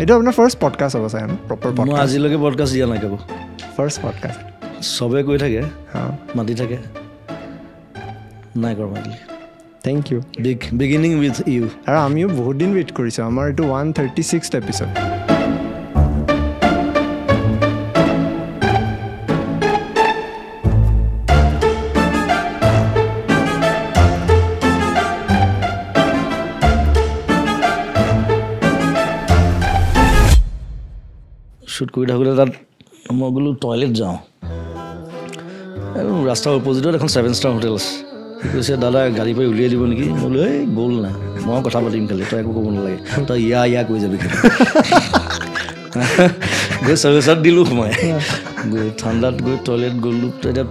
এইটো আপোনাৰ first podcast হ'ব চাগে ন প্ৰপাৰ মই পডকাষ্ট আজিলৈকে পডকাষ্ট দিয়া নাই কাকো ফাৰ্ষ্ট পডকাষ্ট চবে কৈ থাকে অঁ মাতি থাকে নাই কৰা মাতিলি thank you beginning with you আৰু আমিও বহুত দিন ৱেইট কৰিছোঁ আমাৰ এইটো 136th এপিছড শ্বুট কৰি থাকোঁতে তাত মই বোলো টয়লেট যাওঁ আৰু ৰাস্তাৰ অপজিটত এখন 7-star হোটেল আছে সি কৈছে দাদা গাড়ী পৰা উলিয়াই দিব নেকি মই বোলো এই গ'ল না মই কথা পাতিম খালি তই একো ক'ব নালাগে তই ইয়া কৈ যাবি খালি গৈ চাৰ্ভিচত দিলোঁ সোমাই গৈ ঠাণ্ডাত গৈ টয়লেট গ'লোঁ এতিয়া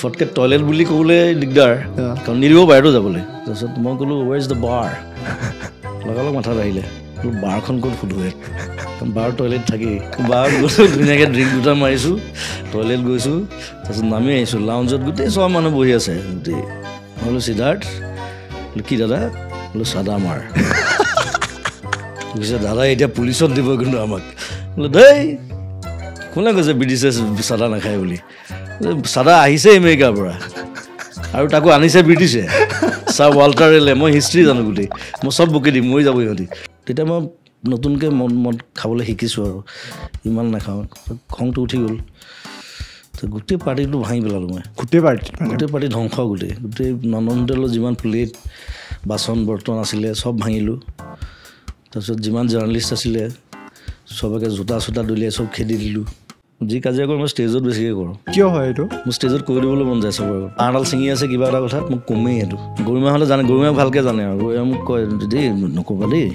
ফটকৈ টয়লেট বুলি ক'বলৈ দিগদাৰ কাৰণ নিদিব বাহিৰতো যাবলৈ তাৰপিছত মই ক'লোঁ ৱেৰ ইজ দ্য বাৰ লগালগ মাথাত আহিলে বাৰখন ক'ত সোধোৱে বাৰ টয়লেট থাকেই বাৰ গৈছোঁ ধুনীয়াকৈ ড্ৰিংক দুটা মাৰিছোঁ টয়লেট গৈছোঁ তাৰপিছত নামি আহিছোঁ লাউঞ্জত গোটেই চব মানুহ বহি আছে গোটেই মই বোলো সিদ্ধাৰ্থ কি দাদা বোলো চাদা মাৰ কৈছে দাদা এতিয়া পুলিচত দিব কিন্তু আমাক বোলো দেই কোনে কৈছে ব্ৰিটিছে চাদা নাখায় বুলি চাদা আহিছে আমেৰিকাৰ পৰা আৰু তাকো আনিছে ব্ৰিটিছে ছাৰ ৱাল্টাৰ ৰেলে মই হিষ্ট্ৰী জানো গোটেই মই চব বকি দিম মৰি যাব সিহঁতি তেতিয়া মই নতুনকৈ মদ খাবলৈ শিকিছোঁ আৰু ইমান নাখাওঁ খংটো উঠি গ'ল গোটেই পাৰ্টিটো ভাঙি পেলালোঁ মই গোটেই পাৰ্টি ধ্বংস গোটেই নন্দন হোটেলৰ যিমান প্লেট বাচন বৰ্তন আছিলে চব ভাঙিলোঁ তাৰপিছত যিমান জাৰ্ণালিষ্ট আছিলে চবকে জোতা চোতা দলিয়াই চব খেদি দিলোঁ যি কাজিয়া কৰোঁ মই ষ্টেজত বেছিকৈ কৰোঁ কিয় হয় এইটো মোৰ ষ্টেজত কৈ দিবলৈ মন যায় চবৰ আৰডাল ছিঙি আছে কিবা এটা কথাত মোক কমেই সেইটো গৰিমা হ'লে জানে গৰিমাই ভালকৈ জানে আৰু গৰিমা মোক কয় দেই নক'বা দেই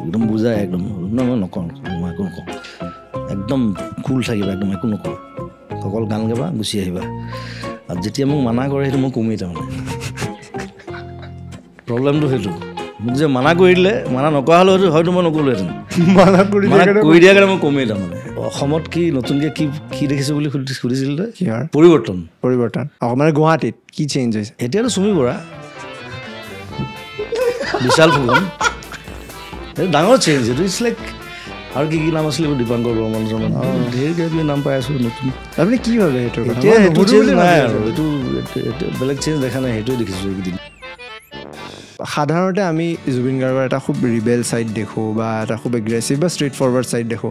একদম বুজাই একদম মই নকওঁ মই একো নকওঁ একদম কুল থাকিবা একদম একো নকওঁ অকল গান গাবা গুচি আহিবা আৰু যেতিয়া মোক মানা কৰে সেইটো মই কমেই তাৰমানে প্ৰব্লেমটো সেইটো মোক যে মানা কৰি দিলে মানা নকৰা হ'লেও হয়তো মই নক'লোহেঁতেন মানা কৰি দিয়াৰ কাৰণে মই কমেই তাৰমানে অসমত কি নতুনকৈ কি দেখিছোঁ বুলি সুধিছিল তই পৰিৱৰ্তন মানে গুৱাহাটীত কি চেঞ্জ হৈছে এতিয়াতো চুমি বৰা বিশাল ফুকন এইটো ডাঙৰ চেঞ্জ এইটো ইটছ লাইক আৰু কি নাম আছিলে দীপাংকৰ বৰ্মন ধেৰ কিবা নাম পাই আছোঁ নতুন আপুনি কি ভাবে সেইটো এতিয়া সেইটো চেঞ্জ নাই আৰু এইটো বেলেগ চেঞ্জ দেখা নাই সেইটোৱে দেখিছোঁ এইকেইদিন সাধাৰণতে আমি জুবিন গাৰ্গৰ এটা খুব ৰিবেল ছাইড দেখোঁ বা এটা খুব এগ্ৰেছিভ বা ষ্ট্ৰেইট ফৰৱাৰ্ড ছাইড দেখোঁ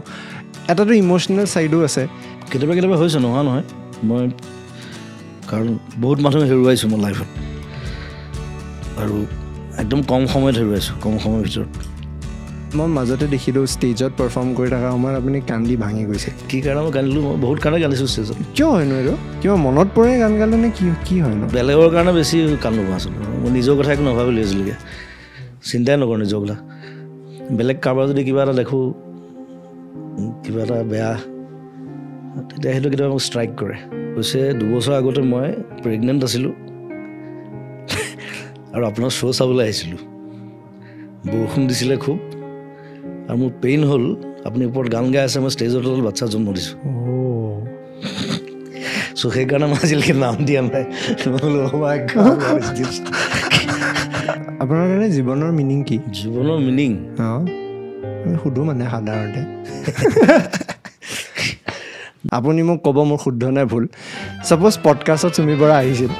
এটাতো ইম'চনেল ছাইডো আছে কেতিয়াবা হৈছে নোহোৱা নহয় মই কাৰণ বহুত মানুহ হেৰুৱাইছোঁ মই লাইফত আৰু একদম কম সময়ত হেৰুৱাইছোঁ কম সময়ৰ ভিতৰত মই মাজতে দেখিলোঁ ষ্টেজত পাৰফৰ্ম কৰি থকাৰ সময়ত আপুনি কান্দি ভাঙি গৈছে কি কাৰণে মই কান্দিলোঁ মই বহুত কাৰণে কান্দিছোঁ ষ্টেজত কিয় হয়নো এইটো কিবা মনত পৰে গান গালে নে কি হয়নো বেলেগৰ কাৰণে বেছি কান্দো আচলতে মই নিজৰ কথা একো নাভাবিলোঁ আজিলৈকে চিন্তাই নকৰোঁ নিজৰ কথা বেলেগ কাৰোবাৰ যদি কিবা এটা দেখোঁ কিবা এটা বেয়া তেতিয়া সেইটো কেতিয়াবা মোক ষ্ট্ৰাইক কৰে কৈছে 2 বছৰ আগতে মই প্ৰেগনেণ্ট আছিলোঁ আৰু আপোনাৰ শ্ব' চাবলৈ আহিছিলোঁ বৰষুণ দিছিলে খুব আৰু মোৰ পেইন হ'ল আপুনি ওপৰত গান গাই আছে মই ষ্টেজৰ তলত বাচ্ছা জন্ম দিছোঁ চ' সেইকাৰণে মই আজিলৈকে নাম দিয়া নাই আপোনাৰ কাৰণে জীৱনৰ মিনিং কি জীৱনৰ মিনিং সুধোঁ মানে সাধাৰণতে আপুনি মোক ক'ব মোৰ শুদ্ধ নাই ভুল ছাপ'জ পডকাষ্টত চুমি বৰা আহিছিল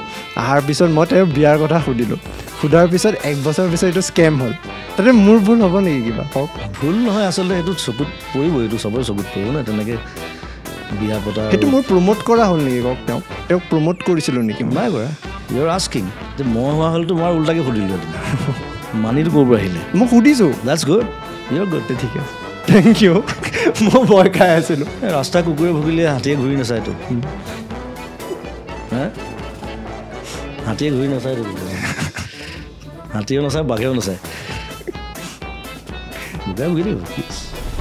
অহাৰ পিছত মই তেওঁৰ বিয়াৰ কথা সুধিলোঁ সোধাৰ পিছত 1 বছৰ পিছত এইটো স্কেম হ'ল তাতে মোৰ ভুল হ'ব নেকি কিবা হওক ভুল নহয় আচলতে এইটো চকুত পৰিব এইটো চবৰে চকুত পৰিব ন তেনেকৈ বিয়া পতা সেইটো মোৰ প্ৰমোট কৰা হ'ল নেকি কওক তেওঁক প্ৰমোট কৰিছিলোঁ নেকি নাই কৰা ইউ আৰ আস্কিং যে মই হোৱা হ'লেতো মই উল্টাকৈ সুধিলোঁ মানিটো ক'ৰ পৰা আহিলে মই সুধিছোঁ that's good you are good ঠিক আছে থেংক ইউ মই ভয় খাই আছিলোঁ ৰাস্তা কুকুৰে ভুগিলে হাতীয়ে ঘূৰি নাচায়তো হা হাতীয়ে ঘূৰি নাচায়তো হাতীয়েও নাচায় বাঘেও নাচায় ঘূৰি দিব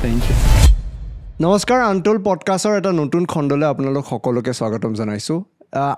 থেংক ইউ নমস্কাৰ আনটোল পডকাষ্টৰ এটা নতুন খণ্ডলৈ আপোনালোক সকলোকে স্বাগতম জনাইছোঁ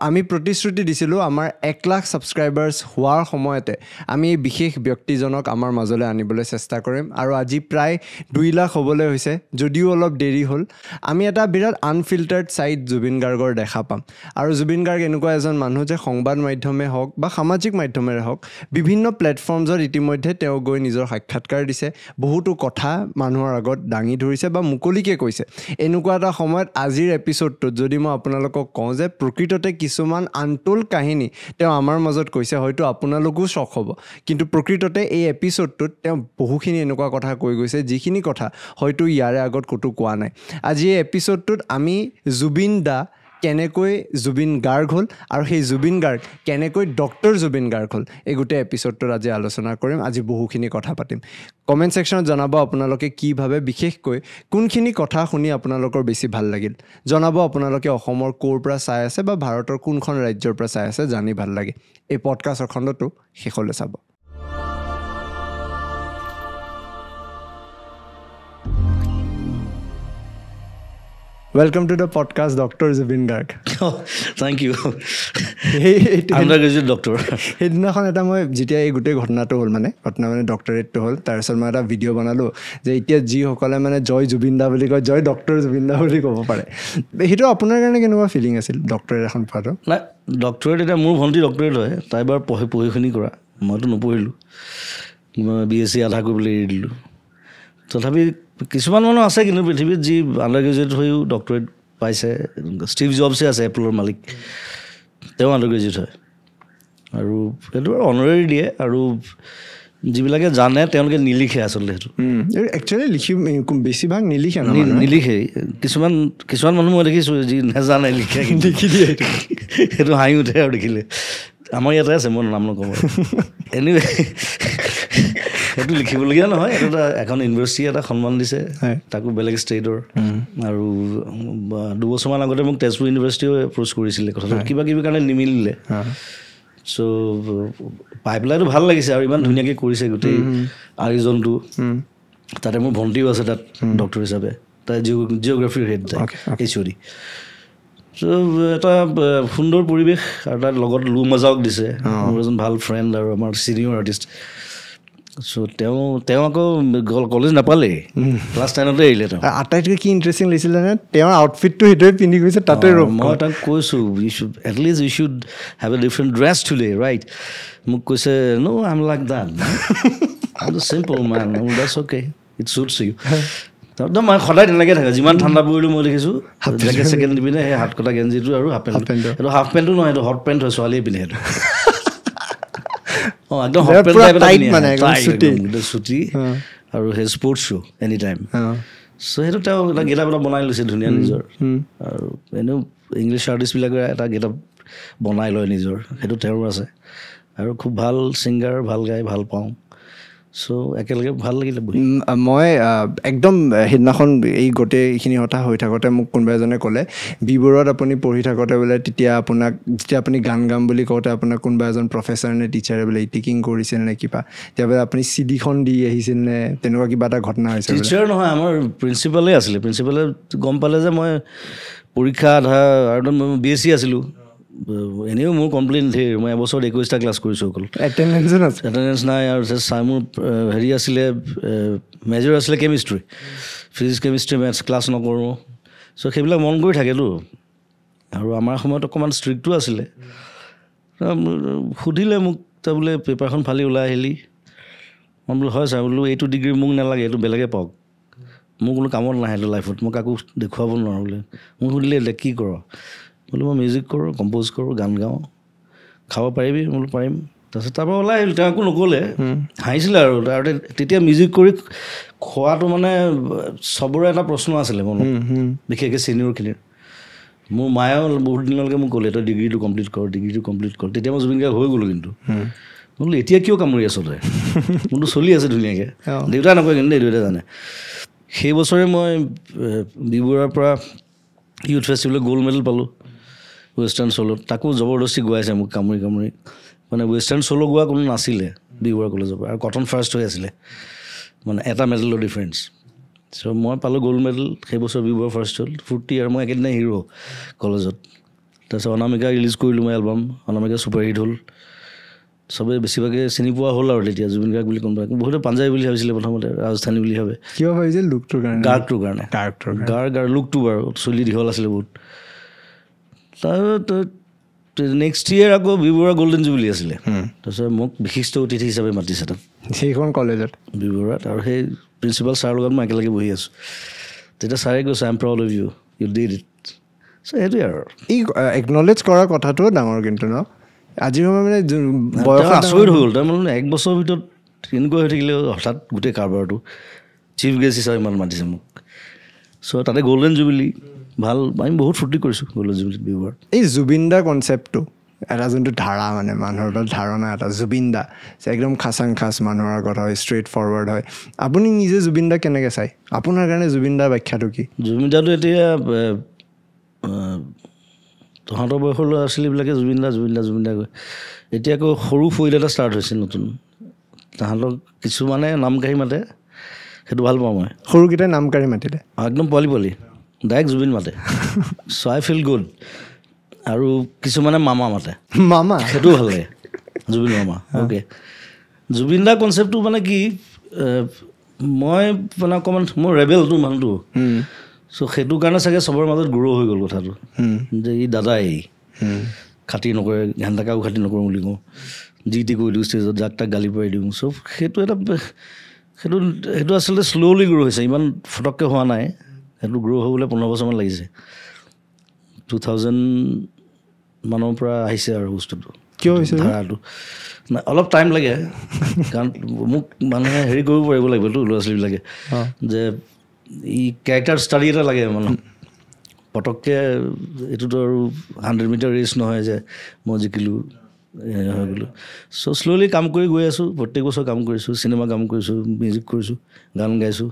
আমি প্ৰতিশ্ৰুতি দিছিলোঁ আমাৰ 1 লাখ ছাবস্ক্ৰাইবাৰ্ছ হোৱাৰ সময়তে আমি এই বিশেষ ব্যক্তিজনক আমাৰ মাজলৈ আনিবলৈ চেষ্টা কৰিম আৰু আজি প্ৰায় 2 লাখ হ'বলৈ হৈছে যদিও অলপ দেৰি হ'ল আমি এটা বিৰাট আনফিল্টাৰ্ড ছাইড জুবিন গাৰ্গৰ দেখা পাম আৰু জুবিন গাৰ্গ এনেকুৱা এজন মানুহ যে সংবাদ মাধ্যমে হওক বা সামাজিক মাধ্যমেৰে হওক বিভিন্ন প্লেটফৰ্মছত ইতিমধ্যে তেওঁ গৈ নিজৰ সাক্ষাৎকাৰ দিছে বহুতো কথা মানুহৰ আগত দাঙি ধৰিছে বা মুকলিকে কৈছে এনেকুৱা এটা সময়ত আজিৰ এপিছ'ডটোত যদি মই আপোনালোকক কওঁ যে প্ৰকৃততে কিছুমান আনটোল কাহিনী তেওঁ আমাৰ মাজত কৈছে হয়তো আপোনালোকো শ্বক হ'ব কিন্তু প্ৰকৃততে এই এপিছ'ডটোত তেওঁ বহুখিনি এনেকুৱা কথা কৈ গৈছে যিখিনি কথা হয়তো ইয়াৰে আগত ক'তো কোৱা নাই আজি এই এপিছ'ডটোত আমি জুবিন দা কেনেকৈ জুবিন গাৰ্গ হ'ল আৰু সেই জুবিন গাৰ্গ কেনেকৈ ডক্টৰ জুবিন গাৰ্গ হ'ল এই গোটেই এপিছ'ডটোত আজি আলোচনা কৰিম আজি বহুখিনি কথা পাতিম কমেণ্ট ছেকশ্যনত জনাব আপোনালোকে কি ভাবে বিশেষকৈ কোনখিনি কথা শুনি আপোনালোকৰ বেছি ভাল লাগিল জনাব আপোনালোকে অসমৰ ক'ৰ পৰা চাই আছে বা ভাৰতৰ কোনখন ৰাজ্যৰ পৰা চাই আছে জানি ভাল লাগে এই পডকাষ্টৰ খণ্ডটো শেষলৈ চাব Welcome to the podcast, Dr. Zubin Garg. Oh, thank you. Undergraduate doctor. সেইদিনাখন এটা মই যেতিয়া এই গোটেই ঘটনাটো হ'ল মানে ডক্টৰেটটো হ'ল তাৰপিছত মই এটা ভিডিঅ' বনালোঁ যে এতিয়া যিসকলে মানে জয় জুবিন দা বুলি কয় জয় ডক্টৰ জুবিন দা বুলি ক'ব পাৰে সেইটো আপোনাৰ কাৰণে কেনেকুৱা ফিলিং আছিল ডক্টৰেট এখন পোৱাটো নাই ডক্টৰেট এতিয়া মোৰ ভণ্টি ডক্টৰেট হয় তাই বাৰু পঢ়ি শুনি কৰা মইতো নপঢ়িলোঁ মই BSc আধা কৰিবলৈ এৰি দিলোঁ তথাপি কিছুমান মানুহ আছে কিন্তু পৃথিৱীত যি আণ্ডাৰগ্ৰেজুৱেট হৈও ডক্টৰেট পাইছে ষ্টিভ জবছে আছে এপলৰ মালিক তেওঁ আণ্ডাৰগ্ৰেজুৱেট হয় আৰু সেইটো আৰু অনাৰাৰী দিয়ে আৰু যিবিলাকে জানে তেওঁলোকে নিলিখে আচলতে সেইটো একচুৱেলি বেছিভাগ নিলিখে নিলিখে কিছুমান মানুহ মই দেখিছোঁ যি নেজানে লিখে লিখি দিয়ে সেইটো হাঁহি উঠে আৰু দেখিলে আমাৰ ইয়াতে আছে মই নাম নকওঁ এনিৱে সেইটো লিখিবলগীয়া নহয় এইটো এখন ইউনিভাৰ্চিটি এটা সন্মান দিছে তাকো বেলেগ ষ্টেটৰ আৰু 2 বছৰমান আগতে মোক তেজপুৰ ইউনিভাৰ্চিটিও এপ্ৰ'চ কৰিছিলে কথাটো কিবা কিবি কাৰণে নিমিলিলে চ' পাই পেলাইতো ভাল লাগিছে আৰু ইমান ধুনীয়াকৈ কৰিছে গোটেই আয়োজনটো তাতে মোৰ ভণ্টিও আছে তাত ডক্টৰ হিচাপে তাই জিঅ'গ্ৰাফিৰ হেড HOD চ' এটা সুন্দৰ পৰিৱেশ আৰু তাৰ লগত লু মজাওক দিছে মোৰ এজন ভাল ফ্ৰেণ্ড আৰু আমাৰ চিনিয়ৰ আৰ্টিষ্ট চ' তেওঁ আকৌ কলেজ নাপালেই ক্লাছ 10তে এৰিলে তেওঁ আটাইতকৈ কি ইণ্টাৰেষ্টিং লাগিছিলে নে তেওঁৰ আউটফিটটো সেইটোৱে পিন্ধি গৈছে তাতে মই তাক কৈছোঁ at least you should have a different dress today right মোক কৈছে no I am like that simple man that's okay it suits you একদম মই সদায় তেনেকৈ থাকে যিমান ঠাণ্ডা পৰিলোঁ মই দেখিছোঁ জেকেট চেকেট নিপিন্ধে সেই হাত কটা গেঞ্জিটো আৰু হাফ পেণ্ট এইটো হাফ পেণ্টটো নহয় এইটো হট পেণ্ট হয় ছোৱালীয়ে পিন্ধে সেইটো একদম চুটি আৰু সেই স্পৰ্টছ শ্বু এনি টাইম চ' সেইটো তেওঁ এটা গেটআপ এটা বনাই লৈছে ধুনীয়া নিজৰ আৰু এনেও ইংলিছ আৰ্টিষ্টবিলাকে এটা গেটআপ বনাই লয় নিজৰ সেইটো তেওঁৰ আছে আৰু খুব ভাল ছিংগাৰ ভাল গাই ভাল পাওঁ চ' একেলগে ভাল লাগিলে মই একদম সেইদিনাখন এই গোটেইখিনি কথা হৈ থাকোঁতে মোক কোনোবা এজনে ক'লে বিবোৰত আপুনি পঢ়ি থাকোঁতে বোলে তেতিয়া আপুনি গান গাম বুলি কওঁতে আপোনাক কোনোবা এজন প্ৰফেচাৰ নে টিচাৰে বোলে ইটিকিং কৰিছিল নে কিবা তেতিয়া বোলে আপুনি চিডিখন দি আহিছিল নে তেনেকুৱা কিবা এটা ঘটনা হৈছে টিচাৰ নহয় আমাৰ প্ৰিন্সিপালে আছিলে প্ৰিন্সিপালে গম পালে যে মই পৰীক্ষা আধা আৰু মই BSc আছিলোঁ এনেও মোৰ কমপ্লেইন ধেৰ মই এবছৰত 21টা ক্লাছ কৰিছোঁ অকল এটেণ্ডেঞ্চ নাই আৰু মোৰ হেৰি আছিলে মেজৰ আছিলে chemistry physics chemistry maths class নকৰোঁ চ' সেইবিলাক মন কৰি থাকেতো আৰু আমাৰ সময়ত অকণমান ষ্ট্ৰিক্টো আছিলে সুধিলে মোক তই বোলে পেপাৰখন ফালি ওলাই আহিলি মই বোলো হয় ছাৰ বোলো এইটো ডিগ্ৰী মোক নালাগে এইটো বেলেগে পাওক মোৰ কোনো কামত নাহে এইটো লাইফত মই কাকো দেখুৱাব নোৱাৰোঁ বোলে মোক সুধিলে কি কৰ বোলো মই মিউজিক কৰোঁ কম্প'জ কৰোঁ গান গাওঁ খাব পাৰিবি বোলো পাৰিম তাৰপিছত তাৰপৰা ওলাই আহিলোঁ তেওঁ একো নক'লে হাঁহিছিলে আৰু তেতিয়া মিউজিক কৰি খোৱাটো মানে চবৰে এটা প্ৰশ্ন আছিলে মনত বিশেষকৈ ছিনিয়ৰখিনিৰ মোৰ মায়েও বহুত দিনলৈকে মোক ক'লে তই ডিগ্ৰীটো কমপ্লিট কৰ তেতিয়া মই জুবিন গাৰ্গ হৈ গ'লোঁ কিন্তু বোলো এতিয়া কিয় কামুৰি আছ তই মোৰতো চলি আছে ধুনীয়াকৈ দেউতাই নকয় কিন্তু দেউতাই জানে সেই বছৰে মই বিবৰুৱাৰ পৰা ইউথ ফেষ্টিভেলত গ'ল্ড মেডেল পালোঁ ৱেষ্টাৰ্ণ চ'লত তাকো জবৰদস্তি গোৱাইছে মোক কামুৰি মানে ৱেষ্টাৰ্ণ চ'ল' গোৱা কোনো নাছিলে বিবৰুৱা কলেজৰ পৰা আৰু কটন ফাৰ্ষ্ট হৈ আছিলে মানে এটা মেডেলৰ ডিফাৰেঞ্চ চ' মই পালোঁ গ'ল্ড মেডেল সেই বছৰ বিবৰুৱা ফাৰ্ষ্ট হ'ল ফূৰ্তি আৰু মই একেদিনাই হিৰ' কলেজত তাৰপিছত অনামিকা ৰিলিজ কৰিলোঁ মই এলবাম অনামিকা ছুপাৰ হিট হ'ল চবেই বেছিভাগে চিনি পোৱা হ'ল আৰু তেতিয়া জুবিন গাৰ্গ বুলি কোনোবা বহুতে পাঞ্জাৱী বুলি ভাবিছিলে প্ৰথমতে ৰাজস্থানী বুলি ভাবে কিয় ভাবিছিল লুকটোৰ কাৰণে গাৰ্গটোৰ কাৰণে গাৰ্গ আৰু লুকটো বাৰু চুলি দীঘল আছিলে বহুত তাৰপিছত নেক্সট ইয়েৰ আকৌ বি বৰুৱা গল্ডেন জুবিলি আছিলে তাৰপিছত মোক বিশিষ্ট অতিথি হিচাপে মাতিছে তাত সেইখন কলেজত বি বৰুৱাত আৰু সেই প্ৰিন্সিপাল ছাৰৰ লগত মই একেলগে বহি আছোঁ তেতিয়া ছাৰে কৈছে I am proud of you you did it so' সেইটোৱে আৰু এই একনলেজ কৰা কথাটোও ডাঙৰ কিন্তু ন আজি সময় মানে আচৰিত হৈ গ'ল তাৰমানে এক বছৰৰ ভিতৰত এনেকুৱা হৈ থাকিলে হঠাৎ গোটেই কাৰবাৰটো চিফ গেষ্ট হিচাপে ইমান মাতিছে মোক চ' তাতে গল্ডেন জুবিলি ভাল আমি বহুত ফূৰ্তি কৰিছোঁ গল্ডেন জুবিলিত বি বৰুৱাত এই জুবিন দা কনচেপ্টটো এটা যোনটো ধাৰা মানে মানুহৰ ধাৰণা এটা জুবিন দা একদম খাচাং খাচ মানুহৰ আগত হয় ষ্ট্ৰেইট ফৰৱাৰ্ড হয় আপুনি নিজে জুবিন দা কেনেকৈ চায় আপোনাৰ কাৰণে জুবিন দাৰ ব্যাখ্যাটো কি জুবিন দাটো এতিয়া তহঁতৰ বয়সৰ ল'ৰা ছোৱালীবিলাকে জুবিন দা কয় এতিয়া আকৌ সৰু ফৈল এটা ষ্টাৰ্ট হৈছে নতুন তাহাঁতক কিছুমানে নাম কাঢ়ি মাতে সেইটো ভাল পাওঁ মই সৰুকেইটাই নাম কাঢ়ি মাতিলে একদম পোৱালি ডাইৰেক্ট জুবিন মাতে চ' আই ফিল গুড আৰু কিছুমানে মামা মাতে মামা সেইটোও ভাল লাগে জুবিন মামা অ'কে জুবিন দা কনচেপ্টটো মানে কি মই মানে অকণমান মোৰ ৰেবেলটো মানুহটো চ' সেইটো কাৰণে চাগে চবৰ মাজত গ্ৰ' হৈ গ'ল কথাটো যে ই দাদাই খাতি নকৰে ঘেন্টাকাও খাতি নকৰোঁ বুলি কওঁ যি টি কৰি দিওঁ ষ্টেজত যাক তাক গালি পাৰি দিওঁ চ' সেইটো আচলতে শ্ল'লি গ্ৰ' হৈছে ইমান ফটককৈ হোৱা নাই সেইটো গ্ৰ' হ'বলৈ 15 বছৰমান লাগিছে 2000 মানৰ পৰা আহিছে আৰু বস্তুটো কিয় হৈছে ধাৰাটো নাই অলপ টাইম লাগে কাৰণ মোক মানুহে হেৰি কৰিব পাৰিব লাগিবতো ল'ৰা ছোৱালীবিলাকে যে ই কেৰেক্টাৰ ষ্টাডি এটা লাগে মানুহ পটককৈ এইটোতো আৰু 100 মিটাৰ ৰেচ নহয় যে মই জিকিলোঁ হৈ গ'লোঁ চ' শ্ল'লি কাম কৰি গৈ আছোঁ প্ৰত্যেক বছৰ কাম কৰিছোঁ চিনেমা কাম কৰিছোঁ মিউজিক কৰিছোঁ গান গাইছোঁ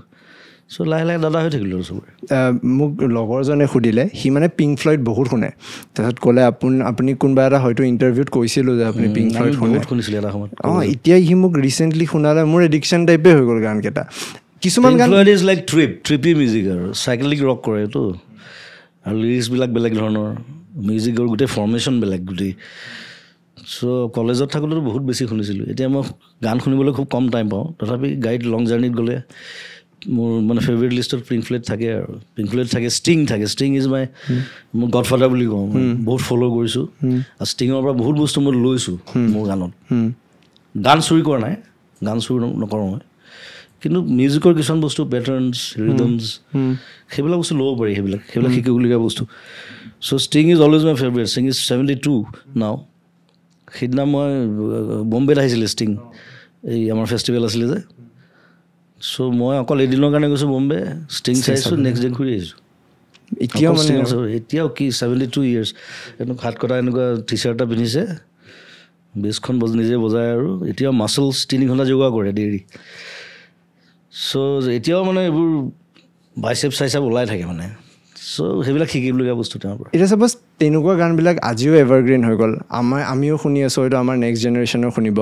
চ' লাহে লাহে দাদা হৈ থাকিলোঁ আৰু চবৰে মোক লগৰজনে সুধিলে সি মানে পিংক ফ্লয়ড বহুত শুনে তাৰপিছত ক'লে আপুনি কোনোবা এটা হয়তো ইণ্টাৰভিউত কৈছিলোঁ যে আপুনি পিংক ফ্লয়ড শুনিছিলোঁ এটা সময়ত এতিয়া সি মোক ৰিচেণ্টলি শুনালে মোৰ এডিকশ্যন টাইপে হৈ গ'ল গানকেইটা কিছুমান গান ইজ লাইক ট্ৰিপি মিউজিক আৰু চাইকেলিক ৰক কৰেতো আৰু লিৰিক্সবিলাক বেলেগ ধৰণৰ মিউজিকৰ গোটেই ফৰ্মেশ্যন বেলেগ গোটেই চ' কলেজত থাকোঁতেতো বহুত বেছি শুনিছিলোঁ এতিয়া মই গান শুনিবলৈ খুব কম টাইম পাওঁ তথাপি গাড়ীত লং জাৰ্ণিত গ'লে মোৰ মানে ফেভৰেট লিষ্টত পিংক ফ্লয়ড থাকে আৰু পিংক ফ্লয়ড থাকে ষ্টিং ইজ মাই মোৰ গডফাদাৰ বুলি কওঁ বহুত ফ'ল' কৰিছোঁ আৰু ষ্টিঙৰ পৰা বহুত বস্তু মই লৈছোঁ মোৰ গানত গান চুৰি কৰা নাই গান চুৰি নকৰোঁ মই কিন্তু মিউজিকৰ কিছুমান বস্তু পেটাৰ্ণছ ৰিদমছ সেইবিলাক বস্তু ল'ব পাৰি সেইবিলাক শিকিবলগীয়া বস্তু so' sting is always my favourite sting is 72 now সেইদিনা মই বম্বেত আহিছিলে ষ্টিং এই আমাৰ ফেষ্টিভেল আছিলে যে চ' মই অকল এদিনৰ কাৰণে গৈছোঁ বম্বে ষ্টিং চাইছোঁ নেক্সট ডে ঘূৰি আহিছোঁ এতিয়াও কি 72 years এনেকুৱা হাত কটা এনেকুৱা টি চাৰ্ট এটা পিন্ধিছে বেছখন নিজে বজায় আৰু এতিয়াও মাচলছ 3 ঘণ্টা যোগা কৰে ডেইলি চ' এতিয়াও মানে এইবোৰ বাইচেপ চাইচেপ ওলাই থাকে মানে চ' সেইবিলাক শিকিবলগীয়া বস্তু তেওঁৰ পৰা এতিয়া চাপ'জ তেনেকুৱা গানবিলাক আজিও এভাৰগ্ৰীণ হৈ গ'ল আমিও শুনি আছোঁ হয়তো আমাৰ নেক্সট জেনেৰেশ্যনেও শুনিব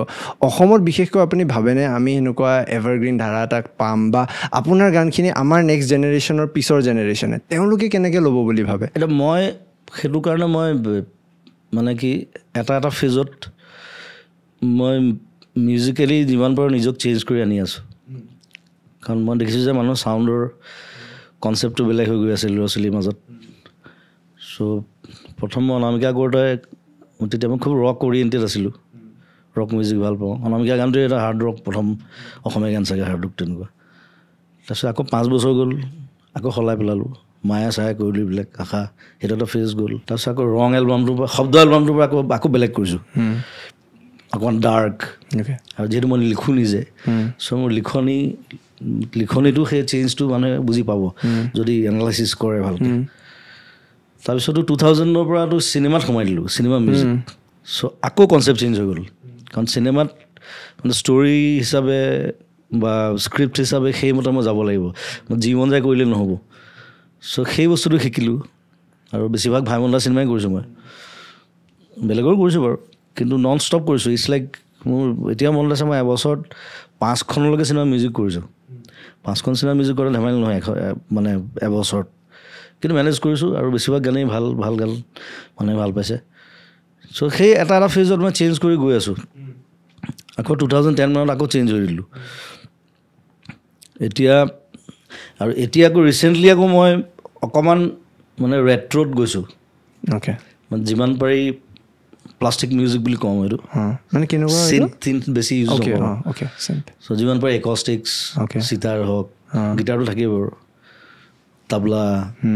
অসমত বিশেষকৈ আপুনি ভাবেনে আমি এনেকুৱা এভাৰগ্ৰীণ ধাৰা এটাক পাম বা আপোনাৰ গানখিনি আমাৰ নেক্সট জেনেৰেশ্যনৰ পিছৰ জেনেৰেশ্যনে তেওঁলোকে কেনেকৈ ল'ব বুলি ভাবে এতিয়া মই সেইটো কাৰণে মই মানে কি এটা ফেজত মই মিউজিকেলি যিমান পাৰোঁ নিজক চেঞ্জ কৰি আনি আছোঁ কাৰণ মই দেখিছোঁ যে মানুহৰ চাউণ্ডৰ কনচেপ্টটো বেলেগ হৈ গৈ আছে ল'ৰা ছোৱালীৰ মাজত চ' প্ৰথম মই অনামিকা কৰোঁতে তেতিয়া মই খুব ৰক অৰিয়েণ্টেড আছিলোঁ ৰক মিউজিক ভাল পাওঁ অনামিকা গানটোৱে এটা হাৰ্ড ৰক প্ৰথম অসমীয়া গান চাগে হাৰ্ড ৰক তেনেকুৱা তাৰপিছত আকৌ 5 বছৰ গ'ল আকৌ সলাই পেলালোঁ মায়া চায়া কৰিলোঁ এইবিলাক আশা সেইটো এটা ফেজ গ'ল তাৰপিছত আকৌ ৰং এলবামটোৰ পৰা শব্দ এলবামটোৰ পৰা আকৌ বেলেগ কৰিছোঁ অকণমান ডাৰ্ক আৰু যিহেতু মই লিখোঁ নিজে চ' মোৰ লিখনিটো সেই চেঞ্জটো মানুহে বুজি পাব যদি এনালাইচিছ কৰে ভালকৈ তাৰপিছতো 2000ৰ পৰাতো চিনেমাত সোমাই দিলোঁ চিনেমা মিউজিক চ' আকৌ কনচেপ্ট চেঞ্জ হৈ গ'ল কাৰণ চিনেমাত মানে ষ্টৰী হিচাপে বা স্ক্ৰিপ্ট হিচাপে সেইমতে মই যাব লাগিব যি মন যায় কৰিলে নহ'ব চ' সেই বস্তুটো শিকিলোঁ আৰু বেছিভাগ ভাইমন দা চিনেমাই কৰিছোঁ মই বেলেগৰো কৰিছোঁ বাৰু কিন্তু নন ষ্টপ কৰিছোঁ ইটছ লাইক মোৰ এতিয়া মনত আছে মই এবছৰত 5খনলৈকে চিনেমা মিউজিক কৰিছোঁ 5খন চিনেমা মিউজিক কৰা ধেমালি নহয় মানে এবছৰত কিন্তু মেনেজ কৰিছোঁ আৰু বেছিভাগ গানেই ভাল ভাল গান মানে ভাল পাইছে চ' সেই এটা ফেজত মই চেঞ্জ কৰি গৈ আছোঁ আকৌ 2010 মানত আকৌ চেঞ্জ কৰি দিলোঁ এতিয়া আকৌ ৰিচেণ্টলি আকৌ মই অকণমান মানে ৰেট্ৰ'ত গৈছোঁ অ'কে মানে যিমান পাৰি প্লাষ্টিক মিউজিক বুলি কওঁ এইটো মানে কেনেকুৱা চিন্থ বেছি ইউজ নকৰোঁ চ' যিমান পাৰি একষ্টিক্স চিটাৰ হওক গিটাৰটো থাকেই বাৰু তাবলা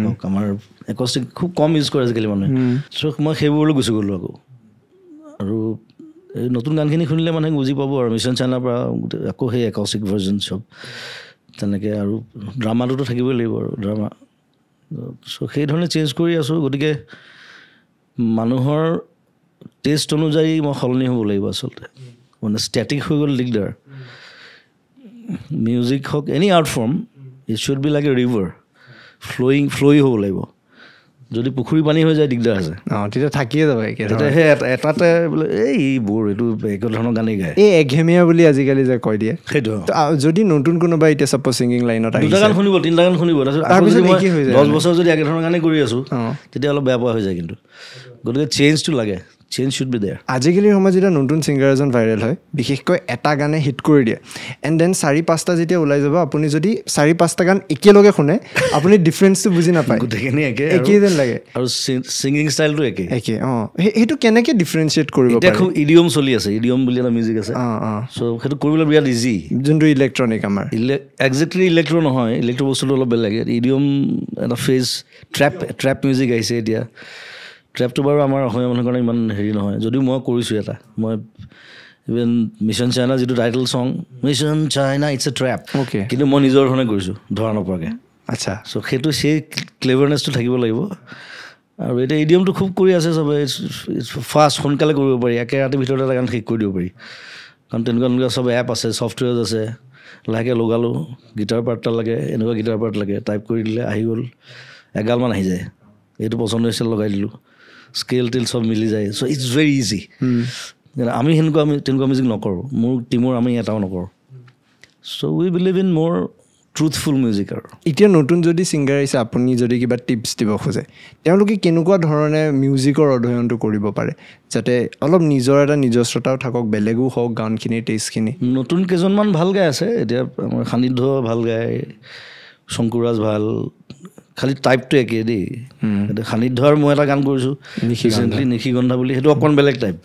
হওক আমাৰ একষ্টিক খুব কম ইউজ কৰে আজিকালি মানুহে চ' মই সেইবোৰলৈ গুচি গ'লোঁ আকৌ আৰু এই নতুন গানখিনি শুনিলে মানুহে বুজি পাব আৰু মিছন চাইনাৰ পৰা আকৌ সেই একষ্টিক ভাৰ্জন চব তেনেকৈ আৰু ড্ৰামাটোতো থাকিবই লাগিব আৰু ড্ৰামা চ' সেইধৰণে চেঞ্জ কৰি আছোঁ গতিকে মানুহৰ টেষ্ট অনুযায়ী মই সলনি হ'ব লাগিব আচলতে মানে ষ্টেটিক হৈ গ'ল দিগদাৰ মিউজিক হওক any art form it should be like a river flowing হ'ব লাগিব যদি পুখুৰী পানী হৈ যায় দিগদাৰ আছে তেতিয়া থাকিয়ে যাব তেতিয়া সেই এটাতে বোলে এইবোৰ এইটো একে ধৰণৰ গানেই গায় এই এঘেমীয়া বুলি আজিকালি যে কৈ দিয়ে সেইটো যদি নতুন কোনোবা এতিয়া চাপ'জ ছিংগিং লাইনত দুটা গান শুনিব তিনিটা গান শুনিব তাৰপিছত 10 বছৰ যদি একেধৰণৰ গানেই কৰি আছোঁ তেতিয়া অলপ বেয়া পোৱা হৈ যায় কিন্তু গতিকে চেঞ্জটো লাগে চেঞ্জ শ্বুড বি দেয়াৰ আজিকালিৰ সময়ত যেতিয়া নতুন ছিংগাৰ এজন ভাইৰেল হয় বিশেষকৈ এটা গানে হিট কৰি দিয়ে এণ্ড দেন 4-5টা যেতিয়া ওলাই যাব আপুনি যদি 4-5টা গান একেলগে শুনে আপুনি ডিফাৰেঞ্চটো বুজি নাপায় গোটেইখিনি একেই যেন লাগে আৰু ছিংগিং ষ্টাইলটো একে সেইটো কেনেকৈ ডিফাৰেঞ্চিয়েট কৰিব এতিয়া খুব ইডিয়ম চলি আছে ইডিয়ম বুলি এটা মিউজিক আছে চ' সেইটো কৰিবলৈ বিৰাট ইজি যোনটো ইলেক্ট্ৰনিক আমাৰ একজেক্টলি ইলেক্ট্ৰ নহয় ইলেক্ট্ৰ বস্তুটো অলপ বেলেগ ইডিয়ম এটা ফেজ ট্ৰেপ মিউজিক আহিছে এতিয়া ট্ৰেপটো বাৰু আমাৰ অসমীয়া মানুহৰ কাৰণে ইমান হেৰি নহয় যদিও মই কৰিছোঁ এটা মই ইভেন মিছন চাইনা যিটো title song Mission China it's a trap কিন্তু মই নিজৰ ধৰণে কৰিছোঁ ধৰা নপৰাকৈ আচ্ছা চ' সেইটো সেই ক্লেভাৰনেছটো থাকিব লাগিব আৰু এতিয়া ইডিয়মটো খুব কৰি আছে চবে ফাষ্ট সোনকালে কৰিব পাৰি একে ৰাতিৰ ভিতৰতে এটা গান শেষ কৰি দিব পাৰি কাৰণ তেনেকুৱা চব এপ আছে ছফ্টৱেৰ আছে লাহেকৈ লগালোঁ গীটাৰ পাৰ্ট এটা লাগে এনেকুৱা গীটাৰ পাৰ্ট লাগে টাইপ কৰি দিলে আহি গ'ল এগালমান আহি যায় এইটো পচন্দ হৈছিল লগাই দিলোঁ স্কেল টিল চব মিলি যায় চ' ইটছ ভেৰি ইজি আমি তেনেকুৱা মিউজিক নকৰোঁ মোৰ টীমৰ আমি এটাও নকৰোঁ চ' উই বিলিভ ইন মোৰ ট্ৰুথফুল মিউজিক আৰু এতিয়া নতুন যদি ছিংগাৰ আহিছে আপুনি যদি কিবা টিপছ দিব খোজে তেওঁলোকে কেনেকুৱা ধৰণে মিউজিকৰ অধ্যয়নটো কৰিব পাৰে যাতে অলপ নিজৰ এটা নিজস্বতাও থাকক বেলেগো হওক গানখিনিৰ টেষ্টখিনি নতুন কেইজনমান ভাল গাই আছে এতিয়া আমাৰ সান্নিধ্য ভাল গায় শংকুৰাজ ভাল খালি টাইপটো একেই দেই সান্নিধ্যৰ মই এটা গান কৰিছোঁ ৰিচেণ্টলি নিশিগন্ধা বুলি সেইটো অকণমান বেলেগ টাইপ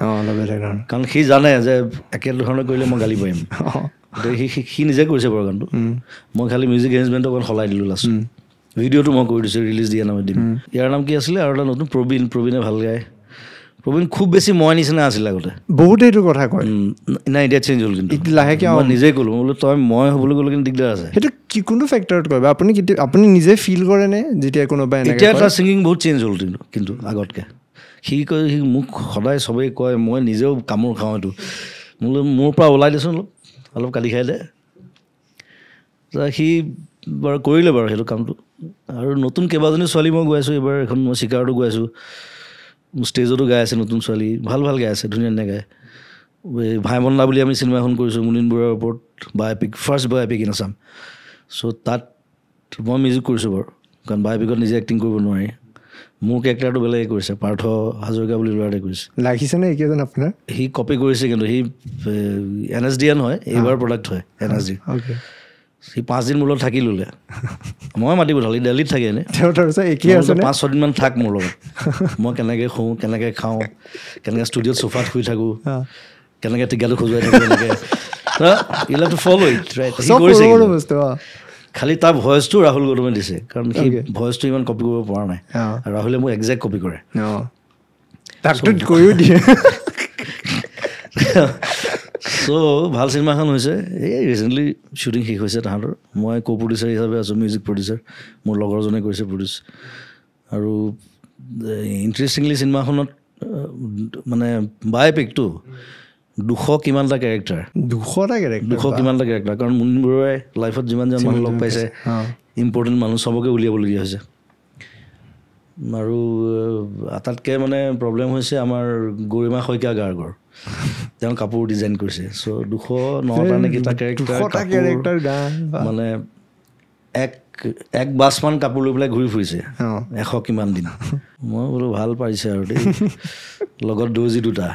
কাৰণ সি জানে যে একেধৰণে কৰিলে মই গালি পাৰিম সি নিজে কৰিছে বাৰু গানটো মই খালি মিউজিক এৰেঞ্জমেণ্টটো অকণ সলাই দিলোঁ লাষ্ট ভিডিঅ'টো মই কৰি দিছোঁ ৰিলিজ দিয়া নামত দিম ইয়াৰ নাম কি আছিলে আৰু এটা নতুন প্ৰবীণে ভাল গায় প্ৰবীণ খুব বেছি মই নিচিনা আছিলে আগতে বহুতে এইটো কথা কয় নাই এতিয়া চেঞ্জ হ'ল কিন্তু লাহেকৈ মই নিজেই ক'লোঁ বোলো তই মই হ'বলৈ গ'লে কিন্তু দিগদাৰ আছে সেইটো কি কোনটো ফেক্টৰত কয় আপুনি নিজে ফিল কৰেনে যেতিয়া কোনোবাই এতিয়া তাৰ ছিংগিং বহুত চেঞ্জ হ'ল কিন্তু আগতকৈ সি কয় সি মোক সদায় চবেই কয় মই নিজেও কামোৰ খাওঁ এইটো বোলো মোৰ পৰা ওলাই দেচোন অলপ কালি খাই দে সি বাৰু কৰিলে বাৰু সেইটো কামটো আৰু নতুন কেইবাজনী ছোৱালী মই গৈ আছোঁ এইবাৰ এখন মই চিকাৰতো গৈ আছোঁ ষ্টেজতো গাই আছে নতুন ছোৱালী ভাল গাই আছে ধুনীয়া গায় ভাই বন্দা বুলি আমি চিনেমা এখন কৰিছোঁ মুনীন বৰুৱাৰ ওপৰত biopic first biopic in Assam so' তাত মই মিউজিক কৰিছোঁ বাৰু কাৰণ বায়'পিকত নিজে এক্টিং কৰিব নোৱাৰি মোৰ কেৰেক্টাৰটো বেলেগে কৰিছে পাৰ্থ হাজৰিকা বুলি ল'ৰাটোৱে কৰিছে লাগিছেনে এইকেইজন আপোনাৰ সি কপি কৰিছে কিন্তু সি NSDN হয় এইবাৰ প্ৰডাক্ট হয় NSD সি 5 দিন মোৰ লগত থাকি ল'লে মই মাতি পঠালোঁ দিল্লীত থাকে এনে 5-6 দিনমান থাক মোৰ লগত মই কেনেকৈ শুওঁ কেনেকৈ খাওঁ কেনেকৈ ষ্টুডিঅ'ত চোফাত শুই থাকোঁ কেনেকৈ টিকাটো খজুৱাই থাকোঁ এনেকৈ you have to follow' it right সি কৰিছে খালি তাৰ ভইচটো ৰাহুল গৌতমে দিছে কাৰণ সি ভইচটো ইমান কপি কৰিব পৰা নাই আৰু ৰাহুলে মোক একজেক্ট কপি কৰে চ' ভাল চিনেমা এখন হৈছে এই ৰিচেণ্টলি শ্বুটিং শেষ হৈছে তাহাঁতৰ মই কো প্ৰডিউচাৰ হিচাপে আছোঁ মিউজিক প্ৰডিউচাৰ মোৰ লগৰজনে কৰিছে প্ৰডিউচ আৰু ইণ্টাৰেষ্টিংলি চিনেমাখনত মানে বায়'পিকটো 200 কিমানটা কেৰেক্টাৰ কাৰণ মুনীন বৰুৱাই লাইফত যিমান মানুহ লগ পাইছে ইম্পৰ্টেণ্ট মানুহ চবকে উলিয়াবলগীয়া হৈছে আৰু আটাইতকৈ মানে প্ৰব্লেম হৈছে আমাৰ গৰিমা শইকীয়া গাৰ্গৰ তেওঁ কাপোৰ ডিজাইন কৰিছে চ' 209টা নে কেইটা কেৰেক্টাৰ মানে এক বাছমান কাপোৰ লৈ পেলাই ঘূৰি ফুৰিছে 100 কিমান দিন মই বোলো ভাল পাৰিছে আৰু দেই লগত দৰ্জী দুটা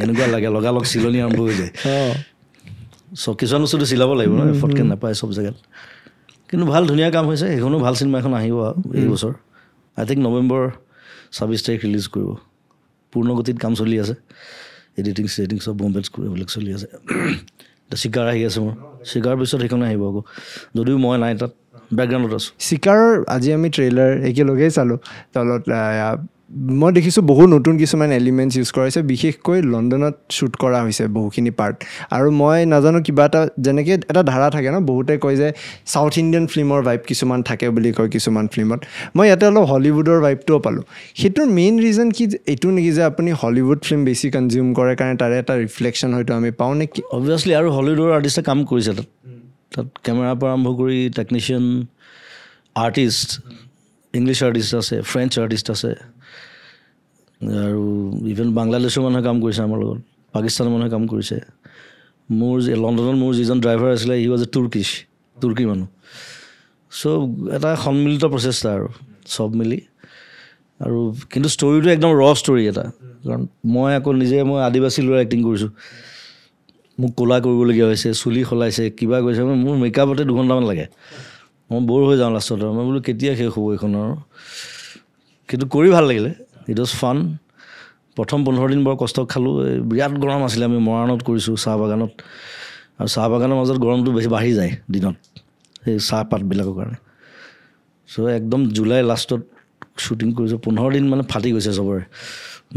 এনেকুৱা লাগে লগালগ চিলনি আৰম্ভ হৈ যায় কিছুমান বস্তুটো চিলাব লাগিব ন ফটকৈ নাপায় চব জেগাত কিন্তু ভাল ধুনীয়া কাম হৈছে সেইখনো ভাল চিনেমা এখন আহিব এই বছৰ আই থিংক নৱেম্বৰ 26 তাৰিখ ৰিলিজ কৰিব পূৰ্ণগতিত কাম চলি আছে এডিটিং চব বম্বেত এইবিলাক চলি আছে চিকাৰ আহি আছে মোৰ চিকাৰ পিছত সেইখন আহিব আকৌ যদিও মই নাই তাত বেকগ্ৰাউণ্ডত আছোঁ চিকাৰৰ আজি আমি ট্ৰেইলাৰ একেলগেই চালোঁ তলত মই দেখিছোঁ বহুত নতুন কিছুমান এলিমেণ্টছ ইউজ কৰা হৈছে বিশেষকৈ লণ্ডনত শ্বুট কৰা হৈছে বহুখিনি পাৰ্ট আৰু মই নাজানো কিবা এটা যেনেকৈ এটা ধাৰা থাকে ন বহুতে কয় যে চাউথ ইণ্ডিয়ান ফিল্মৰ ভাইব কিছুমান থাকে বুলি কয় কিছুমান ফিল্মত মই ইয়াতে অলপ হলিউডৰ ভাইবটোও পালোঁ সেইটোৰ মেইন ৰিজন কি এইটো নেকি যে আপুনি হলিউড ফিল্ম বেছি কনজিউম কৰে কাৰণে তাৰে এটা ৰিফ্লেকশ্যন হয়তো আমি পাওঁ নেকি অবভিয়াছলি আৰু হলিউডৰ আৰ্টিষ্টে কাম কৰিছে তাত কেমেৰাৰ পৰা আৰম্ভ কৰি টেকনিচিয়ান আৰ্টিষ্ট ইংলিছ আৰ্টিষ্ট আছে ফ্ৰেঞ্চ আৰ্টিষ্ট আছে আৰু ইভেন বাংলাদেশৰ মানুহে কাম কৰিছে আমাৰ লগত পাকিস্তানৰ মানুহে কাম কৰিছে মোৰ লণ্ডনত মোৰ যিজন ড্ৰাইভাৰ আছিলে হি ৱাজ এ তুৰ্কী মানুহ চ' এটা সন্মিলিত প্ৰচেষ্টা আৰু চব মিলি আৰু কিন্তু ষ্টৰিটো একদম ৰ ষ্টৰি এটা কাৰণ মই আদিবাসী ল'ৰা এক্টিং কৰিছোঁ মোক ক'লা কৰিবলগীয়া হৈছে চুলি সলাইছে কিবা কৰিছে মোৰ মেকআপতে 2 ঘণ্টামান লাগে মই ব'ৰ হৈ যাওঁ লাষ্টত মই বোলো কেতিয়া শেষ হ'ব এইখন আৰু কিন্তু কৰি ভাল লাগিলে ইট ৱাজ ফান প্ৰথম 15 দিন বৰ কষ্ট খালোঁ বিৰাট গৰম আছিলে আমি মৰাণত কৰিছোঁ চাহ বাগানত আৰু চাহ বাগানৰ মাজত গৰমটো বেছি বাঢ়ি যায় দিনত সেই চাহপাতবিলাকৰ কাৰণে চ' একদম জুলাই লাষ্টত শ্বুটিং কৰিছোঁ 15 দিন মানে ফাটি গৈছে চবৰে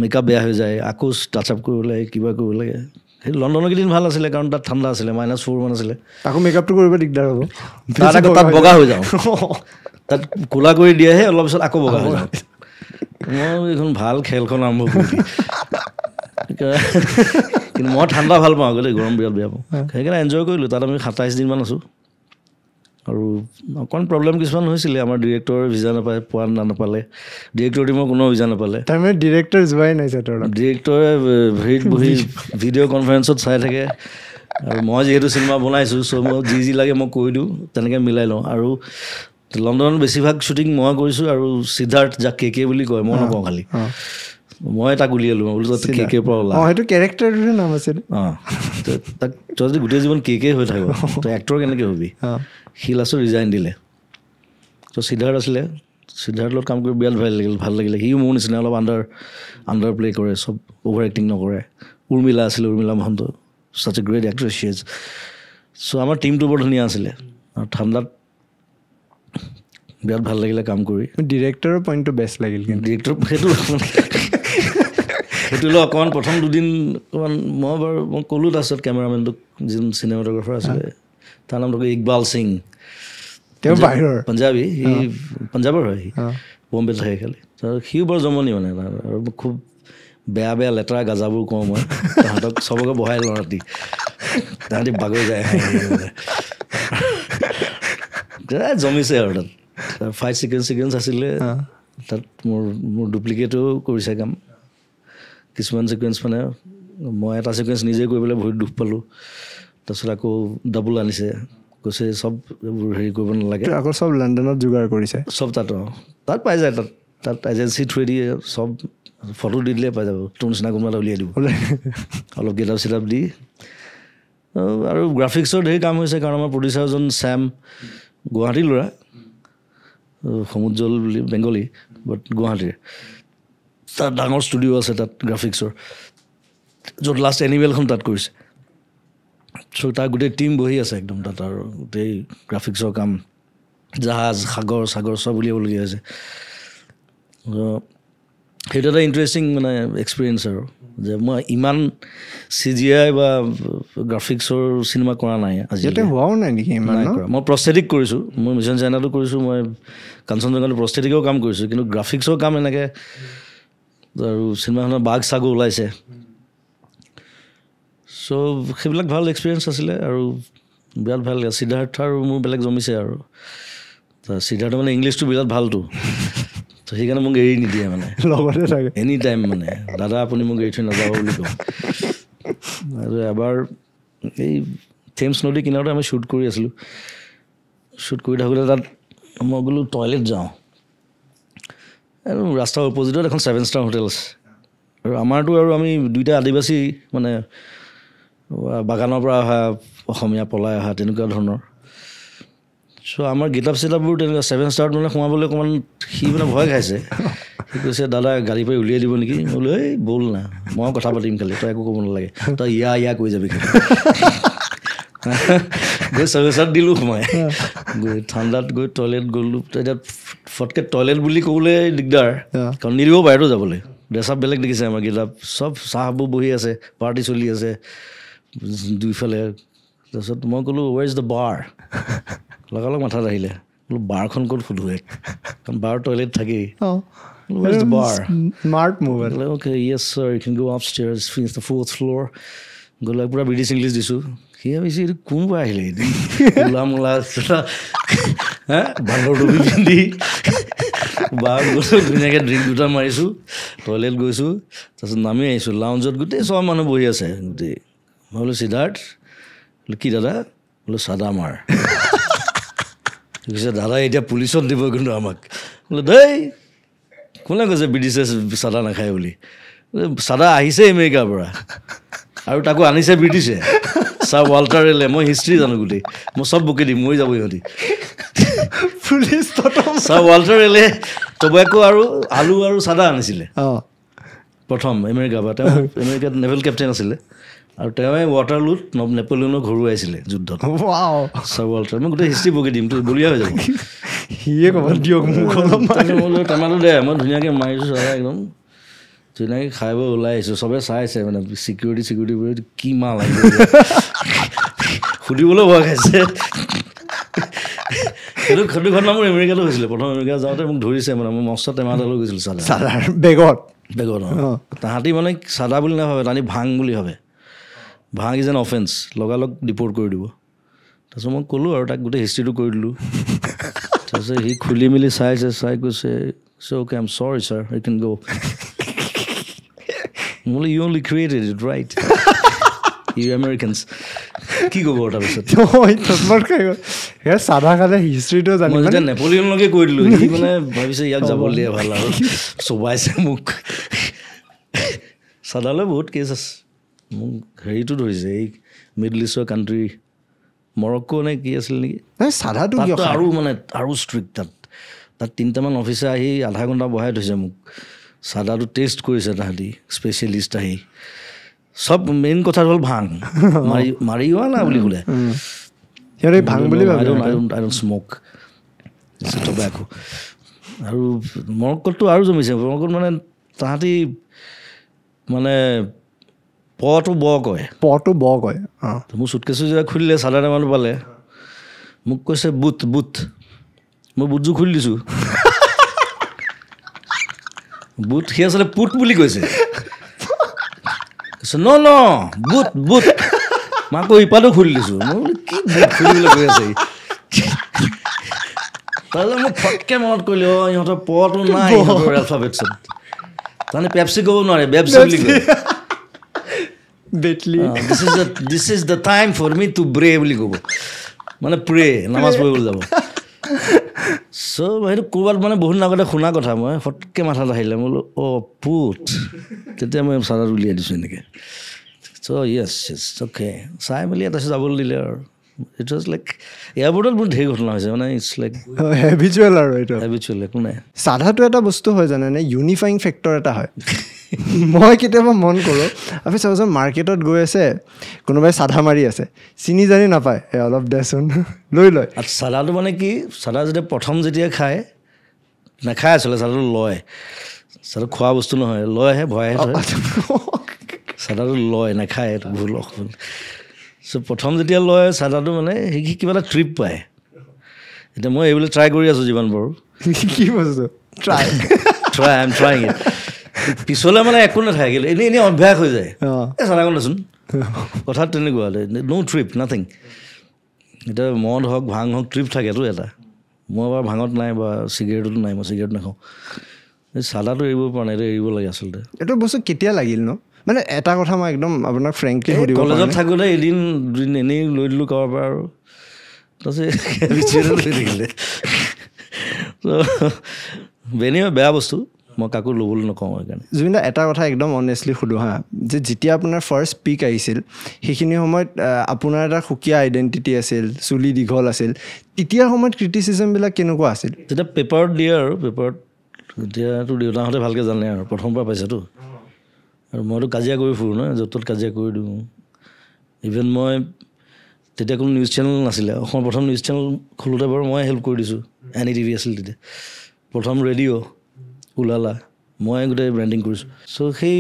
মেকআপ বেয়া হৈ যায় আকৌ টাচ আপ কৰিব লাগে কিবা কৰিব লাগে সেই লণ্ডনৰ কেইদিন ভাল আছিলে কাৰণ তাত ঠাণ্ডা আছিলে -4 মান আছিলে আকৌ মেকআপটো কৰিব দিগদাৰ হ'ব তাত বগা হৈ যাওঁ তাত ক'লা কৰি দিয়েহে অলপ পিছত আকৌ বগা হৈ যাওঁ মই এইখন ভাল খেলখন আৰম্ভ কৰিলোঁ কিন্তু মই ঠাণ্ডা ভাল পাওঁ আগতে গৰম বিৰাট বেয়া পাওঁ সেইকাৰণে এনজয় কৰিলোঁ তাত আমি 27 দিনমান আছোঁ আৰু অকণমান প্ৰব্লেম কিছুমান হৈছিলে আমাৰ ডিৰেক্টৰে ভিজা নাপালে ডিৰেক্টৰ টিমৰ কোনো ভিজা নাপালে তাৰমানে ডিৰেক্টৰ যোৱাই নাই ডিৰেক্টৰে হেৰিত বহি ভিডিঅ' কনফাৰেঞ্চত চাই থাকে আৰু মই যিহেতু চিনেমা বনাইছোঁ চ' মই যি লাগে মই কৈ দিওঁ তেনেকৈ মিলাই লওঁ আৰু লণ্ডনত বেছিভাগ শ্বুটিং মই কৰিছোঁ আৰু সিদ্ধাৰ্থ যাক কে বুলি কয় মই নকওঁ খালি মই তাক উলিয়ালোঁ মই বোলো কে পৰা ওলা সেইটো কেৰেক্টাৰটোৰে নাম আছিল তাক তই যদি গোটেই জীৱন কে হৈ থাকিব তই এক্টৰ কেনেকৈ হবি সি লাষ্টত ৰিজাইন দিলে ত' সিদ্ধাৰ্থ আছিলে সিদ্ধাৰ্থৰ লগত কাম কৰি বিৰাট ভাল লাগিলে সিও মোৰ নিচিনা অলপ আণ্ডাৰ প্লে কৰে চব অভাৰ এক্টিং নকৰে উৰ্মিলা আছিলে উৰ্মিলা মহন্ত ছাচ এ গ্ৰেট এক্ট্ৰেছ শ্বি ইজ চ' আমাৰ টীমটো বৰ ধুনীয়া আছিলে আৰু ঠাণ্ডাত বিৰাট ভাল লাগিলে কাম কৰি ডিৰেক্টৰৰ পইণ্টটো বেষ্ট লাগিল কিন্তু ডিৰেক্টৰ সেইটো লৈ অকণমান প্ৰথম 2 দিন অকণমান মই ক'লোঁ তাৰপিছত কেমেৰামেনটোক যিজন চিনেমাটোগ্ৰাফাৰ আছিলে তাৰ নামটো ইকবাল সিং তেওঁ বাহিৰৰ পঞ্জাবী সি পঞ্জাৱৰ হয় সি বম্বেত থাকে খালি সিও বৰ জমনি মানে আৰু খুব বেয়া লেতেৰা গাজাবোৰ কওঁ মই তাহাঁতক চবকে বহাই লওঁ ৰাতি তাহাঁতি বাগৰি যায় জমিছে আৰু তাত ফাইট চিকুৱেঞ্চ আছিলে তাত মোৰ ডুপ্লিকেটো কৰিছে কাম কিছুমান চিকুৱেঞ্চ মানে মই এটা চিকুৱেঞ্চ নিজে কৰিবলৈ বহুত দুখ পালোঁ তাৰপিছত আকৌ ডাবল আনিছে কৈছে চব এইবোৰ হেৰি কৰিব নালাগে আকৌ চব লণ্ডনত যোগাৰ কৰিছে চব তাত পাই যায় তাত এজেঞ্চি থ্ৰুৱেদি চব ফটো দি দিলে পাই যাব তোৰ নিচিনা কোনোবা এটা উলিয়াই দিব অলপ গেটআপ দি আৰু গ্ৰাফিক্সৰ ধেৰ কাম হৈছে কাৰণ আমাৰ প্ৰডিউচাৰজন শ্যাম গুৱাহাটীৰ ল'ৰা সমুজ্জ্বল বুলি বেংগলী বাট গুৱাহাটীৰ তাত ডাঙৰ ষ্টুডিঅ' আছে তাত গ্ৰাফিক্সৰ য'ত লাষ্ট এনিমেলখন তাত কৰিছে চ' তাৰ গোটেই টীম বহি আছে একদম তাত আৰু গোটেই গ্ৰাফিক্সৰ কাম জাহাজ সাগৰ চব উলিয়াবলগীয়া হৈছে সেইটো এটা ইণ্টাৰেষ্টিং মানে এক্সপিৰিয়েঞ্চ আৰু যে মই ইমান CGI বা গ্ৰাফিক্সৰ চিনেমা কৰা নাই আজিলৈকে হোৱাও নাই নেকি ইমান কৰা মই প্ৰস্থেটিক কৰিছোঁ মই মিছন চাইনাটো কৰিছোঁ মই কাঞ্চনজংঘাটো প্ৰস্থেটিকৰ কাম কৰিছোঁ কিন্তু গ্ৰাফিক্সৰ কাম এনেকৈ আৰু চিনেমাখনৰ বাঘ চাগো ওলাইছে চ' সেইবিলাক ভাল এক্সপিৰিয়েঞ্চ আছিলে আৰু বিৰাট ভাল লাগে সিদ্ধাৰ্থ আৰু মোৰ বেলেগ জমিছে আৰু সিদ্ধাৰ্থ মানে ইংলিছটো বিৰাট ভালটো তো সেইকাৰণে মোক এৰি নিদিয়ে মানে লগতে থাকে এনি টাইম মানে দাদা আপুনি মোক এৰি থৈ নাযাব বুলি কওঁ আৰু এবাৰ এই থেমছ নদী কিনাৰতে আমি শ্বুট কৰি আছিলোঁ শ্বুট কৰি থাকোঁতে তাত মই গ'লো টয়লেট যাওঁ আৰু ৰাস্তাৰ অপজিটত এখন 7 ষ্টাৰ হোটেল আছে আৰু আমাৰতো আৰু আমি দুইটা আদিবাসী মানে বাগানৰ পৰা অহা অসমীয়া পলাই অহা তেনেকুৱা ধৰণৰ চ' আমাৰ গেটআপ চেটআপবোৰ তেনেকুৱা 7 ষ্টাৰত মানে সোমাবলৈ অকণমান সি মানে ভয় খাইছে সি কৈছে দাদা গাড়ী পৰা উলিয়াই দিব নেকি মই বোলো এই ব'ল না মই কথা পাতিম খালি তই একো ক'ব নালাগে তই ইয়া কৈ যাবি খালি গৈ 7 ষ্টাৰত দিলোঁ সোমাই গৈ ঠাণ্ডাত গৈ টয়লেট গ'লোঁ এতিয়া ফটকৈ টয়লেট বুলি ক'বলৈ দিগদাৰ কাৰণ নিদিব বাহিৰতো যাবলৈ ড্ৰেছ আপ বেলেগ দেখিছে আমাৰ গেটআপ চব চাহবোৰ বহি আছে পাৰ্টি চলি আছে দুইফালে তাৰপিছত মই ক'লোঁ ৱেৰ ইজ দ্য বাৰ লগালগ মাথাত আহিলে বোলো বাৰখন ক'ত সোধোঁ কাৰণ বাৰ টয়লেট থাকেই where is the bar smart move okay yes sir you can go upstairs finish the 4th floor গ'লে পূৰা ব্ৰিটিছ ইংলিছ দিছোঁ সি ভাবিছে এইটো কোনবা আহিলে মোলা মোলা বান্দৰ টুপি পিন্ধি বাৰ গৈছোঁ ধুনীয়াকৈ ড্ৰিংক দুটা মাৰিছোঁ টয়লেট গৈছোঁ তাৰপিছত নামি আহিছোঁ লাউঞ্জত গোটেই চব মানুহ বহি আছে গোটেই মই বোলো সিদ্ধাৰ্থ বোলো কি দাদা বোলো চাদা মাৰ কৈছে দাদা এতিয়া পুলিচত দিব কিন্তু আমাক বোলো দেই কোনে কৈছে ব্ৰিটিছে চাদা নাখায় বুলি চাদা আহিছে আমেৰিকাৰ পৰা আৰু তাকো আনিছে ব্ৰিটিছে ছাৰ ৱাল্টাৰ ৰেলে মই হিষ্ট্ৰী জানো গোটেই মই চব বুকে দিম মৰি যাব ইহঁতি পুলিচ ছাৰ ৱাল্টাৰ ৰেলে টবেকো আৰু আলু আৰু চাদা আনিছিলে প্ৰথম আমেৰিকাৰ পৰা তেওঁ আমেৰিকাত নেভেল কেপ্টেইন আছিলে আৰু তেওঁৱে ৱাটাৰলুত নেপলিয়নক ঘৰুৱাইছিলে যুদ্ধত ছাৰ ৱাল্টাৰ মই গোটেই হিষ্ট্ৰী বুকে দিম তো বলিয়া হৈ যাব সিয়ে ক'ব দিয়ক মোক টেমাটো দে মই ধুনীয়াকৈ মাৰিছোঁ চাদা একদম ধুনীয়াকৈ খাই বৈ ওলাই আহিছোঁ চবে চাইছে মানে চিকিউৰিটি কি মাল আহিব সুধিবলৈ ভয় খাইছে সেইটো ঘটনা মোৰ আমেৰিকাতো হৈছিলে প্ৰথম আমেৰিকা যাওঁতে মোক ধৰিছে মানে মই মস্ত টেমা এটা লৈ গৈছিলোঁ চাদাৰ বেগত তাহাঁতি মানে চাদা বুলি নাভাবে তাহাঁতি ভাং বুলি ভাবে ভাং ইজ এন অফেন্স লগালগ ডিপৰ্ট কৰি দিব তাৰপিছত মই ক'লোঁ আৰু তাক গোটেই হিষ্ট্ৰীটো কৰি দিলোঁ তাৰপিছত সি খুলি মেলি চাই কৈছে so' okay I am sorry sir I can go' বোলে you only created it right you Americans কি ক'ব তাৰপিছত চাদা খালে হিষ্ট্ৰীটো জানি মই যেতিয়া নেপলিয়নলৈকে কৈ দিলোঁ সি মানে ভাবিছে ইয়াক যাব দিয়ে ভাল আৰু চবাইছে মোক চাদালৈ বহুত কেছ আছে মোক হেৰিটো ধৰিছে এই মিডল ইষ্টৰ কাণ্ট্ৰি মৰক্কো নে কি আছিল নেকি চাদাটো আৰু মানে আৰু ষ্ট্ৰিক্ট তাত 3টামান অফিচাৰ আহি আধা ঘণ্টা বহাই থৈছে মোক চাদাটো টেষ্ট কৰিছে তাহাঁতি স্পেচিয়েলিষ্ট আহি চব মেইন কথা হ'ল ভাং মাৰি হোৱা না বুলি ক'লে ভাং বুলি আই ডোণ্ট স্ম'ক টবেকো আৰু মৰক্কোততো আৰু জমিছে মৰক্কোত মানে তাহাঁতি মানে পটো ব কয় মোৰ চুটকেছো যেতিয়া খুলিলে চাদা টেমাটো পালে মোক কৈছে বুট মই বুটযোৰ খুলি দিছোঁ বুট সি আচলতে পুট বুলি কৈছে ন বুট মই আকৌ ইপাতো খুলি দিছোঁ মই বোলো কি বুট খুলিবলৈ কৈ আছে তাৰপিছত মোক ফটকৈ মনত কৰিলে ইহঁতৰ পটো নাই ইহঁতৰ এলফাবেটছত তাৰমানে পেপচি ক'ব নোৱাৰে বেপচি বুলি কয় this is the time for me to break বুলি ক'ব মানে প্ৰে নামাজ পঢ়িবলৈ যাব চ' সেইটো ক'ৰবাত মানে বহুত আগতে শুনা কথা মই ফটকৈ মাথাত আহিলে মই বোলো পুট তেতিয়া মই চাদাত উলিয়াই দিছোঁ এনেকৈ চ' য়েছ অ'কে চাই মেলি তাৰপিছত যাবলৈ দিলে আৰু ইট ৱাজ লাইক এয়াৰপৰ্টত বহুত ঢেৰ ঘটনা হৈছে মানে ইটছ লাইক হেবিচুৱেল আৰু এইটো হেবিচুৱেল একো নাই চাদাটো এটা বস্তু হয় জানেনে ইউনিফাইং ফেক্টৰ এটা হয় মই কেতিয়াবা মন কৰোঁ আপুনি চাবচোন মাৰ্কেটত গৈ আছে কোনোবাই চাদা মাৰি আছে চিনি জানি নাপায় অলপ দেচোন লৈ লয় চাদাটো মানে কি চাদা যেতিয়া খায় নাখায় আচলতে চাদাটো লয় চাদা খোৱা বস্তু নহয় লয়হে ভয়াহে থয় চাদাটো লয় নাখায় এইটো ভুল অসুবিধা চ' প্ৰথম যেতিয়া লয় চাদাটো মানে সি কিবা এটা ট্ৰিপ পায় এতিয়া মই এইবিলাক ট্ৰাই কৰি আছোঁ যিমান পাৰোঁ কি বস্তু আই এম ট্ৰাইং ইট পিছলৈ মানে একো নাথাকে এনেই অভ্যাস হৈ যায় এই চাদাকণ দেচোন কথাত তেনেকুৱা ন' ট্ৰিপ নাথিং এতিয়া মদ হওক ভাং হওক ট্ৰিপ থাকেতো এটা মই বাৰু ভাঙত নাই বা চিগাৰেটতো নাই মই চিগাৰেট নাখাওঁ এই চাদাটো এৰিব পৰা নাই এইটো এৰিব লাগে আচলতে এইটো বস্তু কেতিয়া লাগিল ন মানে এটা কথা মই একদম আপোনাক ফ্ৰেংকলি সুধিব কলেজত থাকোঁতে এদিন দুদিন এনেই লৈ দিলোঁ কাৰোবাৰ পৰা আৰু তাৰপিছত বিচিএল লৈ থাকিলে বেনিয়ে বেয়া বস্তু মই কাকো ল'বলৈ নকওঁ সেইকাৰণে জুবিন দা এটা কথা একদম অনেষ্টলি সুধো হা যে যেতিয়া আপোনাৰ ফাৰ্ষ্ট পিক আহিছিল সেইখিনি সময়ত আপোনাৰ এটা সুকীয়া আইডেণ্টিটি আছিল চুলি দীঘল আছিল তেতিয়াৰ সময়ত ক্ৰিটিচিজমবিলাক কেনেকুৱা আছিল তেতিয়া পেপাৰত দিয়ে আৰু পেপাৰত এতিয়াতো দেউতাহঁতে ভালকৈ জানে আৰু প্ৰথমবাৰ পাইছেতো আৰু মইতো কাজিয়া কৰি ফুৰোঁ ন য'ত ত'ত কাজিয়া কৰি দিওঁ ইভেন মই তেতিয়া কোনো নিউজ চেনেল নাছিলে অসমৰ প্ৰথম নিউজ চেনেল খোলোতে বাৰু মই হেল্প কৰি দিছোঁ NDTV আছিল তেতিয়া প্ৰথম ৰেডিঅ' ওলালা মই গোটেই ব্ৰেণ্ডিং কৰিছোঁ চ' সেই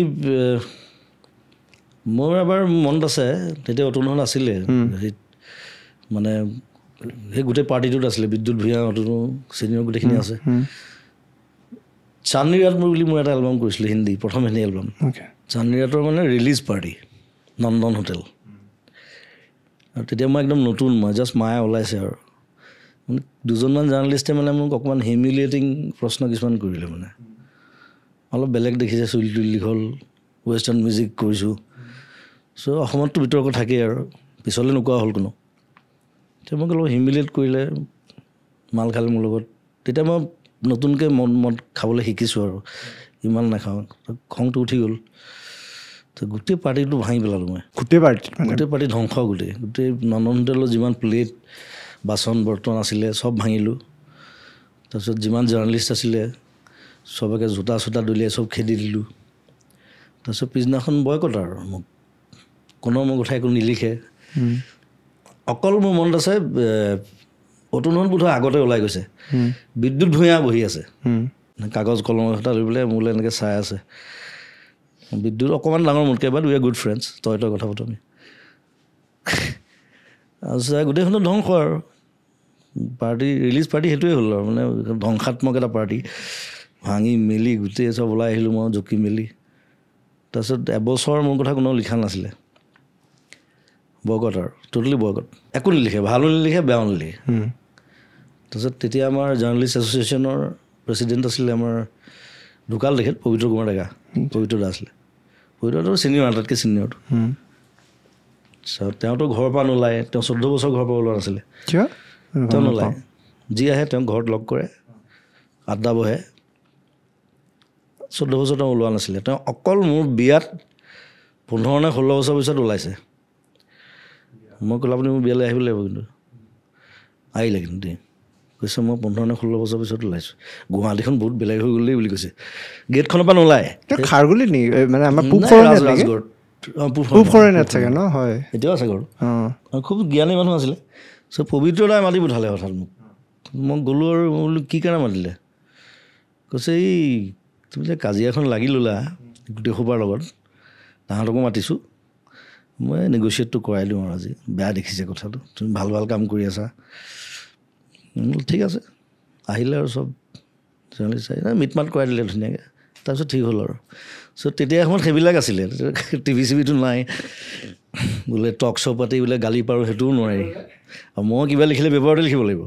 মোৰ এবাৰ মনত আছে তেতিয়া অতুলহঁত আছিলে মানে সেই গোটেই পাৰ্টিটোত আছিলে বিদ্যুৎ ভূঞা অতুল চিনিয়ৰ গোটেইখিনি আছে চান্দনী ৰাত বুলি মোৰ এটা এলবাম কৰিছিলোঁ হিন্দী প্ৰথম হিন্দী এলবাম চান্দনী ৰাতৰ মানে ৰিলিজ পাৰ্টি নন্দন হোটেল আৰু তেতিয়া মই একদম নতুন মই জাষ্ট মায়ে ওলাইছে আৰু মানে দুজনমান জাৰ্ণালিষ্টে মানে মোক অকণমান হিউমিলিয়েটিং প্ৰশ্ন কিছুমান কৰিলে মানে অলপ বেলেগ দেখিছে চুলি তুলি দীঘল ৱেষ্টাৰ্ণ মিউজিক কৰিছোঁ চ' অসমততো বিতৰ্ক থাকেই আৰু পিছলৈ নোকোৱা হ'ল কোনো তেতিয়া মোক অলপ হিউমিলিয়েট কৰিলে মাল খালে মোৰ লগত তেতিয়া মই নতুনকৈ মদ খাবলৈ শিকিছোঁ আৰু ইমান নাখাওঁ খংটো উঠি গ'ল তো গোটেই পাৰ্টিটো ভাঙি পেলালোঁ মই গোটেই পাৰ্টি ধ্বংস গোটেই নন্দন হোটেলৰ যিমান প্লেট বাচন বৰ্তন আছিলে চব ভাঙিলোঁ তাৰপিছত যিমান জাৰ্ণালিষ্ট আছিলে চবকে জোতা চোতা দলিয়াই চব খেদি দিলোঁ তাৰপিছত পিছদিনাখন বয়কট আৰু মোক কোনো মোৰ কথা একো নিলিখে অকল মোৰ মনত আছে অতুলহঁত বোধহয় আগতে ওলাই গৈছে বিদ্যুৎ ভূঞা বহি আছে কাগজ কলমৰ এটা লৈ পেলাই মোলৈ এনেকৈ চাই আছে বিদ্যুৎ অকণমান ডাঙৰ মোতকৈ বাট উই আৰ গুড ফ্ৰেণ্ডছ তই কথা পাতো আমি তাৰপিছত গোটেইখনো ধ্বংস আৰু পাৰ্টি ৰিলিজ পাৰ্টি সেইটোৱে হ'ল আৰু মানে ধ্বংসাত্মক এটা পাৰ্টি ভাঙি মেলি গোটেই চব ওলাই আহিলোঁ মই জকি মেলি তাৰপিছত এবছৰ মোৰ কথা কোনেও লিখা নাছিলে বয়কট আৰু টোটেলি বয়কট একো নিলিখে ভালো নিলিখে বেয়াও নিলিখে তাৰপিছত তেতিয়া আমাৰ জাৰ্ণালিষ্ট এছ'চিয়েশ্যনৰ প্ৰেচিডেণ্ট আছিলে আমাৰ ঢুকাল তেখেত পবিত্ৰ কুমাৰ ডেকা পবিত্ৰ দা আছিলে পবিত্ৰটো ছিনিয়ৰ আটাইতকৈ ছিনিয়ৰটো তেওঁতো ঘৰৰ পৰা নোলায় তেওঁ 14 বছৰ ঘৰৰ পৰা ওলোৱা নাছিলে তেওঁ নোলায় যি আহে তেওঁক ঘৰত লগ কৰে আড্ডা বহে 14 বছৰ তেওঁ ওলোৱা নাছিলে তেওঁ অকল মোৰ বিয়াত 15 নে 16 বছৰ পিছত ওলাইছে মই ক'লো আপুনি মোৰ বিয়ালৈ আহিব লাগিব কিন্তু আহিলে কিন্তু কৈছে মই 15 নে 16 বছৰ পিছত ওলাইছোঁ গুৱাহাটীখন বহুত বেলেগ হৈ গ'ল বুলি কৈছে গেটখনৰ পৰা নোলায় খাৰগুলি নেকি মানে আমাৰ এতিয়াও আছে ঘৰ খুব জ্ঞানী মানুহ আছিলে চ' পবিত্ৰ দাই মাতি পঠালে হঠাৎ মোক মই গ'লোঁ আৰু মই বোলো কি কাৰণে মাতিলে কৈছে এই তুমি যে কাজিয়াখন লাগি ল'লা গোটেই সোপাৰ লগত তাহাঁতকো মাতিছোঁ মই নেগচিয়েটটো কৰাই দিওঁ আৰু আজি বেয়া দেখিছে কথাটো তুমি ভাল ভাল কাম কৰি আছা ঠিক আছে আহিলে আৰু চব জাৰ্ণালিষ্ট মিট মাত কৰাই দিলে ধুনীয়াকৈ তাৰপিছত ঠিক হ'ল আৰু চ' তেতিয়া সময়ত সেইবিলাক আছিলে টিভি চিভিটো নাই বোলে টক শ্ব' পাতি বোলে গালি পাৰোঁ সেইটোও নোৱাৰি আৰু মই কিবা লিখিলে পেপাৰতে লিখিব লাগিব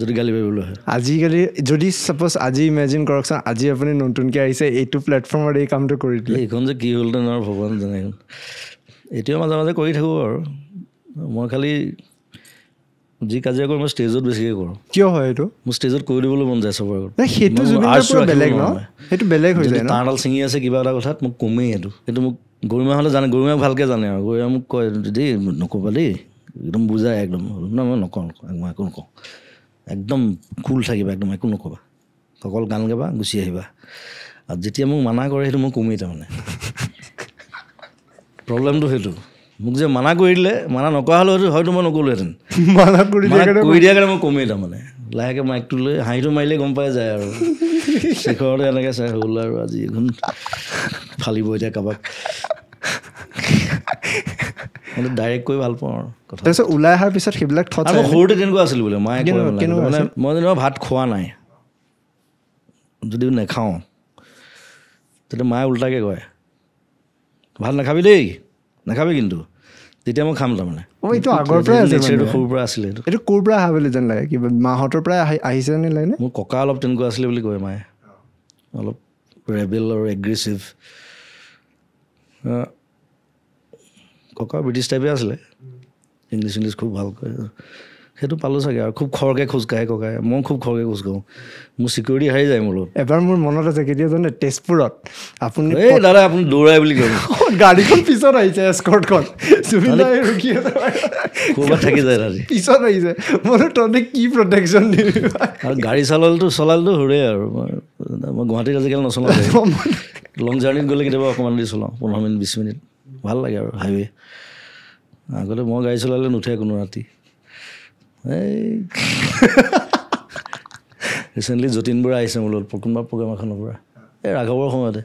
যদি গালি পাৰিবলৈ হয় আজিকালি যদি ছাপ'জ আজি ইমেজিন কৰকচোন আজি আপুনি নতুনকৈ আহিছে এইটো প্লেটফৰ্মত এই কামটো কৰি দিলে এইখন যে কি হ'লহেঁতেন আৰু ভগৱান জানে এতিয়াও মাজে মাজে কৰি থাকোঁ আৰু মই খালি যি কাজিয়া কৰোঁ মই ষ্টেজত বেছিকৈ কৰোঁ কিয় হয় এইটো মোৰ ষ্টেজত কৰি দিবলৈ মন যায় চবৰে আগত সেইটো বেলেগ ন সেইটো বেলেগ হৈ যায় তাঁৰডাল ছিঙি আছে কিবা এটা কথাত মোক কমেই সেইটো মোক গৰিমাহঁতে জানে গৰিমাই ভালকৈ জানে আৰু গৰিমা মোক কয় দেই নক'বা দেই একদম বুজাই একদম না মই নকওঁ মই একো নকওঁ একদম কুল থাকিবা একদম একো নক'বা অকল গান গাবা গুচি আহিবা আৰু যেতিয়া মোক মানা কৰে সেইটো মই কমেই তাৰমানে প্ৰব্লেমটো সেইটো মোক যে মানা কৰি দিলে মানা নকৰা হ'লেও হয়তো মই নক'লোহেঁতেন মানা কৰি দিয়াৰ কাৰণে মই কমেই তাৰমানে লাহেকৈ মাইকটো লৈ হাঁহিটো মাৰিলে গম পাই যায় আৰু শেষৰতে এনেকৈ চাই হ'ল আৰু আজি এখন ফালিব এতিয়া কাৰোবাক মানে ডাইৰেক্ট কৈ ভাল পাওঁ আৰু কথা তাৰপিছত ওলাই অহাৰ পিছত সেইবিলাক থট মই সৰুতে তেনেকুৱা আছিলোঁ বোলে মায়ে মানে মই যেনিবা ভাত খোৱা নাই যদিও নাখাওঁ তেতিয়া মায়ে উল্টাকৈ কয় ভাত নাখাবি দেই নাখাবি কিন্তু তেতিয়া মই খাম তাৰমানে এইটো আগৰ পৰাই আছে সৰুৰ পৰা আছিলে এইটো ক'ৰ পৰা অহা বুলি যেন লাগে কিবা মাহঁতৰ পৰাই আহিছে নে লাগে মোৰ ককা অলপ তেনেকুৱা আছিলে বুলি কয় মায়ে অলপ ৰেবেল আৰু এগ্ৰেছিভ ককা ব্ৰিটিছ টাইপে আছিলে ইংলিছ খুব ভাল কয় সেইটো পালোঁ চাগে আৰু খুব খৰকৈ খোজকাঢ়ে ককাই মই খুব খৰকৈ খোজকাঢ়োঁ মোৰ চিকিউৰিটি হাৰি যায় মোৰ লগত এবাৰ মোৰ মনত আছে কেতিয়া জানে তেজপুৰত আপুনি এই দাদা আপুনি দৌৰাই বুলি ক'লোঁ গাড়ীখন পিছত আহিছে এস্কৰ্টখন ৰখি আছে ক'ৰবাত থাকি যায় তাতে পিছত আহিছে মই তহঁতে কি প্ৰটেকশ্যন দিবি আৰু গাড়ী চলালেতো সৰুৱে আৰু মই গুৱাহাটীত আজিকালি নচলাওঁ লং জাৰ্ণিত গ'লে কেতিয়াবা অকণমান দেৰি চলাওঁ 15 মিনিট 20 মিনিট ভাল লাগে আৰু হাইৱে আগতে মই গাড়ী চলালে নুঠে কোনো ৰাতি এই ৰিচেণ্টলি যতীন বৰা আহিছে মোৰ লগত কোনোবা প্ৰগ্ৰাম এখনৰ পৰা এই ৰাঘৱৰ সময়তে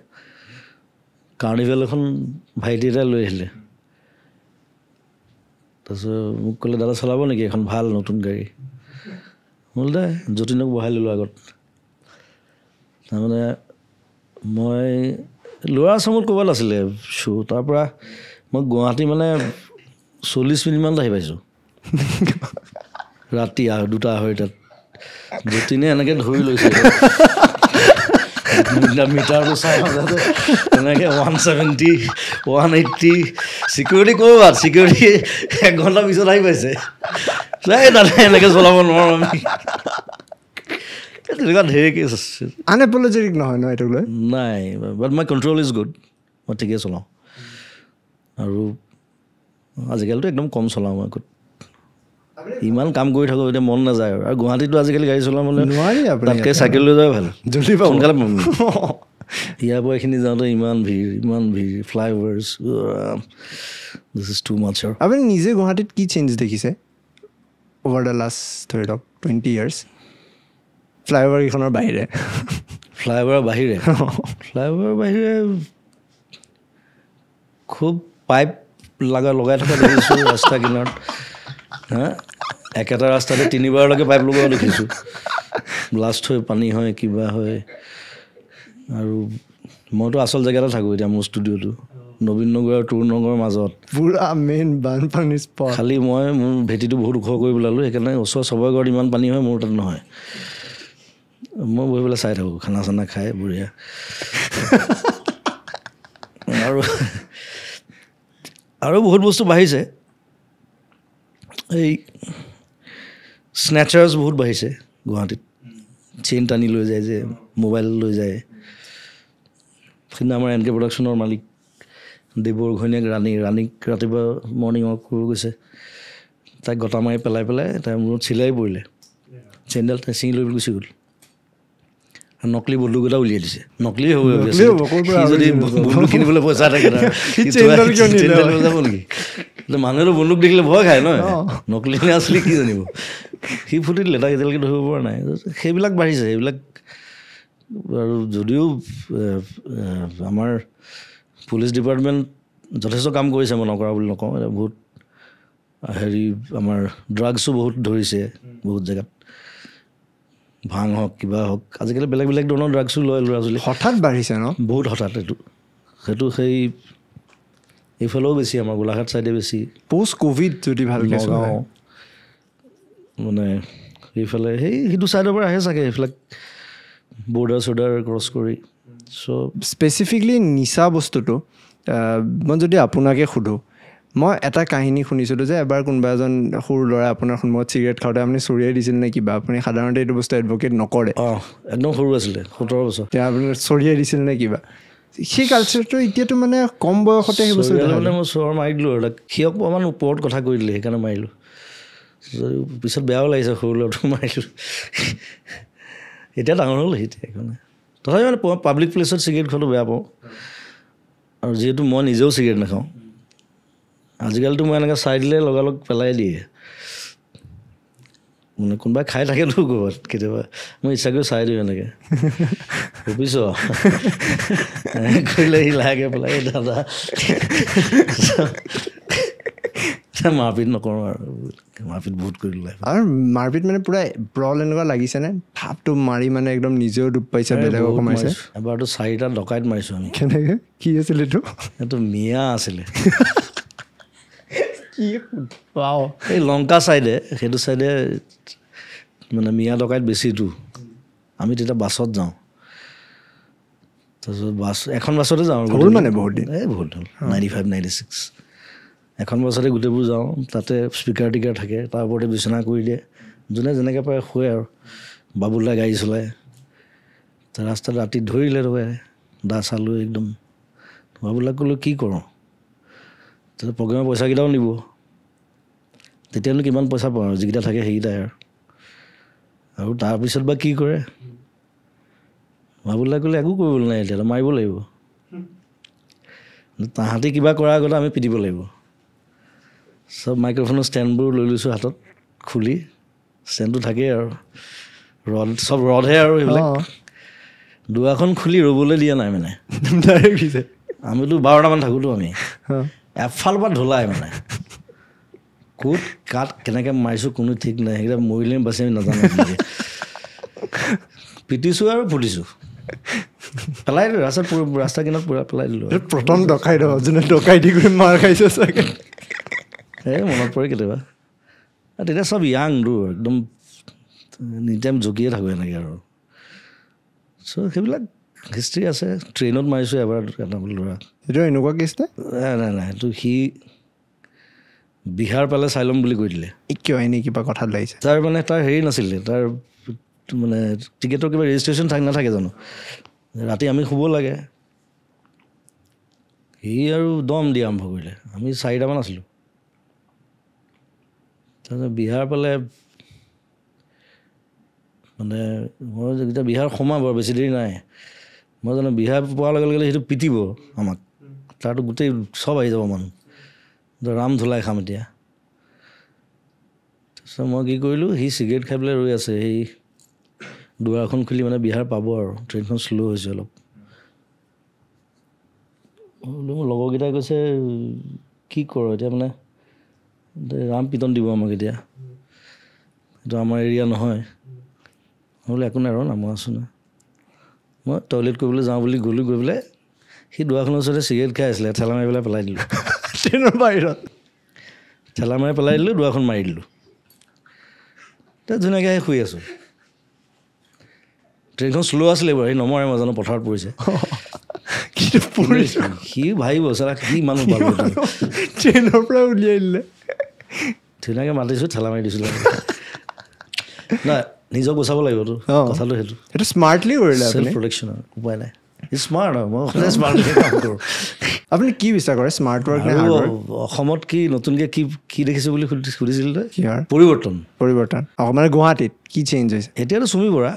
কাৰ্নিভেল এখন ভাইটি এটাই লৈ আহিলে তাৰপিছত মোক ক'লে দাদা চলাব নেকি এখন ভাল নতুন গাড়ী মই দে যতীনক বহাই ল'লোঁ আগত তাৰমানে মই ল'ৰা চামত ক'ৰবাত আছিলে শ্ব' তাৰপৰা মই গুৱাহাটী মানে 40 মিনিটমানত আহি পাইছোঁ ৰাতি 2:30 যতীনে এনেকৈ ধৰি লৈছে মিটাৰটো চাই মাজতে এনেকৈ 170 180 চিকিউৰিটি ক'ৰবাত চিকিউৰিটি 1 ঘণ্টা পিছত আহি পাইছে এই দাদা এনেকৈ চলাব নোৱাৰোঁ আমি তেনেকুৱা ঢেৰ কেছ আছে আনএপলজেটিক নহয় ন এইটো লৈ নাই but my control is good মই ঠিকেই চলাওঁ আৰু আজিকালিতো একদম কম চলাওঁ মই ইমান কাম কৰি থাকোঁ এতিয়া মন নাযায় আৰু গুৱাহাটীতো আজিকালি গাড়ী চলাওঁ মানে নোৱাৰি তাতকৈ চাইকেল লৈ যোৱাই ভাল জল্দি পাব সোনকালে পাম ইয়াৰ পৰা এইখিনি যাওঁতে ইমান ভিৰ ফ্লাইঅভাৰ্ছ দিছ ইজ টু মাছ আৰু আপুনি নিজে গুৱাহাটীত কি চেঞ্জ দেখিছে অভাৰ দ্য লাষ্ট ধৰি লওক 20 years ফ্লাইঅভাৰকেইখনৰ বাহিৰে ফ্লাইঅভাৰৰ বাহিৰে খুব পাইপ লগাই থকা দেখিছোঁ ৰাস্তা কিনাৰত হা একেটা ৰাস্তাতে 3বাৰলৈকে পাইপ লগোৱা দেখিছোঁ ব্লাষ্ট হৈ পানী হয় কিবা হয় আৰু মইতো আচল জেগাতে থাকোঁ এতিয়া মোৰ ষ্টুডিঅ'টো নবীন নগৰ আৰু তোৰ নগৰৰ মাজত পুৰা মেইন বানপানী স্পট খালি মই মোৰ ভেটিটো বহুত ওখ কৰি পেলালোঁ সেইকাৰণে ওচৰ চবৰে ঘৰত ইমান পানী হয় মোৰ তাত নহয় মই বহি পেলাই চাই থাকোঁ খানা চানা খাই বঢ়িয়া আৰু বহুত বস্তু বাঢ়িছে এই স্নেচাৰ্ছ বহুত বাঢ়িছে গুৱাহাটীত চেইন টানি লৈ যায় যে মোবাইল লৈ যায় সেইদিনা আমাৰ NK প্ৰডাকশ্যনৰ মালিক দেৱৰ ঘৈণীয়েক ৰাণীক ৰাতিপুৱা মৰ্ণিং ৱাক কৰিব গৈছে তাইক গটা মাৰি পেলাই তাই মূৰত চিলাই পৰিলে চেইনডাল তাই ছিঙি লৈ গুচি গ'ল নকলি বন্দুক এটা উলিয়াই দিছে নকলি হ'ব যদি বন্দুক কিনিবলৈ পইচা থাকে যাব নেকি মানুহেতো বন্দুক দেখিলে ভয় খায় নহয় নকলি নে আচলি কি জানিব সি ফুটি দিলে তাক এতিয়ালৈকে ধৰিব পৰা নাই সেইবিলাক বাঢ়িছে সেইবিলাক আৰু যদিও আমাৰ পুলিচ ডিপাৰ্টমেণ্ট যথেষ্ট কাম কৰিছে মই নকৰা বুলি নকওঁ এতিয়া বহুত আমাৰ ড্ৰাগছো বহুত ধৰিছে বহুত জেগাত ভাং হওক কিবা হওক আজিকালি বেলেগ ধৰণৰ ড্ৰাগছো লয় ল'ৰা ছোৱালী হঠাৎ বাঢ়িছে ন বহুত হঠাৎ সেইটো সেই এইফালেও বেছি আমাৰ গোলাঘাট চাইডে বেছি পষ্ট ক'ভিড যদি ভালকৈ নগাঁও মানে এইফালে সেইটো চাইডৰ পৰা আহে চাগে এইবিলাক বৰ্ডাৰ ক্ৰছ কৰি চ' স্পেচিফিকলি নিচা বস্তুটো মই যদি আপোনাকে সোধোঁ মই এটা কাহিনী শুনিছিলোঁ যে এবাৰ কোনোবা এজন সৰু ল'ৰাই আপোনাৰ সন্মুখত চিগাৰেট খাওঁতে আপুনি চৰিয়াই দিছিল নে কিবা আপুনি সাধাৰণতে এইটো বস্তু এডভকেট নকৰে একদম সৰু আছিলে 17 বছৰ তেতিয়া আপুনি চৰিয়াই দিছিল নে কিবা সেই কালচাৰটো এতিয়াতো মানে কম বয়সতে সেই বস্তু মানে মই চৰ মাৰি দিলোঁ আৰু সি অকণমান ওপৰত কথা কৈ দিলে সেইকাৰণে মাৰিলোঁ পিছত বেয়াও লাগিছে সৰু ল'ৰাটো মাৰিলোঁ এতিয়া ডাঙৰ হ'ল সেইটোৱে সেইকাৰণে তথাপি মানে পাব্লিক প্লেচত চিগাৰেট খোৱাটো বেয়া পাওঁ আৰু যিহেতু মই নিজেও চিগাৰেট নাখাওঁ আজিকালিতো মই এনেকৈ চাই দিলে লগালগ পেলাই দিয়ে মানে কোনোবাই খাই থাকেতো ক'ৰবাত কেতিয়াবা মই ইচ্ছা কৰি চাই দিওঁ এনেকৈ ভাবিছ কৰিলে সি লাহেকৈ পেলাই দাদা মাৰপিট নকৰোঁ আৰু মাৰপিট বহুত কৰিলোঁ আৰু মাৰপিট মানে পূৰা ব্ৰল এনেকুৱা লাগিছেনে থাপটো মাৰি মানে একদম নিজেও ডুব পাইছে বেলেগক সোমাইছে এবাৰতো 4টা ডকাইত মাৰিছোঁ আমি কেনেকৈ কি আছিল এইটো মিয়া আছিলে কি এই লংকা চাইডে সেইটো চাইডে মানে মিয়া ডকাইত বেছিতো আমি তেতিয়া বাছত যাওঁ তাৰপিছত এখন বাছতে যাওঁ হ'ল মানে বহুত দিন বহুত হ'ল 95 96 এখন বাছতে গোটেইবোৰ যাওঁ তাতে স্পীকাৰ টিকাৰ থাকে তাৰ ওপৰতে বিচনা কৰি দিয়ে যোনে যেনেকৈ পাৰে শুৱে আৰু বাবুলাই গাড়ী চলায় ৰাস্তাত ৰাতি ধৰিলে ৰ'বে দা চালোঁ একদম বাবুলাক ক'লোঁ কি কৰোঁ তেতিয়া প্ৰগ্ৰেমৰ পইচাকেইটাও নিব তেতিয়ানো কিমান পইচা পাওঁ আৰু যিকেইটা থাকে সেইকেইটাই আৰু তাৰপিছত বা কি কৰে বাবুলাই ক'লে একো কৰিবলৈ নাই এতিয়া মাৰিব লাগিব তাহাঁতি কিবা কৰাৰ আগতে আমি পিটিব লাগিব চব মাইক্ৰফোনৰ ষ্টেণ্ডবোৰ লৈ লৈছোঁ হাতত খুলি ষ্টেণ্ডটো থাকেই আৰু ৰদ চব ৰদহে আৰু সেইবিলাক দুৱাখন খুলি ৰ'বলৈ দিয়া নাই মানে আমিতো 12টামান থাকোঁতো আমি এফালৰ পৰা ঢলাই মানে ক'ত কাত কেনেকৈ মাৰিছোঁ কোনো ঠিক নাই সেইকেইটা মৰিলে বাচি আমি নাজানো পিটিছোঁ আৰু ফুটিছোঁ পেলাই দিলোঁ ৰাস্তা কিনাৰত পূৰা পেলাই দিলোঁ প্ৰথম ডকাই ৰ যোনে ডকাই দি কৰি মাৰ খাইছে চাগে এই মনত পৰে কেতিয়াবা তেতিয়া চব য়াংটো একদম এনি টাইম জকিয়ে থাকোঁ এনেকৈ আৰু চ' সেইবিলাক হিষ্ট্ৰী আছে ট্ৰেইনত মাৰিছোঁ এবাৰ এটা ল'ৰা সেইটো এনেকুৱা কেছ নাই নাই সেইটো সি বিহাৰ পালে চাই ল'ম বুলি কৈ দিলে কিয় এনেই কিবা কথাত লাগিছে তাৰ মানে তাৰ হেৰি নাছিলে তাৰ মানে টিকেটৰ কিবা ৰেজিষ্ট্ৰেশ্যন নাথাকে জানো ৰাতি আমি শুব লাগে সি আৰু দম দি আৰম্ভ কৰিলে আমি 4টামান আছিলোঁ তাৰপিছত বিহাৰ পালে মানে মই যেতিয়া বিহাৰ সোমাব বৰ বেছি দেৰি নাই মই জানো বিহাৰ পোৱাৰ লগে লগে সেইটো পিটিব আমাক তাৰতো গোটেই চব আহি যাব মানুহ ৰাম ধুলাই খাম এতিয়া তাৰপিছত মই কি কৰিলোঁ সি চিগাৰেট খাই পেলাই ৰৈ আছে সেই দুৱাৰখন খুলি মানে বিহাৰ পাব আৰু ট্ৰেইনখন শ্ল' হৈছে অলপ মোৰ লগৰকেইটাই কৈছে কি কৰ এতিয়া মানে ৰাম পিটন দিব আমাক এতিয়া এইটো আমাৰ এৰিয়া নহয় মই বোলে একো নাই ৰ না মই আছোঁ না মই টয়লেট কৰিবলৈ যাওঁ বুলি গ'লোঁ গৈ পেলাই সি দুৱাৰখনৰ ওচৰতে চিগাৰেট খাই আছিলে ঠেলা মাৰি পেলাই পেলাই দিলোঁ ট্ৰেইনৰ বাহিৰত ঠেলা মাৰি পেলাই দিলোঁ দুৱাৰখন মাৰি দিলোঁ তাত ধুনীয়াকৈ আহি শুই আছোঁ ট্ৰেইনখন শ্ল' আছিলে বাৰু সি নমৰে মই জানো পথাৰত পৰিছে সি ভাবিব চালা কি মানুহ পালোঁ ট্ৰেইনৰ পৰা উলিয়াই দিলে ধুনীয়াকৈ মাতিছোঁ ঠেলা মাৰি দিছিলোঁ নাই নিজক বচাব লাগিবতো কথাটো সেইটো স্মাৰ্টলি কৰিলে চেল্ফ প্ৰটেকশ্যন আৰু উপায় নাই স্মাৰ্ট আৰু মই সদায় স্মাৰ্টলি কাম কৰোঁ আপুনি কি বিচাৰ কৰে স্মাৰ্ট ৱৰ্ক অসমত কি নতুনকৈ কি দেখিছোঁ বুলি সুধিছিল তই কিহৰ পৰিৱৰ্তন মানে গুৱাহাটীত কি চেঞ্জ হৈছে এতিয়াতো চুমি বৰা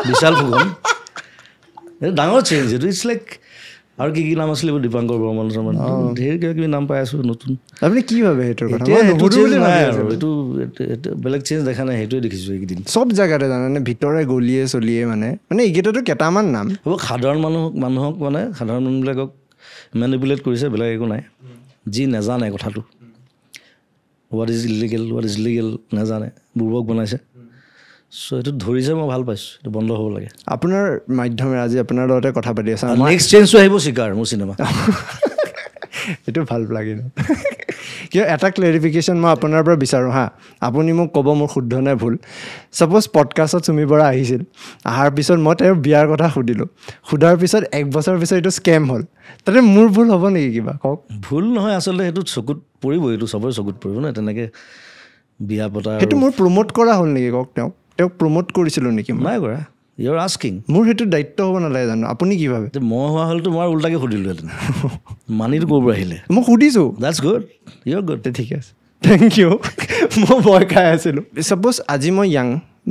বিশাল ফুকন এইটো ডাঙৰ চেঞ্জ এইটো ইটছ লাইক আৰু কি নাম আছিলে দীপাংকৰ বৰ্মন ধেৰ কিবা কিবি নাম পাই আছোঁ নতুন আপুনি কি ভাবে সেইটোৰ কথা নাই আৰু এইটো বেলেগ চেঞ্জ দেখা নাই সেইটোৱে দেখিছোঁ এইকেইদিন চব জেগাতে জানানে ভিতৰে গলিয়ে চলিয়ে মানে এইকেইটাতো কেইটামান নাম হ'ব সাধাৰণ মানুহক মানে সাধাৰণ মানুহবিলাকক মেনিপুলেট কৰিছে বেলেগ একো নাই যি নাজানে কথাটো what is illegal what is legal নাজানে বুৰ্বক বনাইছে চ' এইটো ধৰিছে মই ভাল পাইছোঁ এইটো বন্ধ হ'ব লাগে আপোনাৰ মাধ্যমেৰে আজি আপোনাৰ লগতে কথা পাতি আছে নেক্সট চেঞ্জটো আহিব চিকাৰ মোৰ চিনেমা এইটো ভাল লাগিল কিয় এটা ক্লেৰিফিকেশ্যন মই আপোনাৰ পৰা বিচাৰোঁ হা আপুনি মোক ক'ব মোৰ শুদ্ধ নে ভুল ছাপ'জ পডকাষ্টত চুমি বৰা আহিছিল অহাৰ পিছত মই তেওঁৰ বিয়াৰ কথা সুধিলোঁ সোধাৰ পিছত 1 বছৰ পিছত এইটো স্কেম হ'ল তাতে মোৰ ভুল হ'ব নেকি কিবা কওক ভুল নহয় আচলতে সেইটো চকুত পৰিব এইটো চবৰে চকুত পৰিব ন তেনেকৈ বিয়া পতা সেইটো মোৰ প্ৰমোট কৰা হ'ল নেকি কওক তেওঁক প্ৰমোট কৰিছিলোঁ নেকি নাই কৰা ইউ আৰ আস্কিং মোৰ সেইটো দায়িত্ব হ'ব নালাগে জানো আপুনি কি ভাবে মই হোৱা হ'লেতো মই উল্টাকৈ সুধিলোহেঁতেন মানিটো ক'ৰ পৰা আহিলে মই সুধিছোঁ that's good you are good ঠিক আছে থেংক ইউ মই ভয় খাই আছিলোঁ ছাপ'জ আজি মই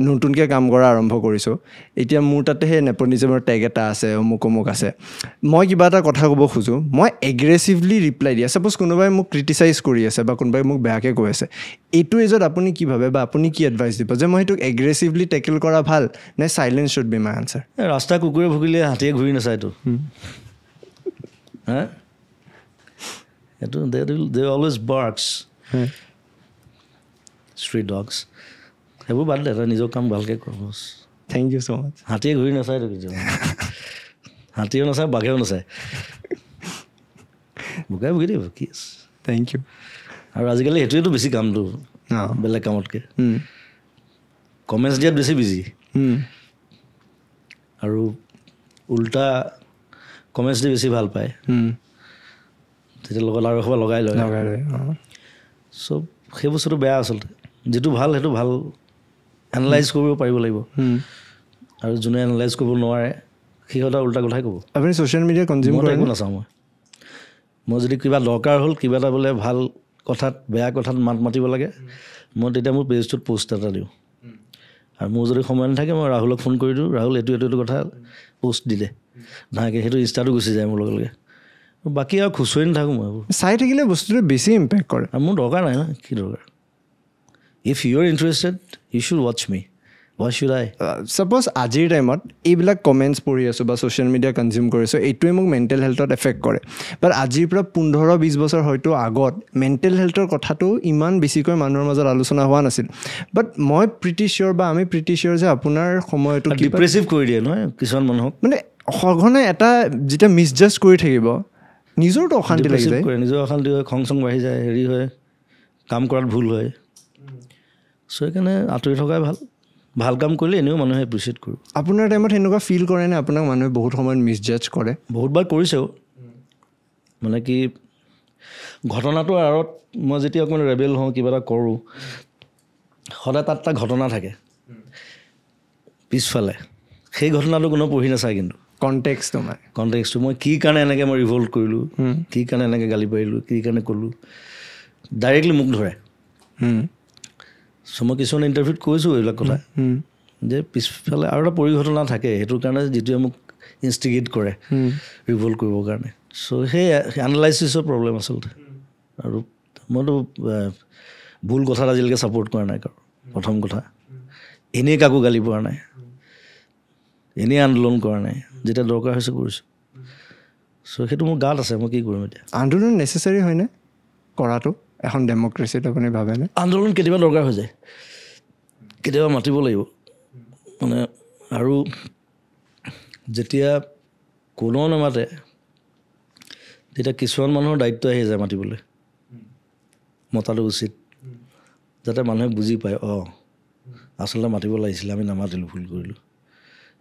নতুনকৈ কাম কৰা আৰম্ভ কৰিছোঁ এতিয়া মোৰ তাতে সেই নেপনিজমৰ টেগ এটা আছে অমুক আছে মই কিবা এটা কথা ক'ব খোজোঁ মই এগ্ৰেছিভলি ৰিপ্লাই দিয়া ছাপ'জ কোনোবাই মোক ক্ৰিটিচাইজ কৰি আছে বা কোনোবাই মোক বেয়াকৈ কৈ আছে এইটো এজত আপুনি কি ভাবে বা আপুনি কি এডভাইচ দিব যে মই সেইটোক এগ্ৰেছিভলি টেকেল কৰা ভাল নে silence should be my answer ৰাস্তা কুকুৰে ভুকিলে হাতীয়ে ঘূৰি নাচায়তো হা এইটো দে অলৱেজ বাৰ্কছ ষ্ট্ৰীট ডগছ সেইবোৰ বাদ দে তই নিজৰ কাম ভালকৈ কৰ থেংক ইউ ছ' মাছ হাতীয়ে ঘূৰি নাচায়তো কেতিয়াবা হাতীয়েও নাচায় বাঘেও নাচায় বুকাই বুকি দিব কি আছে থেংক ইউ আৰু আজিকালি সেইটোৱেতো বেছি কামটো বেলেগ কামতকৈ কমেণ্টছ দিয়াত বেছি বিজি আৰু উল্টা কমেণ্টছ দি বেছি ভাল পায় তেতিয়া লগত আৰু এসোপা লগাই লয় চব সেই বস্তুটো বেয়া আচলতে যিটো ভাল সেইটো ভাল এনালাইজ কৰিব পাৰিব লাগিব আৰু যোনে এনালাইজ কৰিব নোৱাৰে সিহঁতে উল্টা কথাই ক'ব আপুনি ছ'চিয়েল মিডিয়া কনজিউম কৰে একো নাচাওঁ মই যদি কিবা দৰকাৰ হ'ল কিবা এটা বোলে ভাল কথাত বেয়া কথাত মাত মাতিব লাগে মই তেতিয়া মোৰ পেজটোত পোষ্ট এটা দিওঁ আৰু মোৰ যদি সময় নাথাকে মই ৰাহুলক ফোন কৰি দিওঁ ৰাহুল এইটো কথা পোষ্ট দিলে নাহাকে সেইটো ইনষ্টাটো গুচি যায় মোৰ লগে লগে বাকী আৰু খুচৰি নাথাকোঁ মই চাই থাকিলে বস্তুটো বেছি ইম্পেক্ট কৰে আৰু মোৰ দৰকাৰ নাই ন কি দৰকাৰ if you are interested you should watch me why should I suppose আজিৰ টাইমত এইবিলাক কমেণ্টছ পঢ়ি আছোঁ বা ছ'চিয়েল মিডিয়া কনজিউম কৰিছোঁ এইটোৱে মোক মেণ্টেল হেল্থত এফেক্ট কৰে বাট আজিৰ পৰা 15-20 বছৰ হয়তো আগত মেণ্টেল হেল্থৰ কথাটো ইমান বেছিকৈ মানুহৰ মাজত আলোচনা হোৱা নাছিল বাট মই প্ৰিটি চিয়'ৰ বা আমি প্ৰিটি চিয়'ৰ যে আপোনাৰ সময়টো ডিপ্ৰেছিভ কৰি দিয়ে নহয় কিছুমান মানুহক মানে সঘনাই এটা যেতিয়া মিছজাষ্ট কৰি থাকিব নিজৰতো অশান্তি লাগি যায় নিজৰ অশান্তি হয় খং চং বাঢ়ি যায় হেৰি হয় কাম কৰাত ভুল হয় চ' সেইকাৰণে আঁতৰি থকাই ভাল কাম কৰিলে এনেও মানুহে এপ্ৰিচিয়েট কৰোঁ আপোনাৰ টাইমত সেনেকুৱা ফিল কৰে নে আপোনাক মানুহে বহুত সময়ত মিছজাজ কৰে বহুতবাৰ কৰিছেও মানে কি ঘটনাটোৰ আঁৰত মই যেতিয়া অকণমান ৰেবেল হওঁ কিবা এটা কৰোঁ সদায় তাত এটা ঘটনা থাকে পিছফালে সেই ঘটনাটো কোনো পঢ়ি নাচায় কিন্তু কণ্টেক্সটো মই কি কাৰণে এনেকৈ মই ৰিভল্ট কৰিলোঁ কি কাৰণে এনেকৈ গালি পাৰিলোঁ কি কাৰণে ক'লোঁ ডাইৰেক্টলি মোক ধৰে চ' মই কিছুমান ইণ্টাৰভিউত কৈছোঁ এইবিলাক কথা যে পিছফালে আৰু এটা পৰিঘটনা থাকে সেইটোৰ কাৰণে যিটোৱে মোক ইনষ্টিগেট কৰে ৰিভল্ট কৰিবৰ কাৰণে চ' সেই এনালাইচিছৰ প্ৰব্লেম আচলতে আৰু মইতো ভুল কথাত আজিলৈকে ছাপোৰ্ট কৰা নাই কাৰো প্ৰথম কথা এনেই কাকো গালি পৰা নাই এনেই আন্দোলন কৰা নাই যেতিয়া দৰকাৰ হৈছে কৰিছোঁ চ' সেইটো মোৰ গাত আছে মই কি কৰিম এতিয়া আন্দোলন নেচেচাৰী হয়নে কৰাটো এখন ডেমক্ৰেচিত আপুনি ভাবেনে আন্দোলন কেতিয়াবা দৰকাৰ হৈ যায় কেতিয়াবা মাতিব লাগিব মানে আৰু যেতিয়া কোনো নামাতে তেতিয়া কিছুমান মানুহৰ দায়িত্ব আহি যায় মাতিবলৈ মতাটো উচিত যাতে মানুহে বুজি পায় আচলতে মাতিব লাগিছিলে আমি নামাতিলোঁ ভুল কৰিলোঁ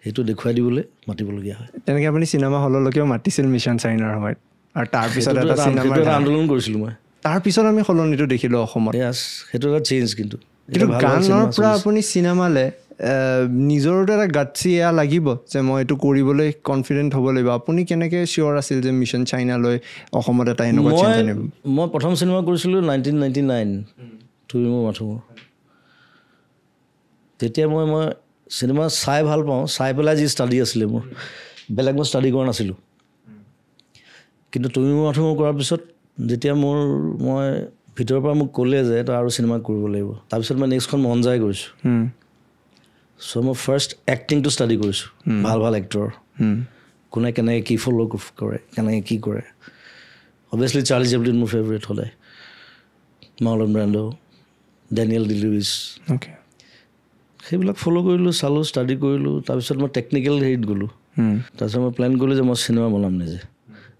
সেইটো দেখুৱাই দিবলৈ মাতিবলগীয়া হয় তেনেকৈ আপুনি চিনেমা হললৈকেও মাতিছিল মিছন চাইনাৰ সময়ত আৰু তাৰপিছত এটা আন্দোলন কৰিছিলোঁ মই তাৰপিছত আমি সলনিটো দেখিলোঁ অসমত সেইটো এটা চেঞ্জ কিন্তু গানৰ পৰা আপুনি চিনেমালৈ নিজৰতো এটা গাটছি এয়া লাগিব যে মই এইটো কৰিবলৈ কনফিডেণ্ট হ'ব লাগিব আপুনি কেনেকৈ চিয়'ৰ আছিল যে মিছন চাইনালৈ অসমত এটা এনেকুৱা চেঞ্জ আনিব মই প্ৰথম চিনেমা কৰিছিলোঁ 1999 তুমি মোৰ মাথো তেতিয়া মই চিনেমা চাই ভাল পাওঁ চাই পেলাই যি ষ্টাডি আছিলে মোৰ বেলেগ মই ষ্টাডি কৰা নাছিলোঁ কিন্তু তুমি মোৰ মাথো কৰাৰ পিছত যেতিয়া মই ভিতৰৰ পৰা মোক ক'লে যে তই আৰু চিনেমা কৰিব লাগিব তাৰপিছত মই নেক্সটখন মন যায় কৰিছোঁ চ' মই ফাৰ্ষ্ট এক্টিংটো ষ্টাডি কৰিছোঁ ভাল এক্টৰ কোনে কেনেকৈ কি ফ'ল' কৰে কেনেকৈ কি কৰে অভিয়াছলি চাৰ্লি চেপলিন মোৰ ফেভৰেট সদায় মাৰ্লন ব্ৰেণ্ডো ডেনিয়েল ডি লুইছ সেইবিলাক ফ'ল' কৰিলোঁ চালোঁ ষ্টাডি কৰিলোঁ তাৰপিছত মই টেকনিকেল হেৰিত গ'লোঁ তাৰপিছত মই প্লেন কৰিলোঁ যে মই চিনেমা বনাম নিজে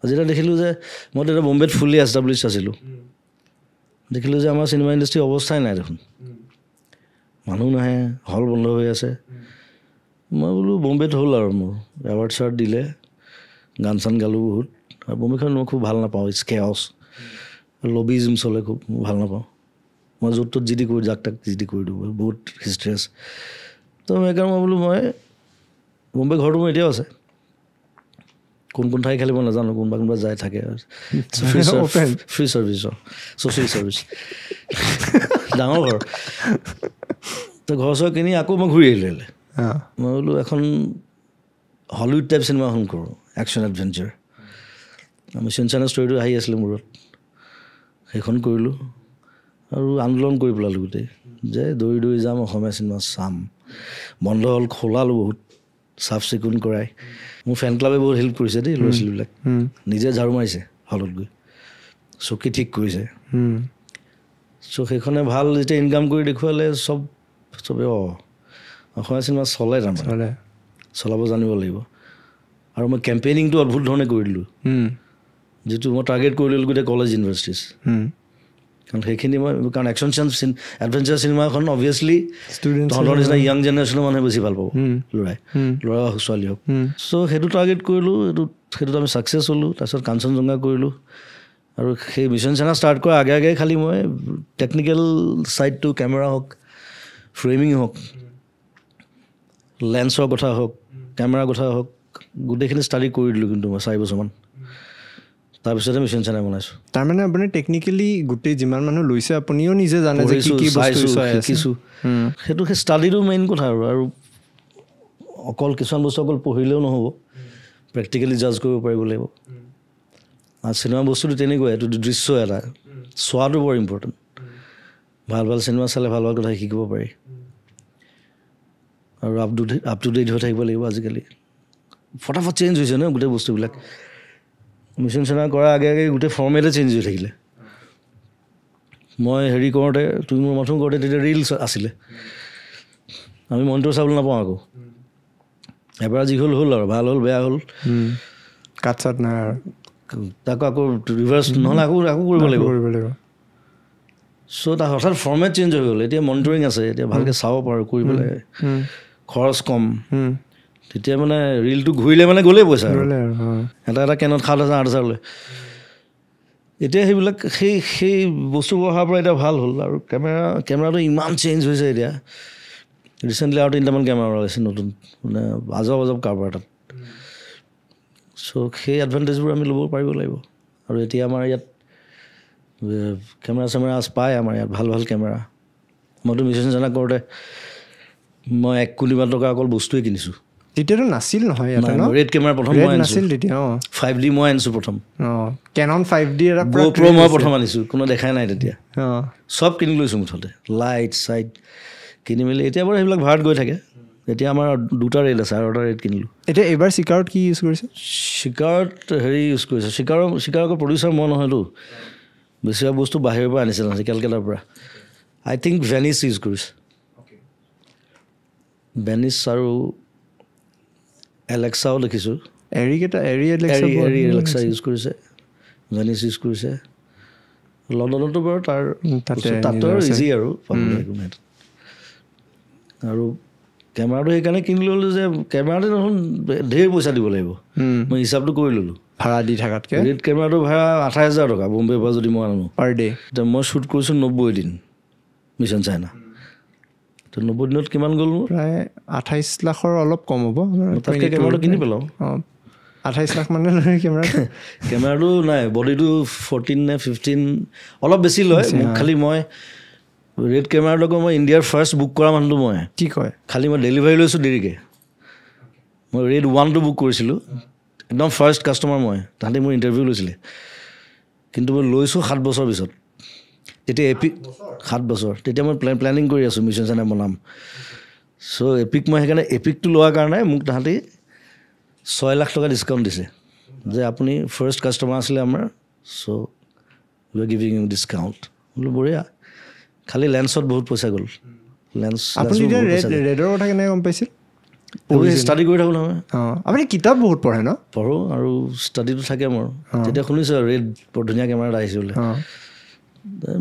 যেতিয়া দেখিলোঁ যে মই তেতিয়া বম্বেত ফুল্লি এষ্টাব্লিছ আছিলোঁ দেখিলোঁ যে আমাৰ চিনেমা ইণ্ডাষ্ট্ৰীৰ অৱস্থাই নাই দেখোন মানুহ নাহে হল বন্ধ হৈ আছে মই বোলো বম্বেত হ'ল আৰু মোৰ এৱাৰ্ড চাৰ্ট দিলে গান চান গালোঁ বহুত আৰু বম্বেখন মই খুব ভাল নাপাওঁ ইটছ কেঅছ লবিজিম চলে খুব ভাল নাপাওঁ মই য'ত ত'ত যি দি কৰি যাক তাক যি দি কৰি দিওঁ বহুত হিষ্ট্ৰী আছে তো সেইকাৰণে মই বোলো মই বম্বে ঘৰটো মোৰ এতিয়াও আছে কোন ঠাই খালি মই নাজানো কোনোবা যায় থাকে ফ্ৰী চাৰ্ভিছ ছ'চিয়েল চাৰ্ভিছ ডাঙৰ ঘৰ তো ঘৰ চৰ কিনি আকৌ মই ঘূৰি আহিলোঁ মই বোলো এখন হলিউড টাইপ চিনেমা এখন কৰোঁ একশ্যন এডভেঞ্চাৰ মিছন চাইনা ষ্টৰিটো আহি আছিলে মূৰত সেইখন কৰিলোঁ আৰু আন্দোলন কৰি পেলালোঁ গোটেই যে দৌৰি যাম অসমীয়া চিনেমা চাম বন্ধ হ'ল খোলালোঁ বহুত চাফ চিকুণ কৰাই মোৰ ফেন ক্লাবে বহুত হেল্প কৰিছে দেই ল'ৰা ছোৱালীবিলাক নিজে ঝাৰু মাৰিছে হলত গৈ চকী ঠিক কৰিছে চ' সেইখনে ভাল যেতিয়া ইনকাম কৰি দেখুৱালে চবে অসমীয়া চিনেমা চলে তাৰমানে চলাব জানিব লাগিব আৰু মই কেম্পেইনিংটো অদ্ভুত ধৰণে কৰি দিলোঁ যিটো মই টাৰ্গেট কৰি ল'লোঁ গোটেই কলেজ ইউনিভাৰ্চিটিজ কাৰণ সেইখিনি কাৰণ একশ্যন এডভেঞ্চাৰ চিনেমাখন অভিয়াছলি তহঁতৰ নিচিনা য়াং জেনেৰেশ্যনৰ মানুহে বেছি ভাল পাব ল'ৰা হওক ছোৱালী হওক চ' সেইটো টাৰ্গেট কৰিলোঁ সেইটোত আমি ছাকচেছ হ'লোঁ তাৰপিছত কাঞ্চনজংঘা কৰিলোঁ আৰু সেই মিছন চাইনা ষ্টাৰ্ট কৰাৰ আগে আগে খালি মই টেকনিকেল ছাইডটো কেমেৰা হওক ফ্ৰেমিং হওক লেন্সৰ কথা হওক কেমেৰাৰ কথা হওক গোটেইখিনি ষ্টাডি কৰি দিলোঁ কিন্তু মই 4 বছৰমান তাৰপিছতে মিছন চাইনা বনাইছোঁ তাৰমানে আপুনি টেকনিকেলি গোটেই যিমান মানুহ লৈছে আপুনিও নিজে জানে যে কি বস্তু শিকিছোঁ সেইটো সেই ষ্টাডিটো মেইন কথা আৰু অকল কিছুমান বস্তু অকল পঢ়িলেও নহ'ব প্ৰেক্টিকেলি জাজ কৰিব পাৰিব লাগিব আৰু চিনেমা বস্তুটো তেনেকুৱাই এইটো দৃশ্য এটা চোৱাটো বৰ ইম্পৰ্টেণ্ট ভাল ভাল চিনেমা চালে ভাল ভাল কথা শিকিব পাৰি আৰু আপ টু ডেট হৈ থাকিব লাগিব আজিকালি ফটাফট চেঞ্জ হৈছে ন গোটেই বস্তুবিলাক মিছন চাইনা কৰাৰ আগে আগে গোটেই ফৰ্মেটে চেঞ্জ হৈ থাকিলে মই হেৰি কৰোঁতে তুমি মোৰ মাথোঁ কৰোঁতে তেতিয়া ৰিলছ আছিলে আমি মনিটৰ চাবলৈ নাপাওঁ আকৌ এবাৰ যি হ'ল আৰু ভাল হ'ল বেয়া হ'ল কাট চাট নাই আৰু তাকো আকৌ ৰিভাৰ্চ নহ'লে আকৌ কৰিব লাগিব চ' তাৰ হঠাৎ ফৰ্মেট চেঞ্জ হৈ গ'ল এতিয়া মনিটৰিং আছে এতিয়া ভালকৈ চাব পাৰোঁ কৰি পেলাই খৰচ কম তেতিয়া মানে ৰিলটো ঘূৰিলে মানে গ'লেই পইচা এটা কেনত 7,000 8,000 লয় এতিয়া সেইবিলাক সেই বস্তুবোৰ অহাৰ পৰা এতিয়া ভাল হ'ল আৰু কেমেৰাটো ইমান চেঞ্জ হৈছে এতিয়া ৰিচেণ্টলি আৰু 3টামান কেমেৰা ওলাইছে নতুন মানে আজব কাৰবাৰ তাত চ' সেই এডভান্টেজবোৰ আমি ল'ব পাৰিব লাগিব আৰু এতিয়া আমাৰ ইয়াত কেমেৰা চেমেৰা পায় আমাৰ ইয়াত ভাল ভাল কেমেৰা মইতো মিছন চাইনা কৰোঁতে মই 1 কোটি মান টকা অকল বস্তুৱে কিনিছোঁ তেতিয়াতো নাছিল নহয় ৰেড কেমেৰা প্ৰথম মই নাছিল তেতিয়া 5D মই আনিছোঁ প্ৰথম কেনন 5D এটা GoPro মই প্ৰথম আনিছোঁ কোনো দেখাই নাই তেতিয়া চব কিনি লৈছোঁ মুঠতে লাইট চাইট কিনি মেলি এতিয়া বাৰু সেইবিলাক ভাড়াত গৈ থাকে এতিয়া আমাৰ 2টা ৰেড আছে আৰু এটা ৰেড কিনিলোঁ এতিয়া এইবাৰ চিকাৰত কি ইউজ কৰিছে চিকাৰত হেৰি ইউজ কৰিছে চিকাৰৰ প্ৰডিউচাৰ মই নহয়তো বেছিভাগ বস্তু বাহিৰৰ পৰা আনিছিল কেলকাতাৰ পৰা আই থিংক ভেনিছ ইউজ কৰিছে ভেনিছ আৰু এলেক্সাও দেখিছোঁ এলেক্সা ইউজ কৰিছে ভেনিছ ইউজ কৰিছে লণ্ডনতো বাৰু তাতো ইজি আৰু আৰু কেমেৰাটো সেইকাৰণে কিনি ল'লোঁ যে কেমেৰাটো দেখোন ঢেৰ পইচা দিব লাগিব মই হিচাপটো কৰি ল'লোঁ ভাড়া দি থকাতকৈ ৰেড কেমেৰাটো ভাড়া 28,000 টকা বম্বেৰ পৰা যদি মই আনো পাৰ ডে এতিয়া মই শ্বুট কৰিছোঁ 90 দিন মিছন চাইনা তো 90 দিনত কিমান গ'ল মোৰ প্ৰায় 28 লাখৰ অলপ কম হ'ব তাতকৈ কেমেৰাটো কিনি পেলাওঁ 28 লাখ মানে কেমেৰাটো নাই বডিটো 14 নে 15 অলপ বেছি লয় মোক খালি মই ৰেড কেমেৰাটোকো মই ইণ্ডিয়াৰ ফাৰ্ষ্ট বুক কৰা মানুহটো মই কি কয় খালি মই ডেলিভাৰী লৈছোঁ দেৰিকৈ মই ৰেড 1টো বুক কৰিছিলোঁ একদম ফাৰ্ষ্ট কাষ্টমাৰ মই তাহাঁতি মোৰ ইণ্টাৰভিউ লৈছিলে কিন্তু মই লৈছোঁ 7 বছৰ পিছত তেতিয়া এপিক 7 বছৰ তেতিয়া মই প্লেনিং কৰি আছোঁ মিছন চাইনা বনাম চ' এপিক মই সেইকাৰণে এপিকটো লোৱাৰ কাৰণে মোক তাহাঁতি 6 লাখ টকা ডিছকাউণ্ট দিছে যে আপুনি ফাৰ্ষ্ট কাষ্টমাৰ আছিলে আমাৰ so' you are giving you discount বোলো বঢ়িয়া খালি লেন্সত বহুত পইচা গ'ল লেন্স আপুনি ৰেডৰ কথা কেনেকৈ গম পাইছিল ষ্টাডি কৰি থাকোঁ নহয় আপুনি কিতাপ বহুত পঢ়ে ন পঢ়োঁ আৰু ষ্টাডিটো থাকে মোৰ তেতিয়া শুনিছোঁ আৰু ৰেড বৰ ধুনীয়া কেমেৰা এটা আহিছে বোলে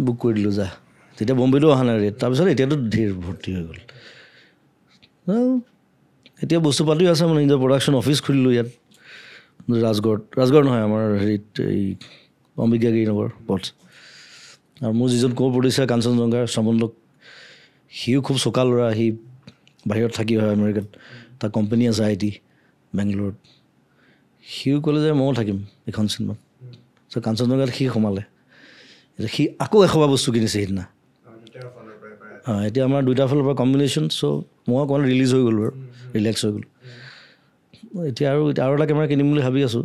বুক কৰি দিলোঁ যা তেতিয়া বম্বেতো অহা নাই ৰেড তাৰপিছত এতিয়াতো ধেৰ ভৰ্তি হৈ গ'ল এতিয়া বস্তু পাতিও আছে মানে নিজৰ প্ৰডাকশ্যন অফিচ খুলিলোঁ ইয়াত ৰাজগড় নহয় আমাৰ হেৰিত এই অম্বিকাগিৰি নগৰ পথ আৰু মোৰ যিজন কো প্ৰডিউচাৰ কাঞ্চনজংঘাৰ শ্ৰমণলোক সিও খুব চোকা ল'ৰা সি বাহিৰত থাকি হয় আমেৰিকাত তাৰ কোম্পানী আছে IT বেংগলোৰত সিও ক'লে যে ময়ো থাকিম এইখন চিনেমাত চ' কাঞ্চনজংঘাত সি সোমালে এতিয়া সি আকৌ এসোপা বস্তু কিনিছে সেইদিনা এতিয়া আমাৰ 2টা ফালৰ পৰা কম্বিনেশ্যন চ' মই অকণমান ৰিলিজ হৈ গ'লোঁ আৰু ৰিলেক্স হৈ গ'লোঁ এতিয়া আৰু এটা কেমেৰা কিনিম বুলি ভাবি আছোঁ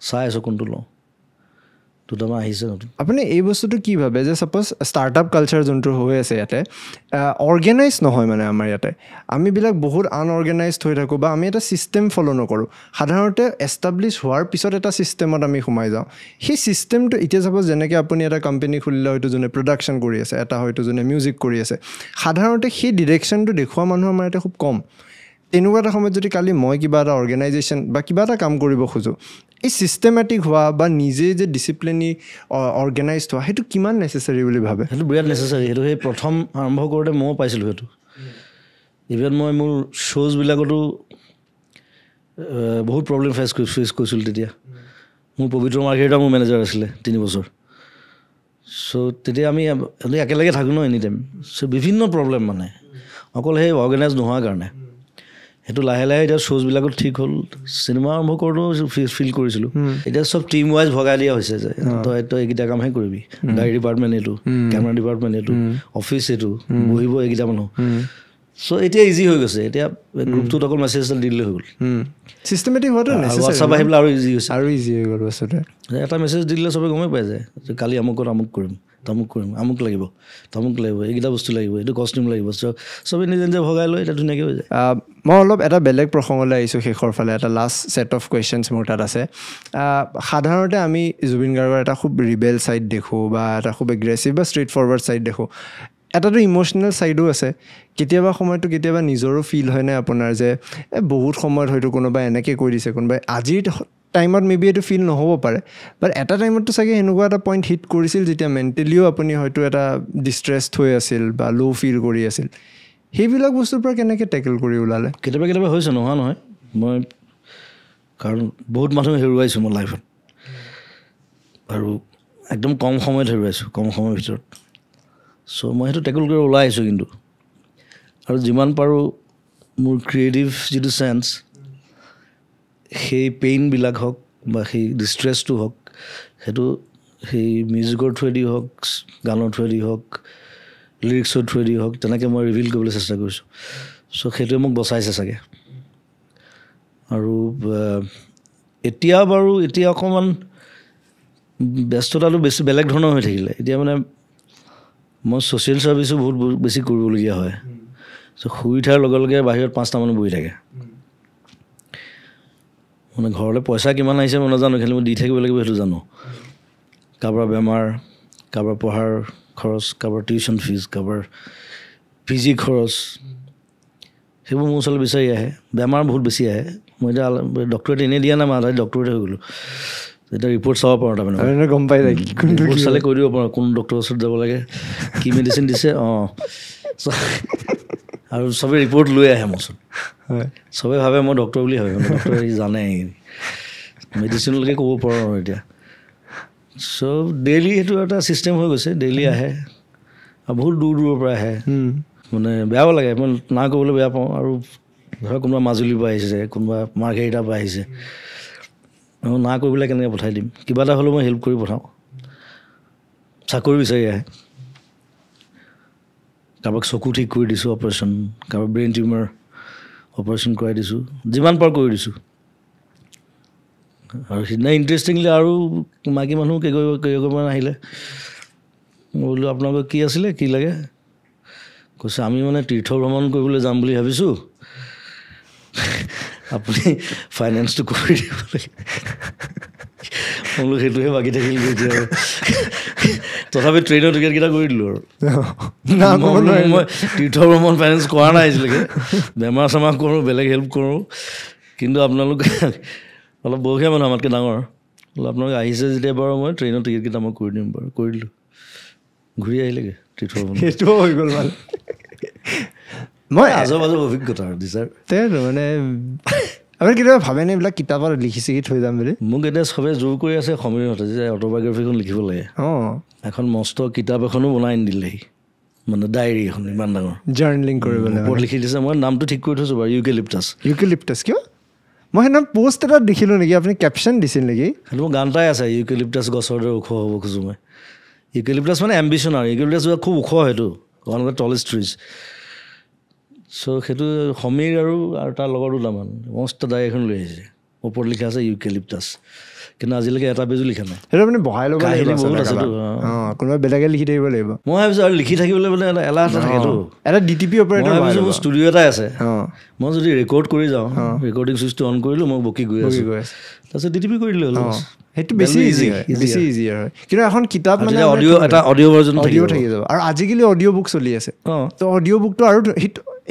চাই আছোঁ কোনটো লওঁ 2টামান আহিছে নতুন আপুনি এই বস্তুটো কি ভাবে যে ছাপ'জ ষ্টাৰ্টআপ কালচাৰ যোনটো হৈ আছে ইয়াতে অৰ্গেনাইজ নহয় মানে আমাৰ ইয়াতে আমিবিলাক বহুত আনঅৰ্গেনাইজড হৈ থাকোঁ বা আমি এটা ছিষ্টেম ফ'ল' নকৰোঁ সাধাৰণতে এষ্টাব্লিছ হোৱাৰ পিছত এটা ছিষ্টেমত আমি সোমাই যাওঁ সেই ছিষ্টেমটো এতিয়া ছাপ'জ যেনেকৈ আপুনি এটা কোম্পানী খুলিলে হয়তো যোনে প্ৰডাকশ্যন কৰি আছে এটা হয়তো যোনে মিউজিক কৰি আছে সাধাৰণতে সেই ডিৰেকশ্যনটো দেখুওৱা মানুহ আমাৰ ইয়াতে খুব কম তেনেকুৱা এটা সময়ত যদি কালি মই কিবা এটা অৰ্গেনাইজেশ্যন বা কিবা এটা কাম কৰিব খোজোঁ এই ছিষ্টেমেটিক হোৱা বা নিজে যে ডিচিপ্লিনি অৰ্গেনাইজড হোৱা সেইটো কিমান নেচেচাৰী বুলি ভাবে সেইটো বিৰাট নেচেচাৰী সেইটো সেই প্ৰথম আৰম্ভ কৰোঁতে ময়ো পাইছিলোঁ সেইটো ইভেন মই মোৰ শ্ব'জবিলাকতো বহুত প্ৰব্লেম ফেচ কৰিছিলোঁ তেতিয়া মোৰ পবিত্ৰ মাৰ্ঘেৰিটা মোৰ মেনেজাৰ আছিলে 3 বছৰ চ' তেতিয়া আমি একেলগে থাকোঁ ন এনি টাইম চ' বিভিন্ন প্ৰব্লেম মানে অকল সেই অৰ্গেনাইজ নোহোৱাৰ কাৰণে সেইটো লাহে লাহে এতিয়া শ্ব'জবিলাকত ঠিক হ'ল চিনেমা আৰম্ভ কৰোঁতেও ফিল কৰিছিলোঁ এতিয়া চব টিম ৱাইজ ভগাই দিয়া হৈছে যে তই এইকেইটা কামহে কৰিবি গাড়ী ডিপাৰ্টমেণ্ট এইটো কেমেৰা ডিপাৰ্টমেণ্ট এইটো অফিচ এইটো বহিব এইকেইটা মানুহ চ' এতিয়া ইজি হৈ গৈছে এতিয়া গ্ৰুপটোত অকল মেছেজ এটা দিলে হৈ গ'ল চিষ্টেমেটিক হোৱাটো হোৱাটছআপ আহি পেলাই আৰু ইজি হৈছে আৰু ইজি হৈ গ'ল বস্তুটো এটা মেছেজ দি দিলে চবে গমেই পাই যায় যে কালি আমুকত আমুক কৰিম আমুক লাগিব তামুক লাগিব এইকেইটা বস্তু লাগিব এইটো কষ্টিউম লাগিব চবেই নিজে নিজে ভগাই লৈ এতিয়া ধুনীয়াকৈ হৈ যায় মই অলপ এটা বেলেগ প্ৰসংগলৈ আহিছোঁ শেষৰ ফালে এটা লাষ্ট ছেট অফ কুৱেশ্যনছ মোৰ তাত আছে সাধাৰণতে আমি জুবিন গাৰ্গৰ এটা খুব ৰিবেল ছাইড দেখোঁ বা এটা খুব এগ্ৰেছিভ বা ষ্ট্ৰেইট ফৰৱাৰ্ড ছাইড দেখোঁ এটাতো ইম'চনেল ছাইডো আছে কেতিয়াবা সময়তো কেতিয়াবা নিজৰো ফিল হয়নে আপোনাৰ যে বহুত সময়ত হয়তো কোনোবাই এনেকৈ কৈ দিছে কোনোবাই আজিৰ টাইমত মেবি এইটো ফিল নহ'ব পাৰে বাট এটা টাইমততো চাগে এনেকুৱা এটা পইণ্ট হিট কৰিছিল যেতিয়া মেণ্টেলিও আপুনি হয়তো এটা ডিষ্ট্ৰেছড হৈ আছিল বা ল' ফিল কৰি আছিল সেইবিলাক বস্তুৰ পৰা কেনেকৈ টেকেল কৰি ওলালে কেতিয়াবা হৈছে নোহোৱা নহয় মই কাৰণ বহুত মানুহ হেৰুৱাইছোঁ মোৰ লাইফত আৰু একদম কম সময়ত হেৰুৱাইছোঁ কম সময়ৰ ভিতৰত চ' মই সেইটো টেকেল কৰি ওলাই আহিছোঁ কিন্তু আৰু যিমান পাৰোঁ মোৰ ক্ৰিয়েটিভ যিটো চেন্স সেই পেইনবিলাক হওক বা সেই ডিষ্ট্ৰেছটো হওক সেইটো সেই মিউজিকৰ থ্ৰুৱেদি হওক গানৰ থ্ৰুৱেদি হওক লিৰিক্সৰ থ্ৰুৱেদি হওক তেনেকৈ মই ৰিভিল কৰিবলৈ চেষ্টা কৰিছোঁ চ' সেইটোৱে মোক বচাইছে চাগে আৰু এতিয়া অকণমান ব্যস্ততাটো বেছি বেলেগ ধৰণৰ হৈ থাকিলে এতিয়া মানে মই ছ'চিয়েল ছাৰ্ভিচো বহুত বেছি কৰিবলগীয়া হয় চ' শুই উঠাৰ লগে লগে বাহিৰত 5টা মানুহ বহি থাকে মানে ঘৰলৈ পইচা কিমান আহিছে মই নাজানো খালি মই দি থাকিব লাগিব সেইটো জানো কাৰোবাৰ বেমাৰ কাৰোবাৰ পঢ়াৰ খৰচ কাৰোবাৰ টিউশ্যন ফিজ কাৰোবাৰ PG খৰচ সেইবোৰ মোৰ ওচৰলৈ বিচাৰি আহে বেমাৰ বহুত বেছি আহে মই এতিয়া ডক্টৰেট এনেই দিয়া নাই মই আধা ডক্টৰেট হৈ গ'লোঁ এতিয়া ৰিপৰ্ট চাব পাৰোঁ তাৰমানে গম পাই যায় ৰিপৰ্ট চালে কৈ দিব পাৰোঁ কোন ডক্টৰৰ ওচৰত যাব লাগে কি মেডিচিন দিছে আৰু চবেই ৰিপৰ্ট লৈ আহে মোৰ ওচৰত চবেই ভাবে মই ডক্টৰ বুলি ভাবে ডক্টৰে জানে মেডিচিনলৈকে ক'ব পাৰোঁ আৰু এতিয়া চ' ডেইলি সেইটো এটা ছিষ্টেম হৈ গৈছে ডেইলি আহে আৰু বহুত দূৰৰ পৰা আহে মানে বেয়াও লাগে মই না ক'বলৈ বেয়া পাওঁ আৰু ধৰক কোনোবা মাজুলীৰ পৰা আহিছে কোনোবা মাৰ্ঘেৰিটাৰ পৰা আহিছে না কৰিবলৈ কেনেকৈ পঠাই দিম কিবা এটা হ'লেও মই হেল্প কৰি পঠাওঁ চাকৰি বিচাৰি আহে কাৰোবাক চকু ঠিক কৰি দিছোঁ অপাৰেশ্যন কাৰোবাক ব্ৰেইন টিউমাৰ অপাৰেশ্যন কৰাই দিছোঁ যিমান পাৰ কৰি দিছোঁ আৰু সিদিনা ইণ্টাৰেষ্টিংলি আৰু মাইকী মানুহ কেইগৰাকীমান আহিলে মই বোলো আপোনালোকৰ কি আছিলে কি লাগে কৈছে আমি মানে তীৰ্থ ভ্ৰমণ কৰিবলৈ যাম বুলি ভাবিছোঁ আপুনি ফাইনেন্সটো কৰি দিব লাগে মই বোলো সেইটোহে বাকী থাকিল এতিয়া তথাপি ট্ৰেইনৰ টিকেটকেইটা কৰি দিলোঁ আৰু মই তীৰ্থ ভ্ৰমণ ফাইনেন্স কৰা নাই আজিলৈকে বেমাৰ চেমাৰ কৰোঁ বেলেগ হেল্প কৰোঁ কিন্তু আপোনালোকে অলপ বয়সীয়া মানুহ আমাতকৈ ডাঙৰ বোলো আপোনালোকে আহিছে যেতিয়া বাৰু মই ট্ৰেইনৰ টিকেটকেইটা মই কৰি দিম বাৰু কৰি দিলোঁ ঘূৰি আহিলেগৈ তীৰ্থ ভ্ৰমণ সেইটোও হৈ গ'ল মানে মই আজব অভিজ্ঞতা আৰু দিছাৰ তেতো মানে আপুনি কেতিয়াবা ভাবেনে এইবিলাক কিতাপত লিখি চিখি থৈ যাম বুলি মোক এতিয়া চবেই জোৰ কৰি আছে সমীৰহঁতে যে অট'বায়'গ্ৰাফিখন লিখিব লাগে এখন মস্ত কিতাপ এখনো বনাই নিদিলেহি মানে ডায়েৰী এখন ইমান ডাঙৰ জাৰ্নেলিং কৰিবলৈ ওপৰত লিখি দিছে মই নামটো ঠিক কৰি থৈছোঁ বাৰু ইউকেলিপ্টাছ কিয় মই সেইদিনা পোষ্ট এটা দেখিলোঁ নেকি আপুনি কেপশ্যন দিছিল নেকি সেইটো মোৰ গান এটাই আছে ইউকেলিপ্টাছ গছৰ দৰে ওখ হ'ব খোজোঁ মই ইউকেলিপ্টাছ মানে এম্বিশ্যন আৰু ইউকেলিপ্টাছ খুব ওখ সেইটো one of the tallest trees so' সেইটো সমীৰ আৰু তাৰ লগৰ দুটামান মস্ত ডায়েৰী এখন লৈ আহিছে ওপৰত লিখা আছে ইউকেলিপ্টাছ কিন্তু আজিলৈকে এটা পেজো লিখা নাই সেইটো আপুনি বহাই ল'ব কাহিনী বহুত আছেতো কোনোবা বেলেগে লিখি থাকিব লাগিব মই ভাবিছোঁ আৰু লিখি থাকিবলৈ মানে এলাহ এটা থাকেতো এটা DTP অপাৰেটৰ ভাবিছোঁ মোৰ ষ্টুডিঅ' এটাই আছে মই যদি ৰেকৰ্ড কৰি যাওঁ ৰেকৰ্ডিং ছুইচটো অন কৰিলোঁ মই বকি গৈ আছোঁ তাৰপিছত DTP কৰি দিলোঁ সেইটো বেছি ইজি হয় কিন্তু এখন কিতাপ মানে অডিঅ' ভাৰ্জন অডিঅ' থাকি যাব আৰু আজিকালি অডিঅ' বুক চলি আছে ত' অডিঅ' বুকটো আৰু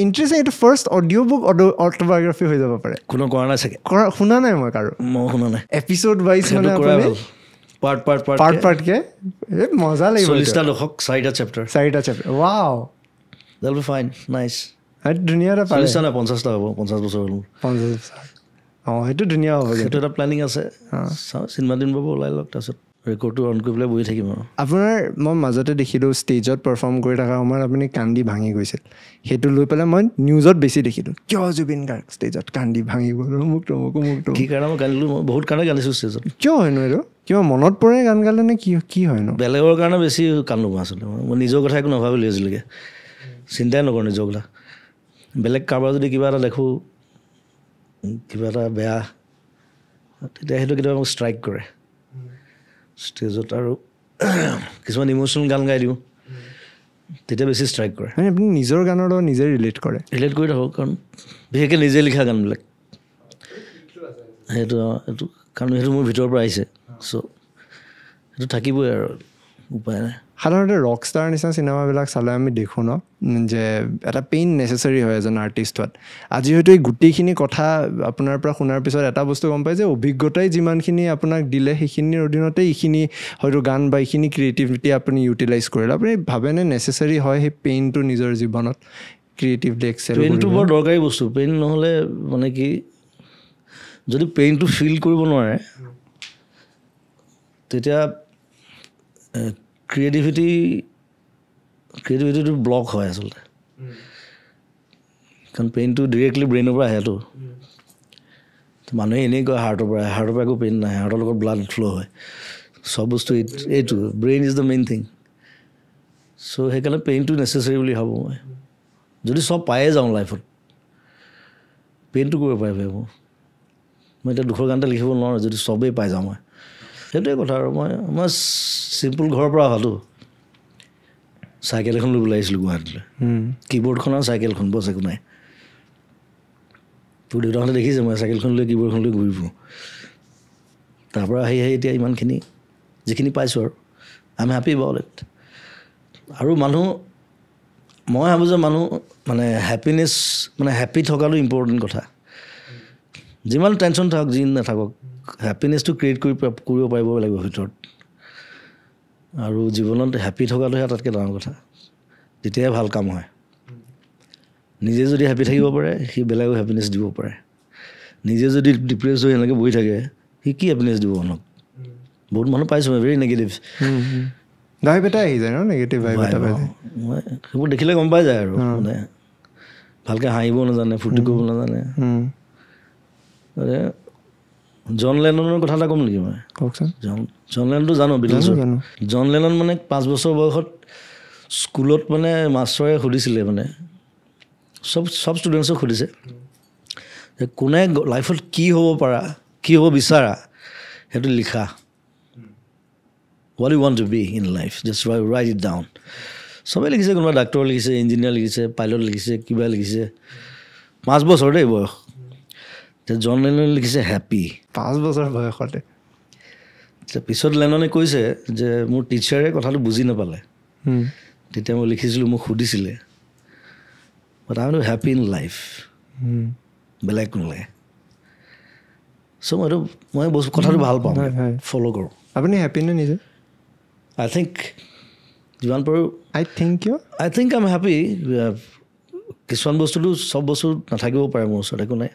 ইণ্টাৰেষ্টিং এইটো ফাৰ্ষ্ট অডিঅ' বুক অট'বায়'গ্ৰাফি হৈ যাব পাৰে কোনো কৰা নাই চাগে শুনা নাই মই কাৰো মই শুনা নাই এপিছ'ড ৱাইজ মানে পাৰ্টকে মজা লাগিব 40টা দশক 4টা chapter wow that'll be fine nice ধুনীয়া এটা 40টা নাই 50টা হ'ব 50 বছৰ হ'ল 50 সেইটো ধুনীয়া হ'ব সেইটো এটা প্লেনিং আছে চাওঁ চিনেমা দিন বাবু ওলাই লওক তাৰপিছত ৰেকৰ্ডটো অন কৰি পেলাই বহি থাকিম আৰু আপোনাৰ মই মাজতে দেখিলোঁ ষ্টেজত পাৰফৰ্ম কৰি থকা সময়ত আপুনি কান্দি ভাঙি গৈছিল সেইটো লৈ পেলাই মই নিউজত বেছি দেখিলোঁ কিয় জুবিন গাৰ্গ ষ্টেজত কান্দি ভাঙি গ'ল মোক কি কাৰণে মই গালিলোঁ মই বহুত কাৰণে গালিছোঁ ষ্টেজত কিয় হয়নো এইটো কিবা মনত পৰে গান গালে নে কি হয়নো বেলেগৰ কাৰণে বেছি কান্দো মই আচলতে মই নিজৰ কথা একো নাভাবিলোঁ আজিলৈকে চিন্তাই নকৰোঁ নিজৰ কথা বেলেগ কাৰোবাৰ যদি কিবা এটা দেখোঁ কিবা এটা বেয়া তেতিয়া সেইটো কেতিয়াবা মোক ষ্ট্ৰাইক কৰে ষ্টেজত আৰু কিছুমান ইম'চনেল গান গাই দিওঁ তেতিয়া বেছি ষ্ট্ৰাইক কৰে মানে আপুনি নিজৰ গানৰ লগত নিজে ৰিলেট কৰি থাকোঁ কাৰণ বিশেষকৈ নিজে লিখা গানবিলাক সেইটো কাৰণ সেইটো মোৰ ভিতৰৰ পৰা আহিছে চ' সেইটো থাকিবই আৰু উপায় নাই সাধাৰণতে ৰক ষ্টাৰ নিচিনা চিনেমাবিলাক চালে আমি দেখোঁ ন যে এটা পেইন নেচেচাৰী হয় এজন আৰ্টিষ্ট হোৱাত আজি হয়তো এই গোটেইখিনি কথা আপোনাৰ পৰা শুনাৰ পিছত এটা বস্তু গম পাই যে অভিজ্ঞতাই যিমানখিনি আপোনাক দিলে সেইখিনিৰ অধীনতে এইখিনি হয়তো গান বা এইখিনি ক্ৰিয়েটিভিটি আপুনি ইউটিলাইজ কৰিলে আপুনি ভাবেনে নেচেচাৰী হয় সেই পেইনটো নিজৰ জীৱনত ক্ৰিয়েটিভলি এক্সেল পেইনটো বৰ দৰকাৰী বস্তু পেইন নহ'লে মানে কি যদি পেইনটো ফিল কৰিব নোৱাৰে তেতিয়া ক্ৰিয়েটিভিটিটো ব্লক হয় আচলতে কাৰণ পেইনটো ডিৰেক্টলি ব্ৰেইনৰ পৰা আহেতো মানুহে এনেই কয় হাৰ্টৰ পৰা একো পেইন নাহে হাৰ্টৰ লগত ব্লাড ফ্ল' হয় চব বস্তু এইটো brain is the main thing so' সেইকাৰণে পেইনটো নেচেচাৰী বুলি ভাবোঁ মই যদি চব পায়ে যাওঁ লাইফত পেইনটো কৰিব পাৰিব মই এতিয়া দুখৰ গান এটা লিখিব নোৱাৰোঁ যদি চবেই পাই যাওঁ মই সেইটোৱে কথা আৰু মই চিম্পুল ঘৰৰ পৰা অহাটো চাইকেল এখন লৈ ওলাই আহিছিলোঁ গুৱাহাটীলৈ কীবৰ্ডখন আৰু চাইকেলখন বছ একো নাই তোৰ দেউতাহঁতে দেখিছে মই চাইকেলখন লৈ কীবৰ্ডখন লৈ ঘূৰি ফুৰোঁ তাৰপৰা আহি এতিয়া ইমানখিনি যিখিনি পাইছোঁ আৰু আই এম হেপী এবাউট ইট আৰু মই ভাবোঁ যে মানুহ মানে হেপিনেছ মানে হেপী থকাটো ইম্পৰ্টেণ্ট কথা যিমান টেনশ্যন থাকক যি নাথাকক হেপিনেছটো ক্ৰিয়েট কৰিব পাৰিব লাগিব ভিতৰত আৰু জীৱনত হেপী থকাটোহে আটাইতকৈ ডাঙৰ কথা তেতিয়াহে ভাল কাম হয় নিজে যদি হেপী থাকিব পাৰে সি বেলেগক হেপিনেছ দিব পাৰে নিজে যদি ডিপ্ৰেছ হৈ এনেকৈ বহি থাকে সি কি হেপিনেছ দিব মানুহক বহুত মানুহ পাইছোঁ মই ভেৰি নেগেটিভ ভাইব এটা আহি যায় ন নেগেটিভ ভাইব এটা পাই যায় মই সেইবোৰ দেখিলে গম পাই যায় আৰু মানে ভালকৈ হাঁহিব নাজানে ফূৰ্তি কৰিব নাজানে জন লেননৰ কথা এটা ক'ম নেকি মই কওকচোন জন লেননটো জানো বিটলছৰ জন লেনন মানে 5 বছৰ বয়সত স্কুলত মানে মাষ্টৰে সুধিছিলে মানে চব ষ্টুডেণ্টছক সুধিছে যে কোনে লাইফত কি হ'ব বিচাৰা সেইটো লিখা what you want to be in life just write it down চবেই লিখিছে কোনোবা ডাক্তৰ লিখিছে ইঞ্জিনিয়াৰ লিখিছে পাইলট লিখিছে কিবা লিখিছে 5 বছৰ দেই বয়স জন লেননে লিখিছে হেপী 5 বছৰ বয়সতে পিছত লেননে কৈছে যে মোৰ টিচাৰে কথাটো বুজি নাপালে তেতিয়া মই লিখিছিলোঁ মোক সুধিছিলে but I am happy in life বেলেগ নালাগে চ' মই কথাটো ভাল পাওঁ ফ'ল' কৰোঁ আপুনি হেপী নে নিজে আই থিংক যিমান পাৰোঁ আই থিংক আই এম হেপী কিছুমান বস্তুটো চব বস্তু নাথাকিব পাৰে মোৰ ওচৰত একো নাই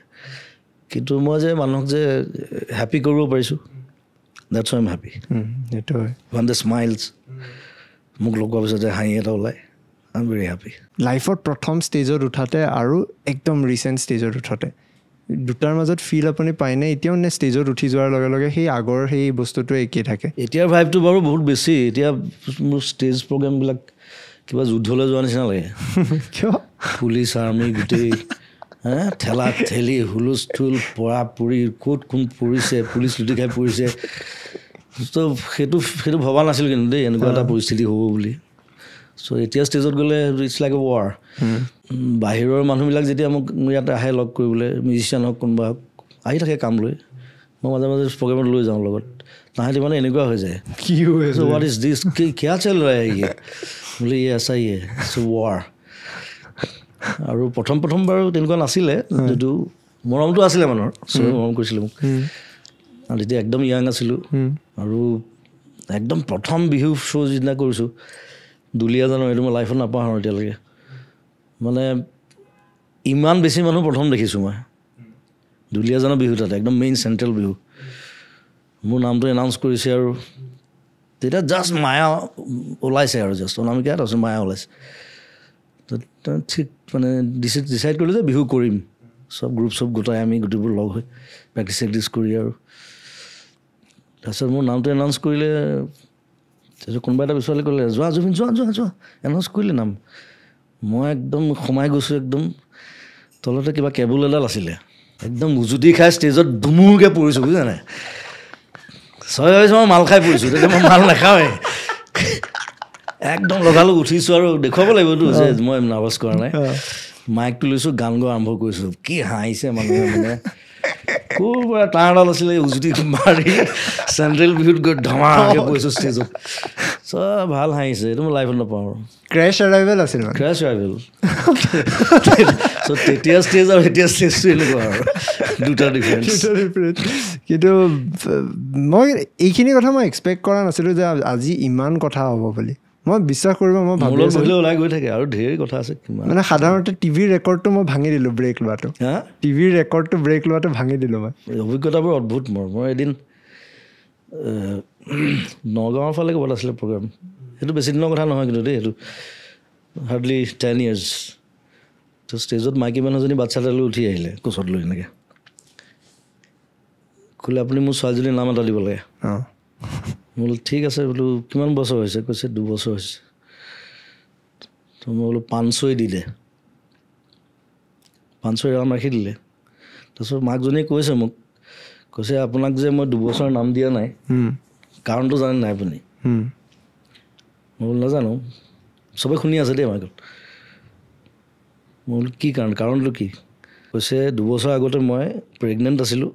কিন্তু মই যে মানুহক যে হেপী কৰিব পাৰিছোঁ দেটছ আই এম হেপী সেইটো হয় ওৱান দ্য স্মাইলছ মোক লগ পোৱাৰ পিছত যে হাঁহি এটা ওলায় আই এম ভেৰি হেপী লাইফত প্ৰথম ষ্টেজত উঠাতে আৰু একদম ৰিচেণ্ট ষ্টেজত উঠাতে দুটাৰ মাজত ফিল আপুনি পায়নে এতিয়াও নে ষ্টেজত উঠি যোৱাৰ লগে লগে সেই আগৰ সেই বস্তুটো একেই থাকে এতিয়াৰ ভাইবটো বাৰু বহুত বেছি এতিয়া মোৰ ষ্টেজ প্ৰগ্ৰেমবিলাক কিবা যুদ্ধলৈ যোৱা নিচিনা লাগে কিয় পুলিচ আৰ্মি গোটেই ঠেলা ঠেলি হুলস্থুল পৰা পৰি ক'ত কোন পৰিছে পুলিচ লুটি খাই পৰিছে তো সেইটো ভবা নাছিলোঁ কিন্তু দেই এনেকুৱা এটা পৰিস্থিতি হ'ব বুলি চ' এতিয়া ষ্টেজত গ'লে ইটছ লাইক এ ৱাৰ বাহিৰৰ মানুহবিলাক যেতিয়া মোক ইয়াতে আহে লগ কৰিবলৈ মিউজিচিয়ান হওক কোনোবা হওক আহি থাকে কাম লৈ মই মাজে মাজে প্ৰগ্ৰেমত লৈ যাওঁ লগত তাহাঁতি মানে এনেকুৱা হৈ যায় কি হোৱাট ইজ দিছ কিয়া চল ৰহা হে ইয়ে বোলে ইয়ে আছা ইয়ে চ' ৱাৰ আৰু প্ৰথম বাৰু তেনেকুৱা নাছিলে যদিও মৰমটো আছিলে মানুহৰ চবেই মৰম কৰিছিলে মোক আৰু তেতিয়া একদম য়াং আছিলোঁ আৰু একদম প্ৰথম বিহু শ্ব' যিদিনা কৰিছোঁ দুলীয়াজানৰ এইটো মই লাইফত নাপাহৰোঁ এতিয়ালৈকে মানে ইমান বেছি মানুহ প্ৰথম দেখিছোঁ মই দুলীয়াজানৰ বিহু তাতে একদম মেইন চেণ্ট্ৰেল বিহু মোৰ নামটো এনাউন্স কৰিছে আৰু তেতিয়া জাষ্ট মায়া ওলাইছে আৰু জাষ্ট অনামিকা তাৰপিছত মায়া ওলাইছে ঠিক মানে ডিচাইড কৰিলোঁ যে বিহু কৰিম চব গ্ৰুপ চব গোটাই আমি গোটেইবোৰ লগ হৈ প্ৰেক্টিচ চেক্টিছ কৰি আৰু তাৰপিছত মোৰ নামটো এনাউন্স কৰিলে তাৰপিছত কোনোবা এটা পিছলৈ ক'লে যোৱা জুবিন যোৱা যোৱা যোৱা এনাউন্স কৰিলে নাম মই একদম সোমাই গৈছোঁ একদম তলতে কিবা কেবুল এডাল আছিলে একদম উজুতি খাই ষ্টেজত ধুমুৰকৈ পৰিছোঁ বুজিছা নাই চয় ভাবিছোঁ মই মাল খাই পৰিছোঁ তেতিয়া মই মাল নাখাওঁৱেই একদম লগালগ উঠিছোঁ আৰু দেখুৱাব লাগিবতো যে মই নাৰ্ভাছ কৰা নাই মাইকটো লৈছোঁ গান গোৱা আৰম্ভ কৰিছোঁ কি হাঁহিছে মানুহে মানে ক'ৰ পৰা তাঁৰডাল আছিলে উজুতি মাৰি চেণ্ট্ৰেল বিহুত গৈ ধমাকৈ পৰিছোঁ ষ্টেজত চব ভাল হাঁহিছে এইটো মই লাইভত নাপাওঁ আৰু ক্ৰেছ এৰাইভেল আছিল ক্ৰেছ এৰাইভেল চ' তেতিয়া ষ্টেজ আৰু এতিয়া ষ্টেজটো এনেকুৱা আৰু দুটা ডিফাৰেঞ্চ কিন্তু মই এইখিনি কথা মই এক্সপেক্ট কৰা নাছিলোঁ যে আজি ইমান কথা হ'ব বুলি মই বিশ্বাস কৰিব মই ভাবিলোঁ ওলাই গৈ থাকে আৰু ঢেৰ কথা আছে মানে সাধাৰণতে টিভিৰ ৰেকৰ্ডটো মই ভাঙি দিলোঁ ব্ৰেক লোৱাটো টিভিৰ ৰেকৰ্ডটো ব্ৰেক লোৱাটো ভাঙি দিলোঁ মই অভিজ্ঞতাবোৰ অদ্ভুত মই এদিন নগাঁৱৰ ফালে ক'ৰবাত আছিলে প্ৰগ্ৰাম সেইটো বেছি দিনৰ কথা নহয় কিন্তু দেই সেইটো হাৰ্ডলি 10 years তো ষ্টেজত মাইকী মানুহজনী বাচ্ছা এটালৈ উঠি আহিলে কোচত লৈ এনেকৈ ক'লে আপুনি মোৰ ছোৱালীজনীৰ নাম এটা দিব লাগে মই বোলো ঠিক আছে বোলো কিমান বছৰ হৈছে কৈছে 2 বছৰ হৈছে তো মই বোলো 500 দি দে 500 নাম ৰাখি দিলে তাৰপিছত মাকজনীয়ে কৈছে মোক কৈছে আপোনাক যে মই 2 বছৰ নাম দিয়া নাই কাৰণটো জানে নাই আপুনি মই বোলো নাজানো চবে শুনি আছে দেই মাইকত মই বোলো কি কাৰণটো কি কৈছে 2 বছৰ আগতে মই প্ৰেগনেণ্ট আছিলোঁ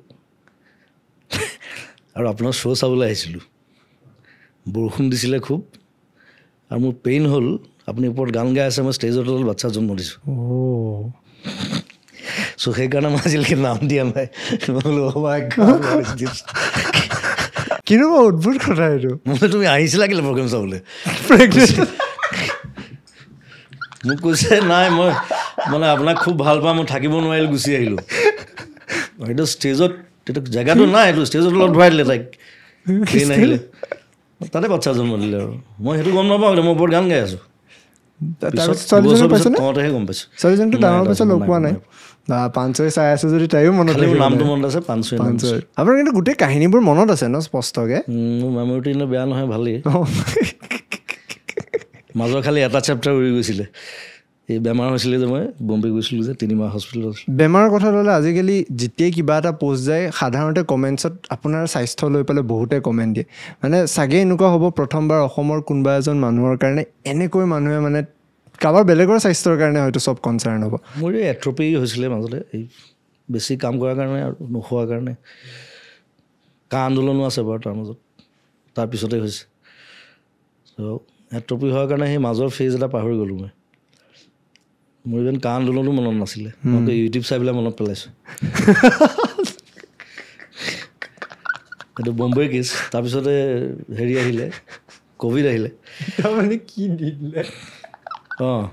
আৰু আপোনাৰ শ্ব' চাবলৈ আহিছিলোঁ বৰষুণ দিছিলে খুব আৰু মোৰ পেইন হ'ল আপুনি ওপৰত গান গাই আছে মই ষ্টেজৰ তলত বাচ্ছা জন্ম দিছোঁ চ' সেইকাৰণে মই আজিলৈকে নাম দিয়া নাই কিন্তু অদ্ভুত কথা এইটো মানে তুমি আহিছিলা কেলৈ প্ৰগ্ৰেম চাবলৈ মোক কৈছে নাই মই মানে আপোনাক খুব ভাল পাওঁ মই থাকিব নোৱাৰিলোঁ গুচি আহিলোঁ সেইটো ষ্টেজত সেইটো জেগাটো নাই এইটো ষ্টেজৰ তলত ভৰাই দিলে তাইক ট্ৰেইন আহিলে তাতে বাচ্ছা জন্ম দিলে আৰু মই সেইটো গম নাপাওঁ মই ওপৰত গান গাই আছোঁ কওঁতেহে গম পাইছোঁ ছোৱালীজনীটো ডাঙৰ পইচা লগ পোৱা নাই 500 চাই আছে যদি তাইও মনত নামটো মনত আছে 500 আপোনাৰ কিন্তু গোটেই কাহিনীবোৰ মনত আছে ন স্পষ্টকৈ মোৰ মেমৰিটো ইনে বেয়া নহয় ভালেই মাজৰ খালি এটা চেপ্টাৰ উৰি গৈছিলে এই বেমাৰ হৈছিলে যে মই বম্বে গৈছিলোঁ যে 3 মাহ হস্পিটেলত বেমাৰৰ কথা ল'লে আজিকালি যেতিয়াই কিবা এটা পষ্ট যায় সাধাৰণতে কমেণ্টছত আপোনাৰ স্বাস্থ্য লৈ পেলাই বহুতে কমেণ্ট দিয়ে মানে চাগে এনেকুৱা হ'ব প্ৰথমবাৰ অসমৰ কোনোবা এজন মানুহৰ কাৰণে এনেকৈ মানুহে মানে কাৰোবাৰ বেলেগৰ স্বাস্থ্যৰ কাৰণে হয়তো চব কনচাৰ্ণ হ'ব মোৰ এই এট্ৰপি হৈছিলে মাজতে এই বেছি কাম কৰাৰ কাৰণে আৰু নোখোৱাৰ কাৰণে কা আন্দোলনো আছে বাৰু তাৰ মাজত তাৰপিছতে হৈছে চ' এট্ৰপি হোৱাৰ কাৰণে সেই মাজৰ ফেজ এটা পাহৰি গ'লোঁ মই মোৰ ইভেন কা আন্দোলনো মনত নাছিলে মই ইউটিউব চাই পেলাই মনত পেলাইছোঁ এইটো বম্বে কেছ তাৰপিছতে হেৰি আহিলে ক'ভিড আহিলে তাৰমানে কি দিলে অঁ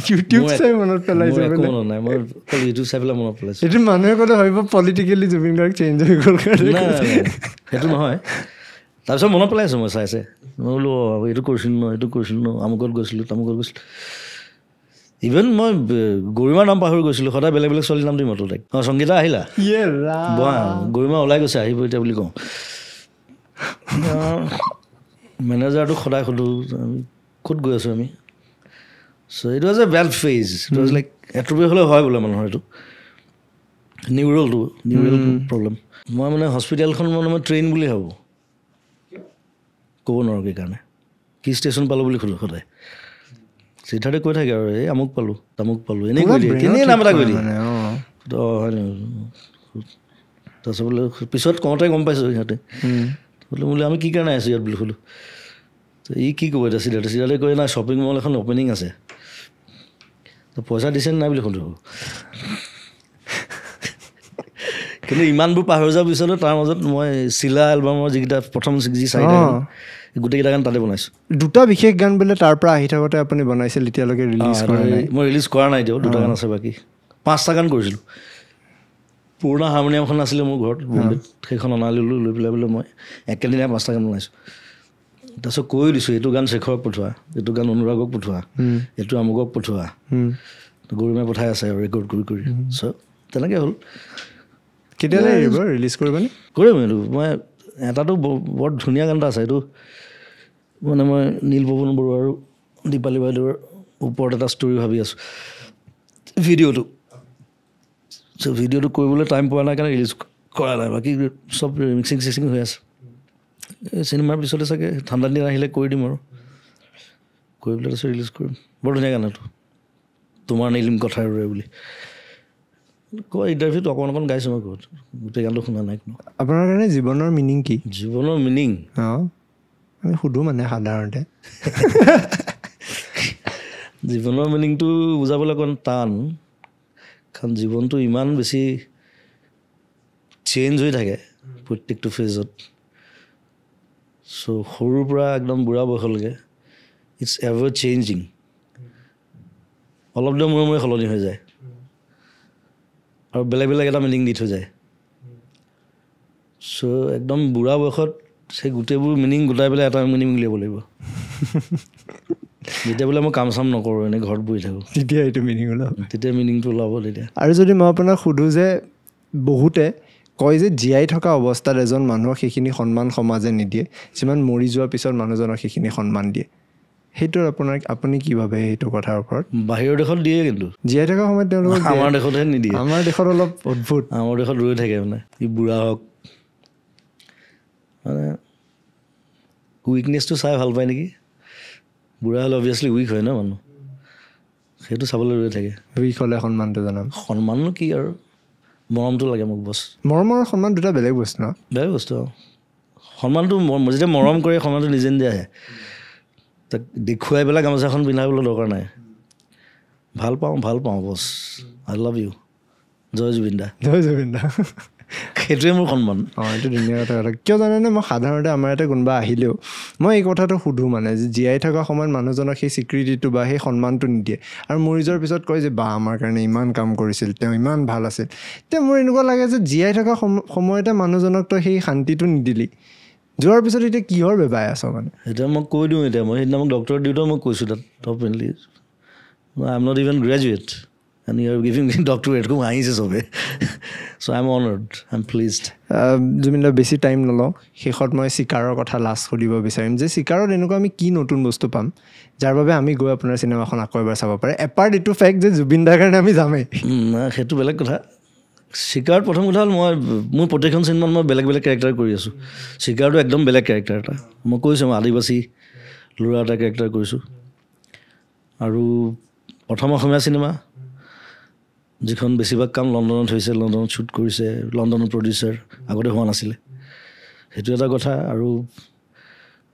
ইউটিউব চাই মনত পেলাইছে মনত নাই মই অকল ইউটিউব চাই পেলাই মনত পেলাইছোঁ এইটো মানুহে ক'লে ভাবিব পলিটিকেলি জুবিন গাৰ্গ চেঞ্জ হৈ গ'ল সেইটো নহয় তাৰপিছত মনত পেলাইছোঁ মই চাই মই বোলো এইটো কৰিছিলোঁ ন আমুকত গৈছিলোঁ তামুকত গৈছিলোঁ ইভেন মই গৰিমাৰ নাম পাহৰি গৈছিলোঁ সদায় বেলেগ বেলেগ ছোৱালীৰ নাম দিম মাতো তাইক সংগীতা আহিলা গৰিমা ওলাই গৈছে আহিব এতিয়া বুলি কওঁ মেনেজাৰটোক সদায় সোধোঁ আমি ক'ত গৈ আছোঁ আমি so' it was a bad phase it was like atrophy হ'লে হয় বোলে মানুহৰ এইটো নিউৰেল প্ৰব্লেম মই মানে হস্পিটেলখন মানে মই ট্ৰেইন বুলি ভাবোঁ ক'ব নোৱাৰোঁ কি কাৰণে কি ষ্টেচন পালোঁ বুলি সোধোঁ সদায় চিধাতে কৈ থাকে আৰু এই আমুক পালোঁ তামুক পালোঁ এনেই কৈ দিয়ে এনেই নাম এটা কৈ দিয়ে হয় তাৰপিছত বোলে পিছত কওঁতে গম পাইছোঁ সিহঁতে বোলে আমি কি কাৰণে আছোঁ ইয়াত বুলি সোধোঁ ই কি ক'ব এতিয়া চিধাতে কৈ নাই শ্বপিং মল এখন অ'পেনিং আছে পইচা দিছে নাই বুলি সোধোঁ কিন্তু ইমানবোৰ পাহৰি যোৱাৰ পিছতো তাৰ মাজত মই চিলা এলবামৰ যিকেইটা প্ৰথম যি 4টা গোটেইকেইটা গান তাতে বনাইছোঁ 2টা বিশেষ গান বোলে তাৰ পৰা আহি থাকোঁতে আপুনি বনাইছিল এতিয়ালৈকে ৰিলিজ কৰা নাই মই ৰিলিজ কৰা নাই দিয়ক 2টা গান আছে বাকী 5টা গান কৰিছিলোঁ পুৰণা হাৰমনিয়ামখন আছিলে মোৰ ঘৰত বম্বেত, সেইখন অনা ল'লোঁ, লৈ পেলাই বোলে মই একেদিনাই 5টা গান বনাইছোঁ। তাৰপিছত কৈ দিছোঁ এইটো গান শেখৰক পঠোৱা, এইটো গান অনুৰাগক পঠোৱা, এইটো আমুকক পঠোৱা, গৰিমাই পঠাই আছে আৰু ৰেকৰ্ড কৰি কৰি। চ' তেনেকৈ হ'ল। কেতিয়ালৈ এৰিব, ৰিলিজ কৰিবনে? কৰিম এইটো। মই এটাতো বৰ ধুনীয়া গান এটা আছে, এইটো মানে মই নীলপৱন বৰুৱা আৰু দীপালী বাইদেউৰ ওপৰত এটা ষ্টৰি ভাবি আছোঁ ভিডিঅ'টো। চ' ভিডিঅ'টো কৰিবলৈ টাইম পোৱা নাই কাৰণে ৰিলিজ কৰা নাই, বাকী চব মিক্সিং চিক্সিং হৈ আছে। এই চিনেমাৰ পিছতে চাগে ঠাণ্ডা দিন আহিলে কৰি দিম আৰু কৰি পেলাই তাৰপিছত ৰিলিজ কৰিম। বৰ ধুনীয়া গান এইটো, তোমাৰ নীলিম কথাৰে বুলি কয়। ইণ্টাৰভিউত অকণ গাইছোঁ মই, ঘৰত গোটেই গানটো শুনা নাই। আপোনাৰ কাৰণে জীৱনৰ মিনিং কি? জীৱনৰ মিনিং আমি সুধোঁ মানে সাধাৰণতে। জীৱনৰ মিনিংটো বুজাবলৈ অকণ টান, কাৰণ জীৱনটো ইমান বেছি চেঞ্জ হৈ থাকে প্ৰত্যেকটো ফেজত। চ' সৰুৰ পৰা একদম বুঢ়া বয়সলৈকে ইটছ এভাৰ চেঞ্জিং। অলপ দিনৰ মূৰে মূৰে সলনি হৈ যায় আৰু বেলেগ বেলেগ এটা মিনিং দি থৈ যায়। চ' একদম বুঢ়া বয়সত সেই গোটেইবোৰ মিনিং গোটাই পেলাই এটা মিনিং উলিয়াব লাগিব। যেতিয়া বোলে মই কাম চাম নকৰোঁ, এনেই ঘৰত বহি থাকোঁ, তেতিয়া এইটো মিনিং ওলাব, তেতিয়া মিনিংটো ওলাব তেতিয়া। আৰু যদি মই আপোনাক সোধোঁ যে বহুতে কয় যে জীয়াই থকা অৱস্থাত এজন মানুহক সেইখিনি সন্মান সমাজে নিদিয়ে, যিমান মৰি যোৱাৰ পিছত মানুহজনক সেইখিনি সন্মান দিয়ে, সেইটোৰ আপুনি কি ভাবে সেইটো কথাৰ ওপৰত? বাহিৰৰ দেশত দিয়ে, কিন্তু জীয়াই থকা সময়ত তেওঁলোকক আমাৰ দেশতহে নিদিয়ে। আমাৰ দেশত অলপ অদ্ভুত। আমাৰ দেশত ৰৈ থাকে মানে ই বুঢ়া হওক, মানে উইকনেছটো চাই ভাল পায় নেকি। বুঢ়া হ'লে অভিয়াছলি উইক হয় ন মানুহ, সেইটো চাবলৈ ৰৈ থাকে। উইক হ'লে সন্মানটো জনাম। সন্মাননো কি আৰু, মৰমটো লাগে মোক বছ। মৰম আৰু সন্মান দুটা বেলেগ বস্তু ন? বেলেগ বস্তু। সন্মানটো যেতিয়া মৰম কৰে, সন্মানটো নিজে নিজে আহে। তাক দেখুৱাই পেলাই গামোচাখন পিন্ধাবলৈ দৰকাৰ নাই। ভাল পাওঁ বছ, আই লাভ ইউ, জয় জুবিন দা। জয় জুবিন দা, সেইটোৱে মোৰ সন্মান। এইটো ধুনীয়া কথা। কিয় জানেনে, মই সাধাৰণতে আমাৰ ইয়াতে কোনোবা আহিলেও মই এই কথাটো সুধোঁ মানে, যে জীয়াই থকা সময়ত মানুহজনক সেই স্বীকৃতিটো বা সেই সন্মানটো নিদিয়ে, আৰু মৰি যোৱাৰ পিছত কয় যে বা আমাৰ কাৰণে ইমান কাম কৰিছিল, তেওঁ ইমান ভাল আছিল। এতিয়া মোৰ এনেকুৱা লাগে যে জীয়াই থকা সময়তে মানুহজনক তই সেই শান্তিটো নিদিলি, যোৱাৰ পিছত এতিয়া কিহৰ বেবাই আছ মানে? এতিয়া মই কৈ দিওঁ, এতিয়া মই সেইদিনা মোক ডক্টৰ দিওঁতেও মই কৈছোঁ তাত openly, I am not even graduate and you are giving me doctorate. খুব হাঁহিছে চবে। So I'm honored, I'm pleased. Zubeen দা, বেছি টাইম নলওঁ, শেষত মই চিকাৰৰ কথা লাষ্ট সুধিব বিচাৰিম যে চিকাৰত এনেকুৱা আমি কি নতুন বস্তু পাম যাৰ বাবে আমি গৈ আপোনাৰ চিনেমাখন আকৌ এবাৰ চাব পাৰে, এপাৰ্ট এইটো ফেক্ট যে জুবিন দাৰ কাৰণে আমি যামেই। সেইটো বেলেগ কথা। চিকাৰত প্ৰথম কথা হ'ল, মোৰ প্ৰত্যেকখন চিনেমাত মই বেলেগ বেলেগ কেৰেক্টাৰ কৰি আছোঁ। চিকাৰটো একদম বেলেগ কেৰেক্টাৰ এটা। মই কৈছোঁ, মই আদিবাসী ল'ৰা এটা কেৰেক্টাৰ কৰিছোঁ। আৰু প্ৰথম অসমীয়া চিনেমা, যিখন বেছিভাগ কাম লণ্ডনত হৈছে, লণ্ডনত শ্বুট কৰিছে, লণ্ডনৰ প্ৰডিউচাৰ, আগতে হোৱা নাছিলে, সেইটো এটা কথা। আৰু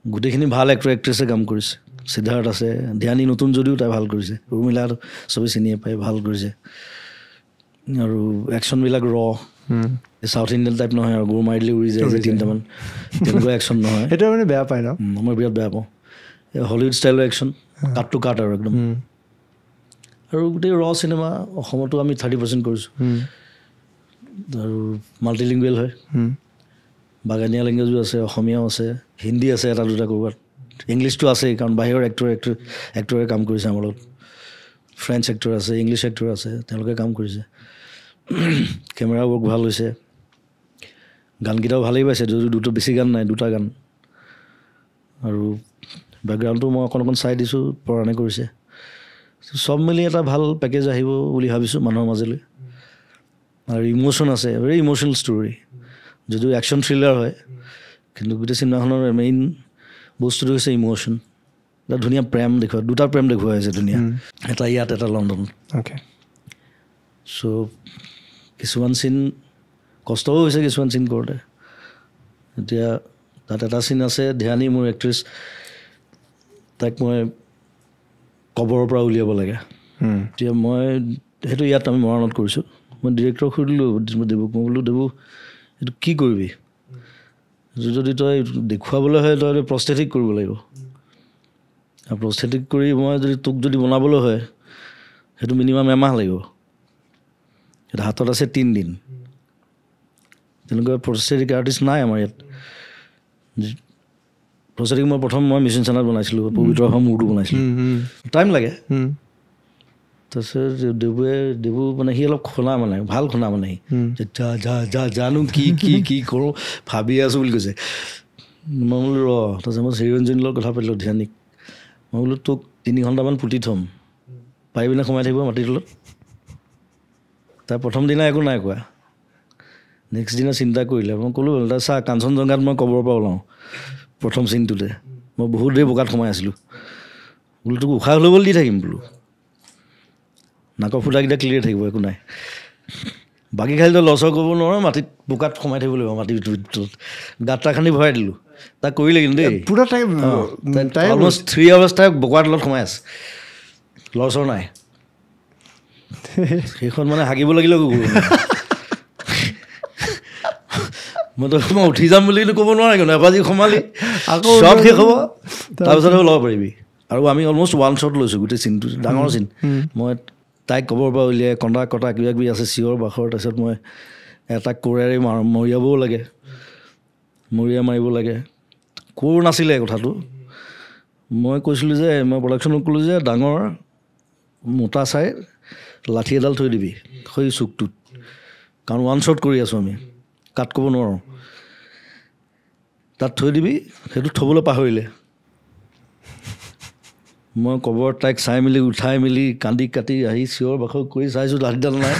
গোটেইখিনি ভাল এক্টৰ এক্ট্ৰেছে কাম কৰিছে। সিদ্ধাৰ্থ আছে, ধ্যানী নতুন যদিও তাই ভাল কৰিছে, উৰ্মিলা চবেই চিনিয়ে পায়, ভাল কৰিছে। আৰু একশ্যনবিলাক চাউথ ইণ্ডিয়ান টাইপ নহয় আৰু গোৰ মাৰি দিলে উৰি যায় যে 3টামান, তেনেকুৱা একশ্যন নহয়। সেইটো মানে বেয়া পায় ন? মই বিৰাট বেয়া পাওঁ হলিউড ষ্টাইলৰ একশ্যন, কাট টু কাট আৰু একদম। আৰু গোটেই চিনেমা অসমতো আমি 30% কৰিছোঁ। আৰু মাল্টিলিংগুৱেল হয়, বাগানীয়া লেংগুৱেজো আছে, অসমীয়াও আছে, হিন্দী আছে এটা দুটা ক'ৰবাত, ইংলিছটো আছেই, কাৰণ বাহিৰৰ এক্টৰে কাম কৰিছে আমাৰ লগত। ফ্ৰেঞ্চ এক্টৰ আছে, ইংলিছ এক্টৰ আছে, তেওঁলোকে কাম কৰিছে। কেমেৰা ৱৰ্ক ভাল হৈছে, গানকেইটাও ভালেই পাইছে, যদিও বেছি গান নাই, 2টা গান। আৰু বেকগ্ৰাউণ্ডটো মই অকণ চাই দিছোঁ, পৰাণে কৰিছে। চব মিলি এটা ভাল পেকেজ আহিব বুলি ভাবিছোঁ মানুহৰ মাজলৈ। আৰু ইম'শ্যন আছে, ভেৰি ইম'শ্যনেল ষ্টৰি, যদিও একশ্যন থ্ৰিলাৰ হয়, কিন্তু গোটেই চিনেমাখনৰ মেইন বস্তুটো হৈছে ইম'শ্যন। এটা ধুনীয়া প্ৰেম 2টা প্ৰেম দেখুওৱা হৈছে ধুনীয়া, এটা ইয়াত, এটা লণ্ডন। চ' কিছুমান চিন কষ্টও হৈছে, কিছুমান চিন কৰোঁতে। এতিয়া তাত এটা চিন আছে, ধ্যানী মোৰ এক্ট্ৰেছ, তাইক মই কবৰৰ পৰা উলিয়াব লাগে। এতিয়া মই সেইটো ইয়াত আমি মৰাণত কৰিছোঁ। মই ডিৰেক্টৰক সুধিলোঁ, দেবুক, মই বোলো দেবু এইটো কি কৰিবি, যদি তই দেখুৱাবলৈ হয় তই প্ৰস্থেটিক কৰিব লাগিব, আৰু প্ৰস্থেটিক কৰি মই তোক যদি বনাবলৈ হয় সেইটো মিনিমাম এমাহ লাগিব। সেইটো হাতত আছে 3 দিন। তেনেকুৱা প্ৰচেষ্টিক আৰ্টিষ্ট নাই আমাৰ ইয়াত প্ৰচেষ্টিক মই প্ৰথম মই মিছন চানাত বনাইছিলোঁ পবিত্ৰ অসম মূৰটো বনাইছিলোঁ টাইম লাগে তাৰপিছত দেবু মানে সি অলপ শুনা মানে ভাল শুনা মানে সি জানো কি কি কি কৰোঁ ভাবি আছোঁ বুলি কৈছে মই বোলো তাৰপিছত মই চিৰঞ্জনীৰ লগত কথা পাতিলোঁ ধ্যানিক মই বোলো তোক 3 ঘণ্টামান পুতি থ'ম পাৰিবিনে সোমাই থাকিব মাটিৰ তলত তাৰ প্ৰথম দিনা একো নাই কোৱা নেক্সট দিনা চিন্তা কৰিলে মই ক'লোঁ তাৰ চা কাঞ্চনজংঘাত মই কবৰৰ পৰা ওলাওঁ প্ৰথম চিনটোতে মই বহুত দেৰি বোকাত সোমাই আছিলোঁ বোলো তোক উশাহ ল'বলৈ দি থাকিম বোলো নাকৰ ফুটাকেইটা ক্লিয়াৰ থাকিব একো নাই বাকী খালি তই লৰচৰ কৰিব নোৱাৰো মাটিত বোকাত সোমাই থাকিব লাগিব মাটিৰ ভিতৰত গাঁত খান্দি ভৰাই দিলোঁ তাক কৰিলে কিন্তু দেই পুৰা অলমষ্ট 3 hours তাই বোকাৰ তলত সোমাই আছে লৰচৰ নাই সেইখন মানে হাগিব লাগিলে মই উঠি যাম বুলি ক'ব নোৱাৰে কিন্তু এবাজি সোমালি আকৌ চব শেষ হ'ব তাৰপিছতহে ওলাব পাৰিবি আৰু আমি অলমষ্ট 1 শ্বট লৈছোঁ গোটেই চিনটো ডাঙৰ চিন মই তাইক কবৰ পৰা উলিয়াই কন্দা কটা কিবা কিবি আছে চিঞৰ বাখৰ তাৰপিছত মই এটা কোৰেৰে মৰিয়াবও লাগে মৰিয়া মাৰিব লাগে কোৰ নাছিলে কথাটো মই কৈছিলোঁ যে মই প্ৰডাকশ্যনক ক'লোঁ যে ডাঙৰ মোটা চাই লাঠি এডাল থৈ দিবি সেই চুকটোত কাৰণ 1 শ্বট কৰি আছোঁ আমি কাট ক'ব নোৱাৰোঁ তাত থৈ দিবি সেইটো থ'বলৈ পাহৰিলে মই কবৰ তাইক চাই মেলি উঠাই মেলি কান্দি কাটি আহি চিঞৰ বাখৰ কৰি চাইছোঁ লাঠিডাল নাই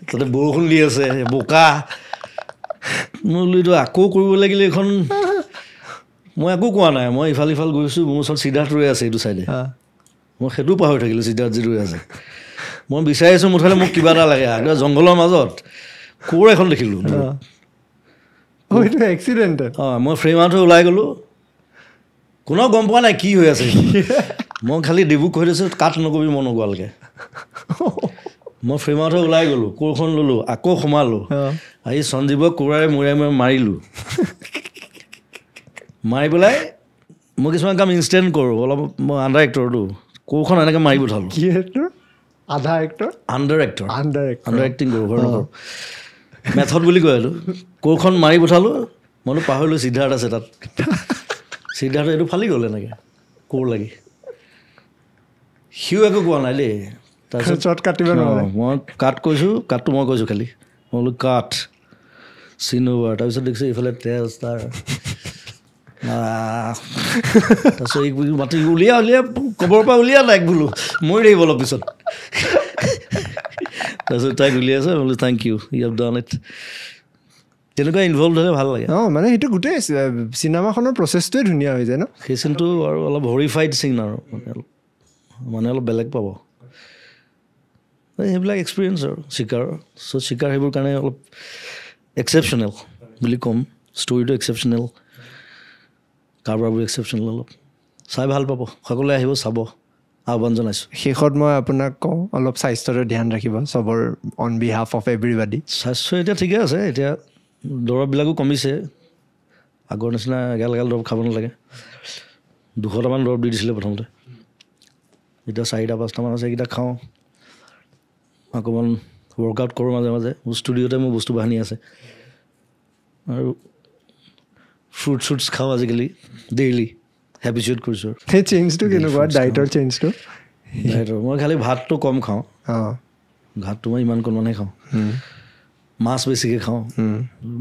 তাতে বৰষুণ দি আছে বোকা মই বোলো এইটো আকৌ কৰিব লাগিলে এইখন মই একো কোৱা নাই মই ইফাল ইফাল গৈছোঁ মোৰ ওচৰত চিধাত ৰৈ আছে এইটো চাইডে মই সেইটো পাহৰি থাকিলোঁ চিধাত যি ৰৈ আছে মই বিচাৰি আছোঁ মুঠতে মোক কিবা এটা লাগে কিবা জংঘলৰ মাজত কোৰ এখন দেখিলোঁ মই ফ্ৰেম আউট হৈ ওলাই গ'লোঁ কোনেও গম পোৱা নাই কি হৈ আছে মই খালি দেবুক কৈ দিছোঁ কাট নকবি মই নগোৱালৈকে মই ফ্ৰেম আউট হৈ ওলাই গ'লোঁ কোৰখন ল'লোঁ আকৌ সোমালোঁ আহি সঞ্জীৱক কোৰেৰে মৰিয়াই মাৰিলোঁ মাৰি পেলাই মই কিছুমান কাম ইনষ্টেণ্ট কৰোঁ অলপ মই আণ্ডাৰ এক্টৰটো কোৰখন এনেকৈ মাৰি পঠালোঁ আণ্ডাৰ এক্টিং কৰোঁ ঘৰ নকৰোঁ মেথড বুলি কয় এইটো কোৰখন মাৰি পঠালোঁ মইতো পাহৰিলোঁ সিদ্ধাৰ্থ আছে তাত সিদ্ধাৰ্থ এইটো ফালি গ'ল এনেকৈ কোৰ লাগি সিও একো কোৱা নাই দেই তাৰপিছত মই কাট কৈছোঁ কাটটো মই কৈছোঁ খালি মই বোলো কাট চিন অভাৰ তাৰপিছত দেখিছোঁ এইফালে তেজ তাৰ তাৰপিছত মাটি উলিয়াই কবৰ পৰা উলিয়া লাইক বোলো মৰি থাকিব অলপ পিছত তাৰপিছত তাইক উলিয়াইছে বোলো thank you you have done it তেনেকুৱা ইনভলভ হ'লে ভাল লাগে মানে সেইটো গোটেই চিনেমাখনৰ প্ৰচেছটোৱে ধুনীয়া হৈ যায় ন সেই চিনটো আৰু অলপ হৰিফাইড চিন আৰু মানে অলপ বেলেগ পাব সেইবিলাক এক্সপিৰিয়েঞ্চ আৰু চিকাৰ চিকাৰ সেইবোৰ কাৰণে অলপ এক্সেপশ্যনেল বুলি ক'ম ষ্টৰিটো এক্সেপশ্যনেল কাৰোবাৰবোৰ এক্সেপশ্যনেল অলপ চাই ভাল পাব সকলোৱে আহিব চাব আহ্বান জনাইছোঁ শেষত মই আপোনাক কওঁ অলপ স্বাস্থ্যটো ধ্যান ৰাখিব চবৰ অন বিহাফ অফ এভৰিবডি স্বাস্থ্য এতিয়া ঠিকে আছে এতিয়া দৰৱবিলাকো কমিছে আগৰ নিচিনা এগাল দৰৱ খাব নালাগে 200টামান দৰৱ দি দিছিলে প্ৰথমতে এতিয়া 4-5টামান আছে এইকেইটা খাওঁ অকণমান ৱৰ্কআউট কৰোঁ মাজে মাজে মোৰ ষ্টুডিঅ'তে মোৰ বস্তু বাহানি আছে আৰু ফ্ৰুটছ খাওঁ আজিকালি ডেইলি হেবিচুৱেট কৰিছোঁ সেই চেঞ্জটো কেনেকুৱা ডাইটৰ চেঞ্জটো মই খালি ভাতটো কম খাওঁ ভাতটো মই ইমান কণমানহে খাওঁ মাছ বেছিকৈ খাওঁ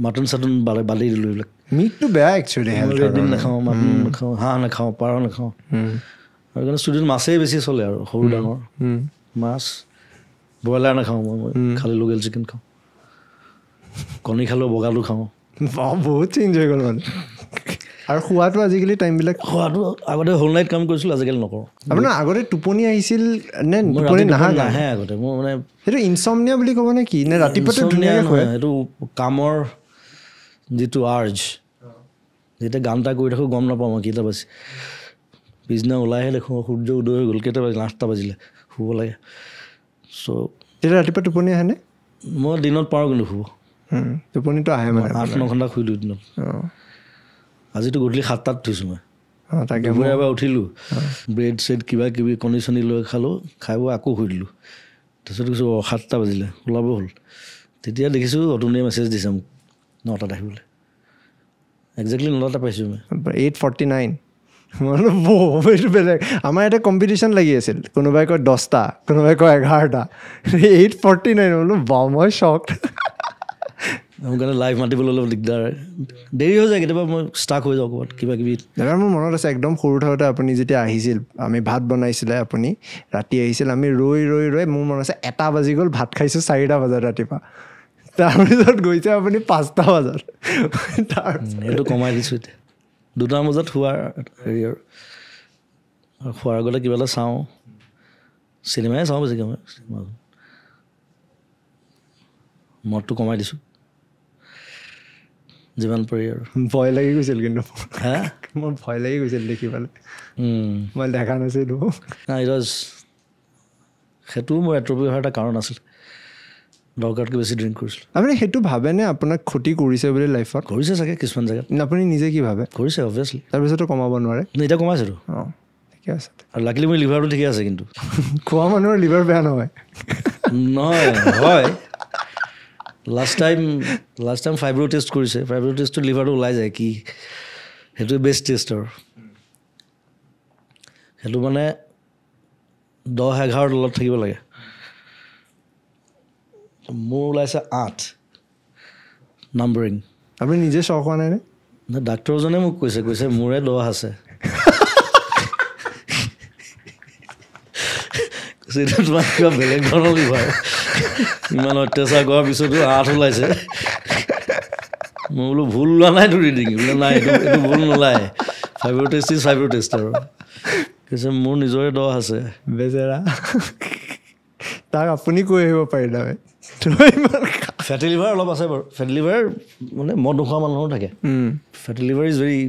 মাটন চাটন বালি দিলোঁ এইবিলাক মিটটো বেয়া একচুৱেলি এদিন নাখাওঁ মাটন নাখাওঁ হাঁহ নাখাওঁ পাৰ নাখাওঁ আৰু কাৰণে ষ্টুডিঅ'ত মাছেই বেছি চলে আৰু সৰু ডাঙৰ মাছ ব্ৰইলাৰ নাখাওঁ মই খালি লোকেল চিকেন খাওঁ কণী খালেও বগাটো খাওঁ বহুত চেঞ্জ হৈ গ'ল মানে আৰু খোৱাটো আজিকালি টাইমবিলাক খোৱাটো আগতে হোল নাইট কাম কৰিছিলোঁ আজিকালি নকৰোঁ আপোনাৰ আগতে টোপনি আহিছিল নে টোপনি নাহে আগতে মোৰ মানে সেইটো ইনচমনিয়া বুলি ক'ব নে কি নে ৰাতিপুৱাতে ধুনীয়াকৈ হয় এইটো কামৰ যিটো আৰ্জ যেতিয়া গান এটা কৰি থাকোঁ গম নাপাওঁ মই কেইটা বাজি পিছদিনা ওলাইহে দেখোঁ সূৰ্য উদয় হৈ গ'ল কেইটা বাজিলে 8টা বাজিলে শুব লাগে চ' তেতিয়া ৰাতিপুৱা টোপনি আহেনে মই দিনত পাৰোঁ কিন্তু শুব টোপনিটো আহে মানে 8-9 ঘণ্টা শুই দিওঁ দিনত আজিতো গধূলি 7টাত উঠিছোঁ মই তাকে মই এবাৰ উঠিলোঁ ব্ৰেড চেড কিবা কিবি কণী চণী লৈ খালোঁ খাই বৈ আকৌ শুই দিলোঁ তাৰপিছত কৈছোঁ 7টা বাজিলে ওলাব হ'ল তেতিয়া দেখিছোঁ অতুনিয়ে মেছেজ দিছে মোক 9টাত আহিবলৈ একজেক্টলি 9টাত পাইছোঁ মই 8:49 এইটো বেলেগ আমাৰ ইয়াতে কম্পিটিশ্যন লাগি আছিল কোনোবাই কয় 10টা কোনোবাই কয় 11টা 8:49 বোলো মই শ্বকড মোৰ কাৰণে লাইভ মাতিবলৈ অলপ দিগদাৰ দেৰি হৈ যায় কেতিয়াবা মই ষ্টাক হৈ যাওঁ ক'ৰবাত কিবা কিবি দাদা মোৰ মনত আছে একদম সৰু থাকোঁতে আপুনি যেতিয়া আহিছিল আমি ভাত বনাইছিলে আপুনি ৰাতি আহিছিল আমি ৰৈ মোৰ মনত আছে 1টা বাজি গ'ল ভাত খাইছোঁ 4টা বজাত ৰাতিপুৱা তাৰপিছত গৈছে আপুনি 5টা বজাত এইটো কমাই দিছোঁ এতিয়া 2টা বজাত শোৱাৰ হেৰি আৰু খোৱাৰ আগতে কিবা এটা চাওঁ চিনেমাই চাওঁ বেছিকৈ মই চিনেমা মদটো কমাই দিছোঁ যিমান পাৰি আৰু ভয় লাগি গৈছিল কিন্তু হা মোৰ ভয় লাগি গৈছিল দেখি পেলাই মই দেখা নাছিলোঁ সেইটোও মোৰ এট্ৰপি হোৱাৰ এটা কাৰণ আছিল দৰকাৰতকৈ বেছি ড্ৰিংক কৰিছিলোঁ আপুনি সেইটো ভাবেনে আপোনাক ক্ষতি কৰিছে বুলি লাইফত কৰিছে চাগে কিছুমান জেগাত আপুনি নিজে কি ভাবে কৰিছে অবভিয়াছলি তাৰপিছতো কমাব নোৱাৰে এতিয়া কমাইছোঁতো অঁ ঠিকে আছে আৰু লাকিলি মোৰ লিভাৰটো ঠিকে আছে কিন্তু খোৱা মানুহৰ লিভাৰ বেয়া নহয় নহয় হয় লাষ্ট টাইম ফাইব্ৰ টেষ্ট কৰিছে ফাইব্ৰ টেষ্টটো লিভাৰটো ওলাই যায় কি সেইটোৱে বেষ্ট টেষ্ট আৰু সেইটো মানে 10-11 তলত থাকিব লাগে মোৰ ওলাইছে 8 নাম্বাৰিং আপুনি নিজে চখ হোৱা নাই নে ডাক্তৰজনে মোক কৈছে মোৰে 10 আছে কৈছে তোমাৰ কিবা বেলেগ ধৰণৰ লিভাৰ ইমান অত্যাচাৰ কৰাৰ পিছতো 8 ওলাইছে মই বোলো ভুল ওলোৱা নাই তো ৰিডিং বোলে নাই এইটো ভুল নোলায় ফাইব্ৰ টেষ্ট আৰু কৈছে মোৰ নিজৰে 10 আছে বেচেৰা তাক আপুনি কৈ আহিব পাৰিলে ফেটি লিভাৰ অলপ আছে বাৰু ফেটি লিভাৰ মানে মদ নোখোৱা মানুহৰো থাকে ফেটি লিভাৰ ইজ ভেৰি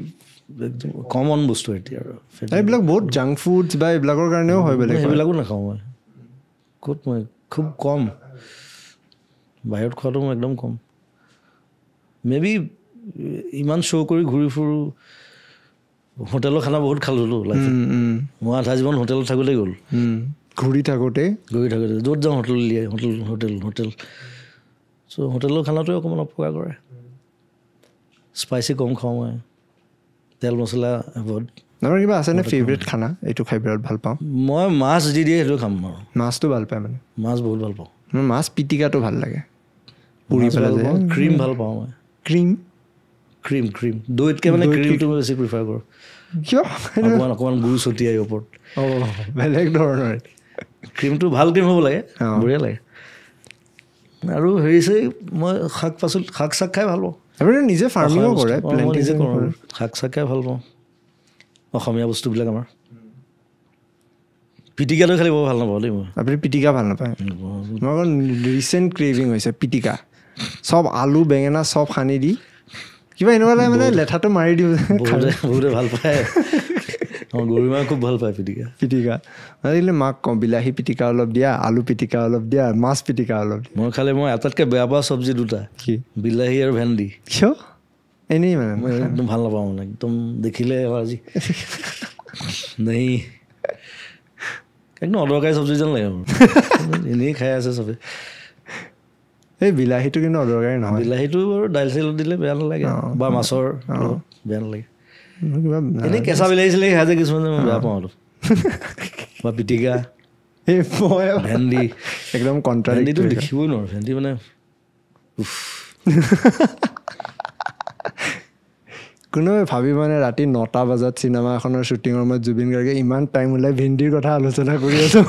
কমন বস্তু এতিয়া আৰু এইবিলাক বহুত জাংক ফুডছ বা এইবিলাকৰ কাৰণেও হয় বেলেগ সেইবিলাকো নাখাওঁ মই ক'ত মই খুব কম বাহিৰত খোৱাটো মই একদম কম মেবি ইমান শ্ব' কৰি ঘূৰি ফুৰোঁ হোটেলৰ খানা বহুত খালোঁ লাইফত মই আধা জীৱন হোটেলত থাকোঁতেই গ'ল ঘূৰি থাকোঁতে য'ত যাওঁ হোটেল উলিয়াই হোটেল চ' হোটেলৰ খানাটোৱে অকণমান অপকাৰ কৰে স্পাইচি কম খাওঁ মই তেল মছলা এভইড আপোনাৰ কিবা আছেনে ফেভৰেট খানা এইটো খাই বিৰাট ভাল পাওঁ মই মাছ দি দিয়ে সেইটো খাম আৰু মাছটো ভাল পায় মানে মাছ বহুত ভাল পাওঁ মোৰ মাছ পিটিকাটো ভাল লাগে পুৰি পেলাই ক্ৰীম ভাল পাওঁ মই ক্ৰীম দৈতকৈ মানে ক্ৰীমটো মই বেছি প্ৰিফাৰ কৰোঁ কিয় অকণমান গুড় ছটিয়াই ওপৰত বেলেগ ধৰণৰ ক্ৰীমটো ভাল ক্ৰীম হ'ব লাগে বঢ়িয়া লাগে আৰু হেৰি মই শাক চাক খাই ভাল পাওঁ আপুনি নিজে ফাৰ্মিঙো কৰে মই নিজে কৰোঁ শাক চাক খাই ভাল পাওঁ অসমীয়া বস্তুবিলাক আমাৰ পিটিকাটো খালি বৰ ভাল নাপাওঁ দেই মই আপুনি পিটিকা ভাল নাপায় মোৰ আকৌ ৰিচেণ্ট ক্ৰেভিং হৈছে পিটিকা চব আলু বেঙেনা চব সানি দি কিবা এনেকুৱা লাগে মানে লেঠাটো মাৰি দিওঁ বহুতে ভাল পায় আমাৰ গৰিমাই খুব ভাল পায় পিটিকা আজিকালি মাক কওঁ বিলাহী পিটিকা অলপ দিয়া আলু পিটিকা অলপ দিয়া মাছ পিটিকা অলপ দিয়া মই আটাইতকৈ বেয়া পোৱা চব্জি দুটা কি বিলাহী আৰু ভেন্দি কিয় এনেই মানে মই একদম ভাল নাপাওঁ মানে একদম দেখিলে আজি নেই একদম অদৰকাৰী চব্জি যেন লাগে মোৰ এনেই খাই আছে চবে এই বিলাহীটো কিন্তু অদৰকাৰী নহয় বিলাহীটো বাৰু দাইল চাইলত দিলে বেয়া নালাগে বা মাছৰ বেয়া নালাগে এনেই কেঁচা বিলাহী চিলাহী খাই যে কিছুমানে মই বেয়া পাওঁ অলপ বা পিটিকা ভেন্দি একদম ভেন্দিটো দেখিবই নোৱাৰোঁ ভেন্দি মানে কোনোবাই ভাবি মানে ৰাতি 9টা বজাত চিনেমা এখনৰ শ্বুটিঙৰ সময়ত জুবিন গাৰ্গে ইমান টাইম ওলাই ভেন্দিৰ কথা আলোচনা কৰি আছো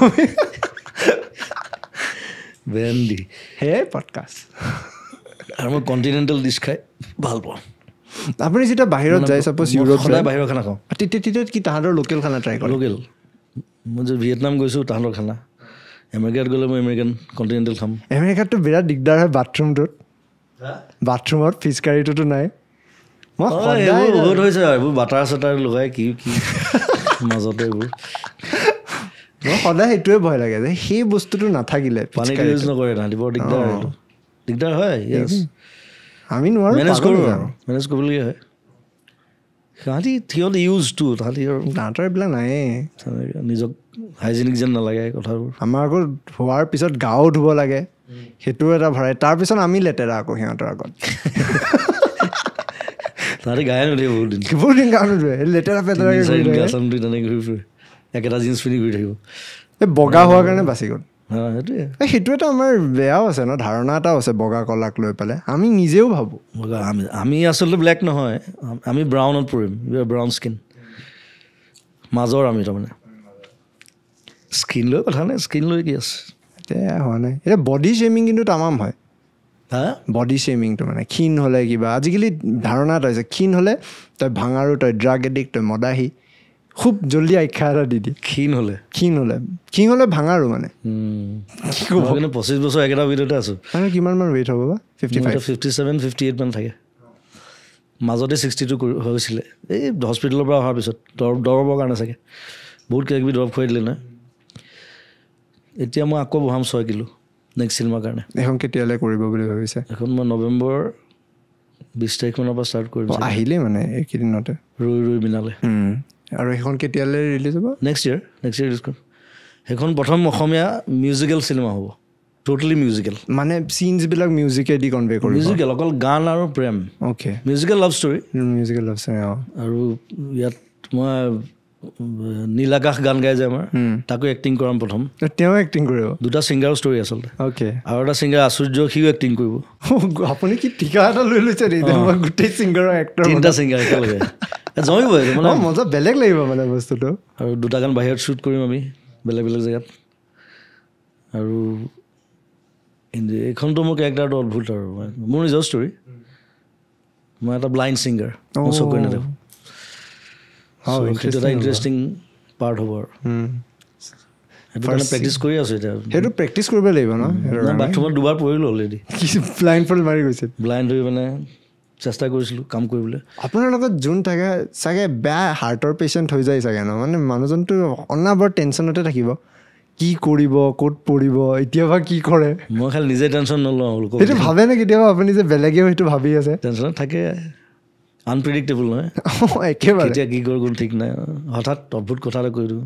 ভেন্দি সেয়াই পডকাষ্ট আৰু মই কণ্টিনেণ্টেল ডিছ খাই ভাল পাওঁ আপুনি যেতিয়া বাহিৰত যায় ছাপ'জ ইউৰোপ সদায় বাহিৰৰ খানা খাওঁ তেতিয়া কি তাহাঁতৰ লোকেল খানা ট্ৰাই কৰে লোকেল মই যে ভিয়েটনাম গৈছোঁ তাহাঁতৰ খানা আমেৰিকাত গ'লে মই আমেৰিকান কণ্টিনেণ্টেল খাম আমেৰিকাততো বিৰাট দিগদাৰ হয় বাথৰুমত ফিছ কাৰীটোতো নাই বহুত হৈছে এইবোৰ বাটাৰ চাটাৰ লগাই কি মাজতে এইবোৰ মই সদায় সেইটোৱে ভয় লাগে যে সেই বস্তুটো নাথাকিলে পানীটো ইউজ নকৰে তাহাঁতি বৰ দিগদাৰ হয় আমি নোৱাৰোঁ মেনেজ কৰিবলগীয়া হয় সিহঁতি ইউজটো তাহাঁতৰ এইবিলাক নায়ে নিজক হাইজেনিক যেন নালাগে কথাবোৰ আমাৰ আকৌ হোৱাৰ পিছত গাও ধুব লাগে সেইটো এটা ভৰাই তাৰপিছত আমি লেতেৰা আকৌ সিহঁতৰ আগত তাহাঁতে গায়ে নুঠে বহুত দিন গান নোধোৱে লেতেৰা পেতেৰাকৈ তেনেকৈ ঘূৰি ফুৰে একেটা জিন্স পিন্ধি ঘূৰি থাকিব এই বগা হোৱাৰ কাৰণে বাচি গ'ল সেইটোৱে সেইটো এটা আমাৰ বেয়াও আছে ন ধাৰণা এটাও আছে বগা কলাক লৈ পেলাই আমি নিজেও ভাবোঁ আমি আচলতে ব্লেক নহয় আমি ব্ৰাউনত পৰিম ব্ৰাউন স্কিন মাজৰ আমি তাৰমানে স্কিন লৈ কথা নাই স্কিন লৈ কি আছে এতিয়া হোৱা নাই এতিয়া বডি শ্বেমিং কিন্তু তামাম হয় হা বডি শ্বেমিংটো মানে ক্ষীণ হ'লে কিবা আজিকালি ধাৰণা এটা হৈছে ক্ষীণ হ'লে তই ভাঙাৰু তই ড্ৰাগ এডিক্ট তই মদাহী খুব জল্দি আখ্যা এটা দি দিয়ে ক্ষীণ হ'লে ভাঙাৰু মানে 25 বছৰ একেটা ভিতৰতে আছোঁ আৰু কিমানমান ৱেইট হ'ব বা 57-58 মান থাকে মাজতে 62 হৈছিলে এই হস্পিটেলৰ পৰা অহাৰ পিছত দৰৱৰ কাৰণে চাগে বহুত কিবা কিবি দৰৱ খুৱাই দিলে নহয় এতিয়া মই আকৌ বহাম 6 কিলো নেক্সট চিনেমাৰ কাৰণে এখন কেতিয়ালৈ কৰিব বুলি ভাবিছে এখন মই নৱেম্বৰ 20 তাৰিখমানৰ পৰা ষ্টাৰ্ট কৰিম আহিলেই মানে এইকেইদিনতে ৰৈ মিনালে আৰু সেইখন কেতিয়ালৈ ৰিলিজ হ'ব নেক্সট ইয়েৰ ৰিলিজ কৰিম সেইখন প্ৰথম অসমীয়া মিউজিকেল চিনেমা হ'ব টোটেলি মিউজিকেল মানে চিনছবিলাক মিউজিকেদি কনভে কৰিব মিউজিকেল অকল গান আৰু প্ৰেম অ'কে মিউজিকেল লাভ ষ্টৰী আৰু ইয়াত মই নীলাকাশ গান গাই যে আমাৰ তাকো এক্টিং কৰাম প্ৰথম তেওঁ এক্টিং কৰিব দুটা ছিংগাৰৰ ষ্টৰী আচলতে অ'কে আৰু এটা ছিংগাৰ আচুৰ্য সিও এক্টিং কৰিব আপুনি কি ঠিকা এটা লৈ লৈছে গোটেই ছিংগাৰৰ এক্টৰ 3টা ছিংগাৰ একেলগে জমিব মানে মজা বেলেগ লাগিব মানে বস্তুটো আৰু 2টা গান বাহিৰত শ্বুট কৰিম আমি বেলেগ বেলেগ জেগাত আৰু এইখনতো মোৰ কেৰেক্টাৰটো অদ্ভুত আৰু মোৰ নিজৰ ষ্টৰী মই এটা ব্লাইণ্ড ছিংগাৰ মই চকুৰে নেদেখোঁ সেইটো এটা ইণ্টাৰেষ্টিং পাৰ্ট হ'ব আৰু সেইটো কাৰণে প্ৰেক্টিচ কৰি আছোঁ এতিয়া সেইটো প্ৰেক্টিচ কৰিব লাগিব ন বাথৰুমত 2বাৰ পৰিলোঁ অলৰেডি ব্লাইণ্ড ফল্ড মাৰি গৈছিল ব্লাইণ্ড হৈ মানে চেষ্টা কৰিছিলোঁ কাম কৰিবলৈ আপোনাৰ লগত যোন থাকে চাগে বেয়া হাৰ্টৰ পেচেণ্ট হৈ যায় চাগে ন মানে মানুহজনটো অনাবৰ টেনশ্যনতে থাকিব কি কৰিব ক'ত পৰিব এতিয়াবা কি কৰে মই খালি নিজে টেনশ্যন নলওঁ সেইটো ভাবে নে কেতিয়াবা আপুনি যে বেলেগেও সেইটো ভাবি আছে টেনশ্যন থাকে আনপ্ৰিডিক্টেবল নহয় একেবাৰে এতিয়া কি কৰোঁ কোনো ঠিক নাই হঠাৎ অদ্ভুত কথা এটা কৈ দিওঁ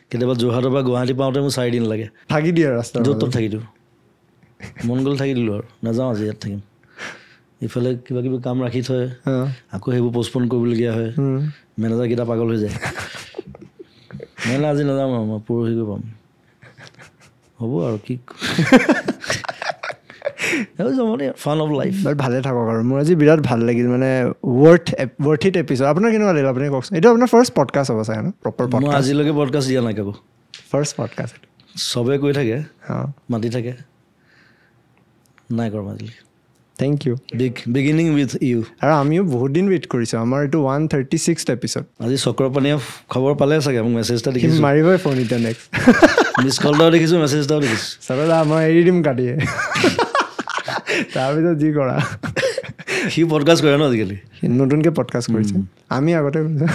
কেতিয়াবা যোৰহাটৰ পৰা গুৱাহাটী পাওঁতে মোৰ 4 দিন লাগে থাকি দিয়ে ৰাস্তা য'ত ত'ত থাকি দিওঁ মন গ'ল থাকি দিলোঁ আৰু নাযাওঁ আজি ইয়াত থাকিম ইফালে কিবা কিবি কাম ৰাখি থয় আকৌ সেইবোৰ পষ্টপন কৰিবলগীয়া হয় মেনেজাৰকেইটা পাগল হৈ যায় মানে আজি নাযাওঁ আৰু মই পৰহি গৈ পাম হ'ব আৰু কি ফান অফ লাইফ ভালে থাকক আৰু মোৰ আজি বিৰাট ভাল লাগিল মানে ৱৰ্থ ইট এপিছড আপোনাৰ কেনেকুৱা লাগিল আপুনি কওকচোন এইটো আপোনাৰ ফাৰ্ষ্ট পডকাষ্ট হ'ব চাগে ন প্ৰপাৰ মই আজিলৈকে পডকাষ্ট দিয়া নাই কাকো ফাৰ্ষ্ট পডকাষ্ট চবে কৈ থাকে মাতি থাকে নাই কৰা আজিলৈকে thank you beginning with you আৰু আমিও বহুত দিন ৱেইট কৰিছোঁ আমাৰ এইটো 136th এপিছড আজি চক্ৰপানীয়ে খবৰ পালে চাগে মোক মেছেজ এটা দেখিছোঁ মাৰিবই ফোন এতিয়া নেক্সট মিছ কল এটাও দেখিছোঁ মেছেজ এটাও দেখিছোঁ চাবা মই এৰি দিম কাটিয়ে তাৰপিছত যি কৰা সি পডকাষ্ট কৰে ন আজিকালি নতুনকৈ পডকাষ্ট কৰিছে আমি আগতে কৰিছোঁ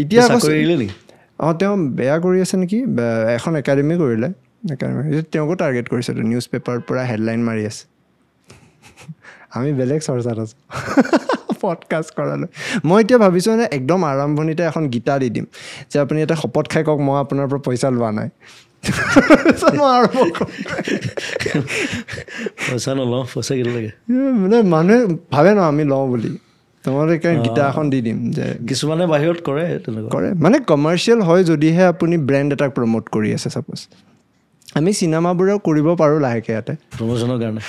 এতিয়া কৰিলে নেকি তেওঁ বেয়া কৰি আছে নেকি এখন একাডেমি কৰিলে তেওঁকো টাৰ্গেট কৰিছেতো নিউজ পেপাৰৰ পৰা হেডলাইন মাৰি আছে আমি বেলেগ চৰ্চাত আছোঁ পডকাষ্ট কৰালৈ মই এতিয়া ভাবিছোঁ মানে একদম আৰম্ভণিতে এখন গীতা দি দিম যে আপুনি এটা শপত খাই কওক মই আপোনাৰ পৰা পইচা লোৱা নাই পইচা নলওঁ পইচা কেতিয়া লাগে মানে মানুহে ভাবে ন আমি লওঁ বুলি তোমালোকে গীতা এখন দি দিম যে কিছুমানে বাহিৰত কৰে তেনেকুৱা কৰে মানে কমাৰ্চিয়েল হয় যদিহে আপুনি ব্ৰেণ্ড এটাক প্ৰমোট কৰি আছে চাপ'জ আমি চিনেমাবোৰেও কৰিব পাৰোঁ লাহেকৈ ইয়াতে প্ৰমোশ্যনৰ কাৰণে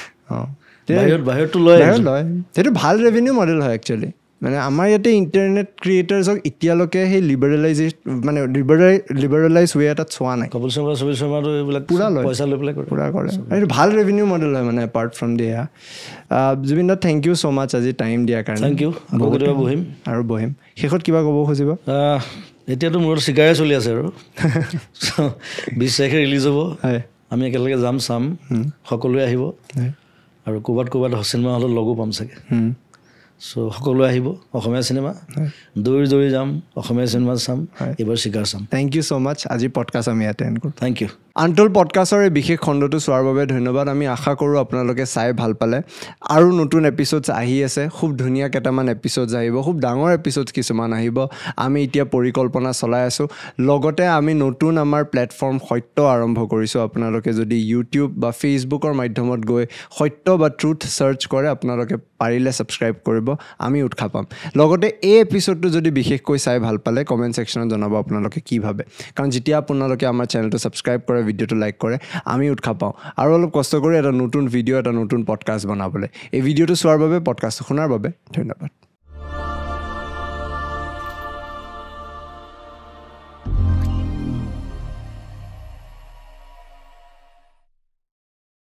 বাহিৰতো লয় সেইটো ভাল ৰেভিনিউ মডেল হয় একচুৱেলি মানে আমাৰ ইয়াতে ইণ্টাৰনেট ক্ৰিয়েটাৰ্ছক এতিয়ালৈকে সেই লিবাৰেলাইজ ৱে এটাত চোৱা নাই কপিল শৰ্মাটো এইবিলাক পূৰা লয় পইচা লৈ পেলাই পূৰা কৰে এইটো ভাল ৰেভিনিউ মডেল হয় মানে এপাৰ্ট ফ্ৰম দিয়া জুবিন দা থেংক ইউ ছ' মাছ আজি টাইম দিয়াৰ কাৰণে থেংক ইউ আকৌ কেতিয়াবা বহিম আৰু বহিম শেষত কিবা ক'ব খুজিব এতিয়াতো মূৰত চিকাৰে চলি আছে আৰু 20 তাৰিখে ৰিলিজ হ'ব আমি একেলগে যাম চাম সকলোৱে আহিব আৰু ক'ৰবাত চিনেমা হলত লগো পাম চাগে চ' সকলোৱে আহিব অসমীয়া চিনেমা দৌৰি দৌৰি যাম অসমীয়া চিনেমা চাম এইবাৰ চিকাৰ চাম থেংক ইউ ছ' মাছ আজি পডকাষ্ট আমি ইয়াতে এণ্ড কৰোঁ থেংক ইউ আনটোল পডকাষ্টৰ এই বিশেষ খণ্ডটো চোৱাৰ বাবে ধন্যবাদ আমি আশা কৰোঁ আপোনালোকে চাই ভাল পালে আৰু নতুন এপিছ'ডছ আহি আছে খুব ধুনীয়া কেইটামান এপিছ'ডছ আহিব খুব ডাঙৰ এপিছ'ডছ কিছুমান আহিব আমি এতিয়া পৰিকল্পনা চলাই আছোঁ লগতে আমি নতুন আমাৰ প্লেটফৰ্ম সত্য আৰম্ভ কৰিছোঁ আপোনালোকে যদি ইউটিউব বা ফেচবুকৰ মাধ্যমত গৈ সত্য বা ট্ৰুথ চাৰ্চ কৰে আপোনালোকে পাৰিলে ছাবস্ক্ৰাইব কৰিব আমি উৎসাহ পাম লগতে এই এপিছ'ডটো যদি বিশেষকৈ চাই ভাল পালে কমেণ্ট ছেকশ্যনত জনাব আপোনালোকে কি ভাবে কাৰণ যেতিয়া আপোনালোকে আমাৰ চেনেলটো ছাবস্ক্ৰাইব কৰে ভিডিঅ'টো লাইক কৰে আমি উৎসাহ পাওঁ আৰু অলপ কষ্ট কৰি এটা নতুন ভিডিঅ' এটা নতুন পডকাষ্ট বনাবলৈ এই ভিডিঅ'টো চোৱাৰ বাবে পডকাষ্টটো শুনাৰ বাবে ধন্যবাদ